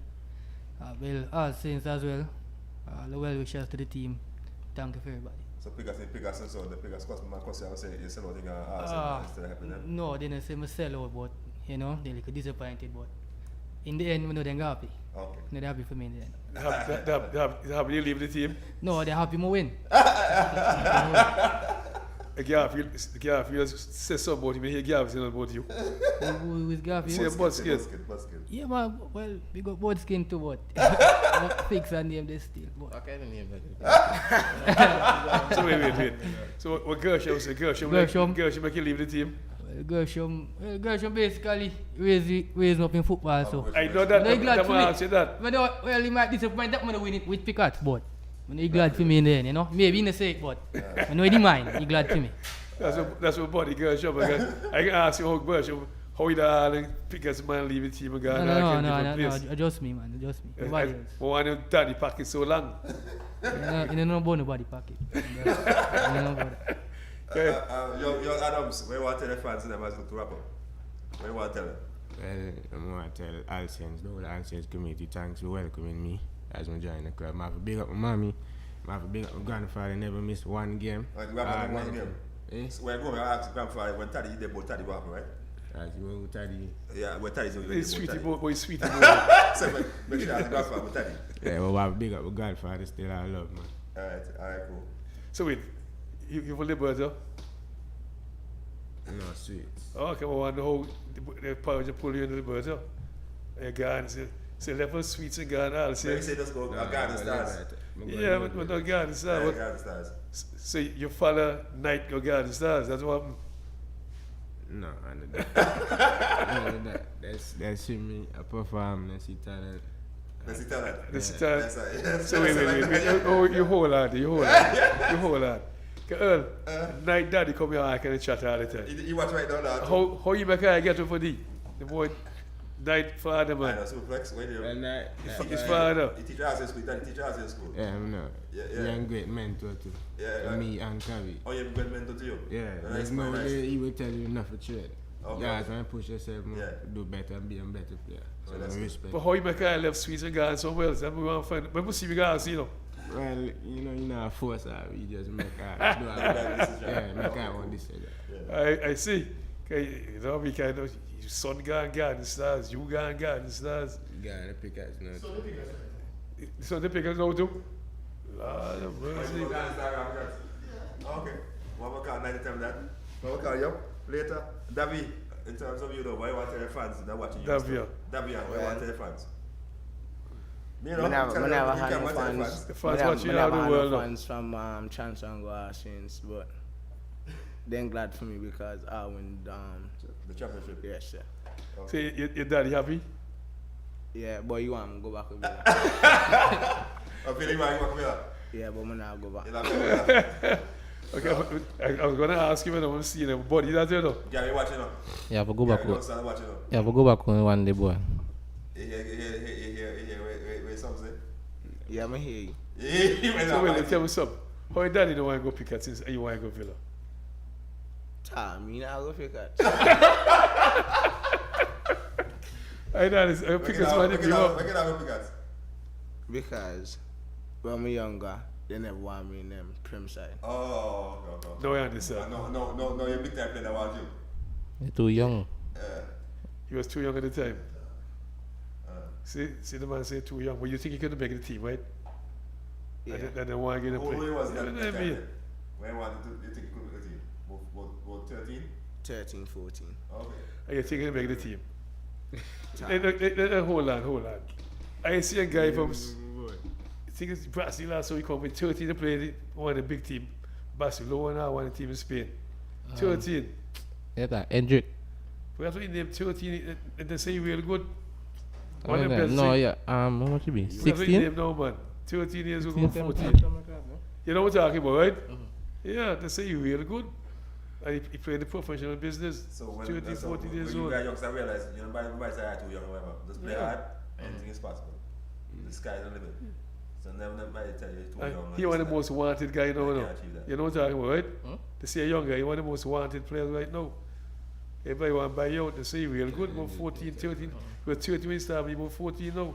Well, all saints as well. The well wishes to the team. Thank you for everybody. So Pickets and so the Pickets customer say you sell out in instead of helping them? No, they didn't say I sell out, but you know, they're like disappointed, but in the end, we know they're happy. Okay. No, they're happy for me in the end. They're happy you leave the team? No, they're happy I win. Garfield says something about him, he Garfield says about you. Who is Garfield? Say Budskin. Yeah, man, well, we got Budskin too, but fix and name this still. What kind of name that? So wait. So what Gershom say? Gershom make you leave the team? Gershom basically raised me up in football, so. I know that, I'm say that. Well, he might disappoint that when win it with Pickets, but he's glad for me in the end, you know. Maybe he didn't say it, but I know he didn't mind. He's glad for me. That's what body Gershom. I can ask you how Gershom, how he done Pickets man leave the team and go no, just me, man, just me. Nobody else. Why your daddy pocket so long? You don't know about nobody pocket. You don't know about that. Your Adams, where you want to tell the fans in them as to wrap up? Where you want to tell them? Well, I want to tell Alcyons, the whole Alcyons community, thanks for welcoming me as I join the club. I have to big up my mommy, I have to big up my grandfather, never missed one game. One game? So when I go, I ask your grandfather, when Taddy did about Taddy, what happened, right? Taddy. Yeah, when Taddy's doing he's sweetie boy. So make sure I ask grandfather about Taddy. Yeah, well, I have to big up my grandfather, still I love, man. Alright, cool. So wait, you for Liberta? No, sweets. Okay, well, I know the Parish pull you into Liberta. You go and say level sweets and go and all. Say just go Garden Stars. Yeah, but not Garden Stars. Garden Stars. So you follow Night go Garden Stars, that's what happened? No, I know that. That's me. I perform, that's the talent. That's the talent. So wait. You hold on. Earl, Night Daddy come here and I can chat all the time. You watch right now. How you make I get over the boy? Night father, man. I know, Superflex, when you... His father. He teaches us in school, he teaches us in school. Yeah, I know. Yeah. He a great mentor too. Yeah. Me and Kavi. Oh, you're a great mentor to you? Yeah. Nice, There's no nice. way he will tell you enough to trade. Okay. Yeah, try and push yourself more, do better and be a better player. So that's I respect. But how you make I left Swedes and gone somewhere else? Then we want to find. But we see we guys, you know. Well, you know, force out. We just make our do our make our own decision. I see. Okay, you know, we kind of son gone garden stars, you gone garden stars. Gone the pickers now. So the pickers now too. Lord of mercy. Okay. What we call 90 times that? What we call you later? Davi, in terms of you know, what you want to tell your fans that watching you? Davia, what you want to tell your fans? You know, never had no fans. the fans watching all the world. Fans from Chance and Goa since, but they're glad for me because I win the championship. Yes, sir. Okay. So your daddy happy? Yeah, but you want me to go back with Villa? I feel like you want to go back. Yeah, but I'm not go back. Okay, I was gonna ask you when I want to see him, but you don't know. Yeah, you watching now. Yeah, but go back home. Watching now. Yeah, but go back home one day, boy. Wait, something. Yeah, I hear you. So wait, tell me something. How your daddy don't want to go pick at since you want to go Villa? I mean, I'll go pick at. I know this. Pickers want to give up. Because when I'm younger, they never want me in them prim side. Oh, no. No, I understand. No, you're big time player that want you. You're too young. He was too young at the time. See the man say too young. Well, you think he couldn't make the team, right? Yeah. And then want to get a play. Who was that? You know what I mean? When you think he could make the team? About 13? 13, 14. Okay. And you think he'll make the team? Hold on. I see a guy from, I think it's Brazil, so he come with 13 to play one of the big team, Barcelona, one of the team in Spain. 13. Yeah, that Hendrick. We have to name 13, and they say real good. Oh, yeah. How much you be? 16? Name now, man. 13 years ago, 14. You know what I'm talking about, right? Yeah, they say you're real good. And he played the professional business. So when 13, 14 years old. You guys youngsters realize, you know, by say too young or whatever. Just play hard, anything is possible. The sky's the limit. So never tell you too young. He one of the most wanted guy now. You know what I'm talking about, right? Huh? They say a young guy, he one of the most wanted players right now. Everybody want to buy you out. They say real good, about 14, 13. We're 13 when he started, about 14 now.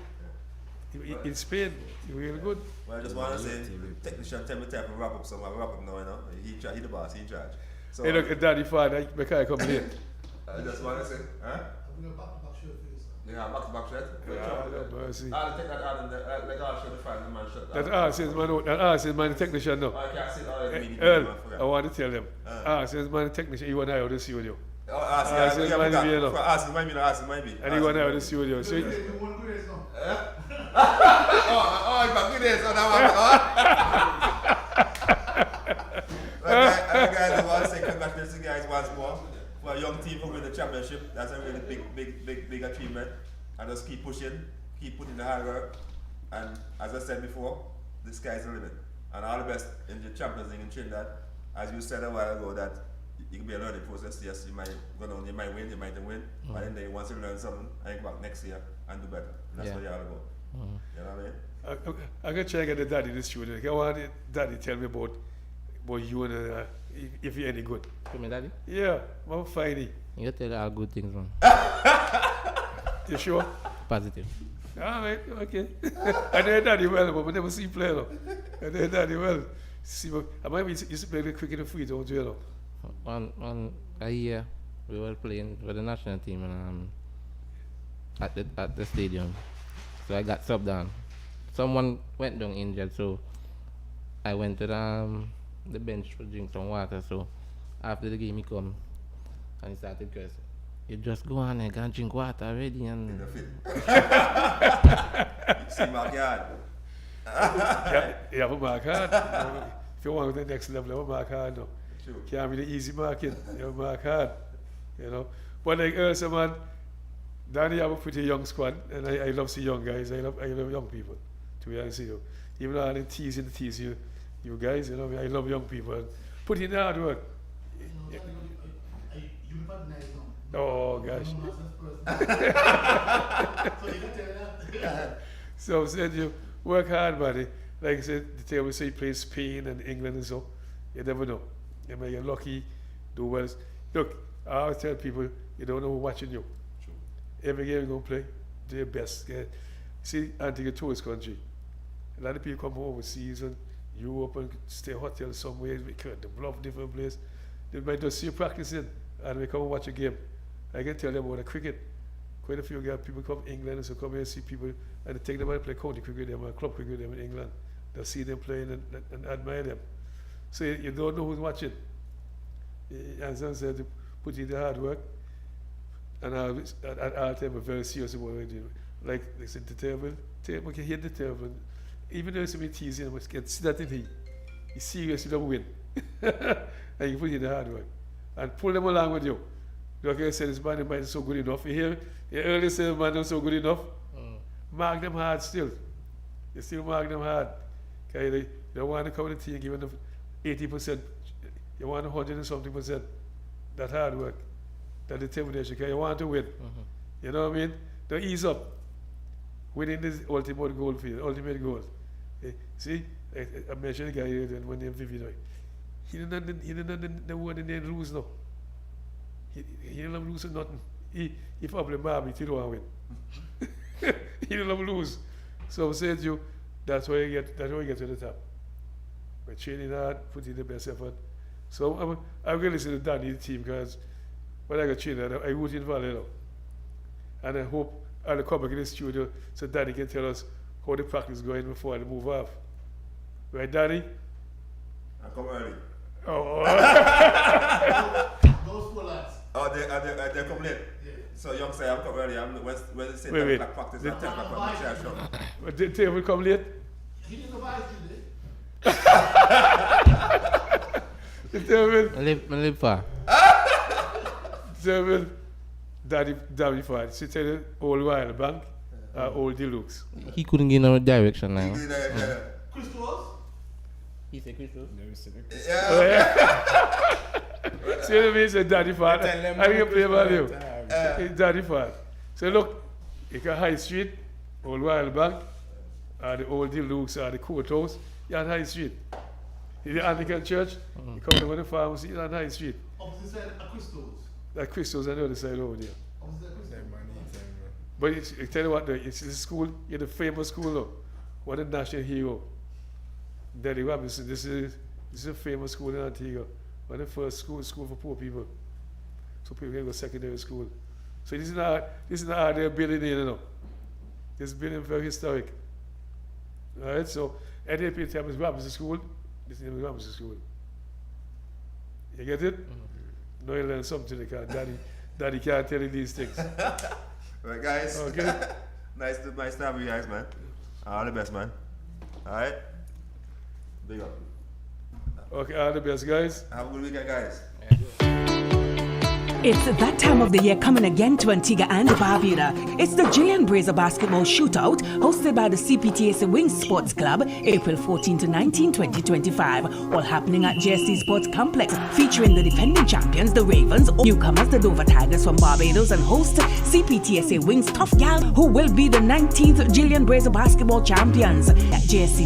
In Spain, real good. Well, I just want to say, technician tell me to wrap up some. I wrap up now, you know. He the boss, he in charge. So, hey, look, daddy, father, I can't come late. I just want to say, huh? I'm going to back shirt for you, sir. Yeah, back shirt. Yeah, mercy. I'll take that out and like I'll show the fan the man shirt. That says man, the technician now. I can't see it already. Earl, I want to tell them. Says man, the technician, he went out of the studio. Says man, might be. And he went out of the studio. So oh, it's back good days, so now guys, I want to say congratulations to you guys once more for a young team for winning the championship. That's a really big achievement. And just keep pushing, keep putting the hard work. And as I said before, the sky's the limit. And all the best in the Champions League in Trinidad. As you said a while ago, that it can be a learning process. Yes, you might go down, you might win, you might not win. But then they once you learn something, I think back next year and do better. And that's what you're all about. You know what I mean? I'm going to try and get the daddy in the studio. I want the daddy tell me about you and if you're any good. To me, daddy? Yeah, I'm fine. You tell all good things, man. You sure? Positive. All right, okay. I know daddy well, but I never see him play though. I know daddy well. See, I might be used to play the cricket in free, don't you know? One a year, we were playing for the national team and at the stadium. So I got subbed down. Someone went down injured, so I went to the bench to drink some water. So after the game, he come and he started cursing. You just go on and go and drink water already and... See my God. You have a mark hard. If you want to the next level, you have a mark hard now. True. Can't be the easy marking. You have a mark hard. You know. But like Ursa, man, Danny have a pretty young squad, and I love see young guys. I love young people. To be honest with you. Even though I didn't tease you guys, you know, I love young people. Put in the hard work. You Oh, gosh. So I said, you work hard, buddy. Like I said, the table say play Spain and England and so. You never know. You may get lucky, do well. Look, I always tell people, you don't know who's watching you. True. Every game you're going to play, do your best. Yeah. See, Antigua tourist country. A lot of people come overseas and Europe and stay hotel somewhere, we can develop different place. They might just see you practicing and we come and watch a game. I can tell them about the cricket. Quite a few people come from England and so come here and see people and they take them and play county cricket with them or club cricket with them in England. They'll see them playing and admire them. So you don't know who's watching. As I said, put in the hard work and at all time we're very serious about what we do. Like they said, the table, we can hit the table. Even though it's a bit teasing, we can see that in here. He's serious, you don't win. And you put in the hard work. And pull them along with you. Like I said, this man is so good enough. You hear? You earlier said the man is so good enough. Mark them hard still. You still mark them hard. Okay, you don't want to come in the team and give them 80%. You want 100 and something %. That hard work. That determination. Okay, you want to win. You know what I mean? Don't ease up. Winning this ultimate goal for you, ultimate goal. See, I mentioned the guy here when named Vivian. He didn't want to lose no. He didn't lose nothing. He probably Barbie, he don't want to win. He didn't lose. So I said to you, that's why you get to the top. By training hard, putting the best effort. So I'm going to listen to Danny's team because when I got trained, I root in Valley now. And I hope I'll come back in the studio so Danny can tell us how the practice is going before I move off. Right, Danny? I come early. Oh. Those four lads. Oh, they come late. Yeah. So young say I'm come early. When they say 10 o'clock practice, I'm 10 o'clock on the show. But the table come late? He didn't advise you, The table. I live far. Table. Daddy far. She tell the old Royal Bank, old Deluxe. He couldn't give no direction now. Christos? He said Christos? Never said it. See what I mean? Say Daddy far. I can play value. Daddy far. So look, you can High Street, old Royal Bank, the old Deluxe, the courthouse, you're on High Street. In the Anglican Church, you come to the pharmacy, you're on High Street. Opposite side of Christos. That Christos on the other side over there. But I tell you what, it's a school, it's a famous school, though. What a national hero. Daddy Robinson, this is a famous school in Antigua. One of the first school for poor people. So people can go secondary school. So this is not they're building in, you know. This building is very historic. Alright, so NAP time is Robinson School, this name is Robinson School. You get it? Now you learn something because Daddy can't tell you these things. Right, guys. Okay. nice to have you guys, man. All the best, man. Alright? Big up. Okay, all the best, guys. Have a good weekend, guys. It's that time of the year coming again to Antigua and Barbuda. It's the Jillian Brazier Basketball Shootout, hosted by the CPTSA Wings Sports Club, April 14 to 19, 2025. All happening at JSC Sports Complex, featuring the defending champions, the Ravens, newcomers, the Dover Tigers from Barbados, and host CPTSA Wings Tough Gal, who will be the 19th Jillian Brazier Basketball champions at JSC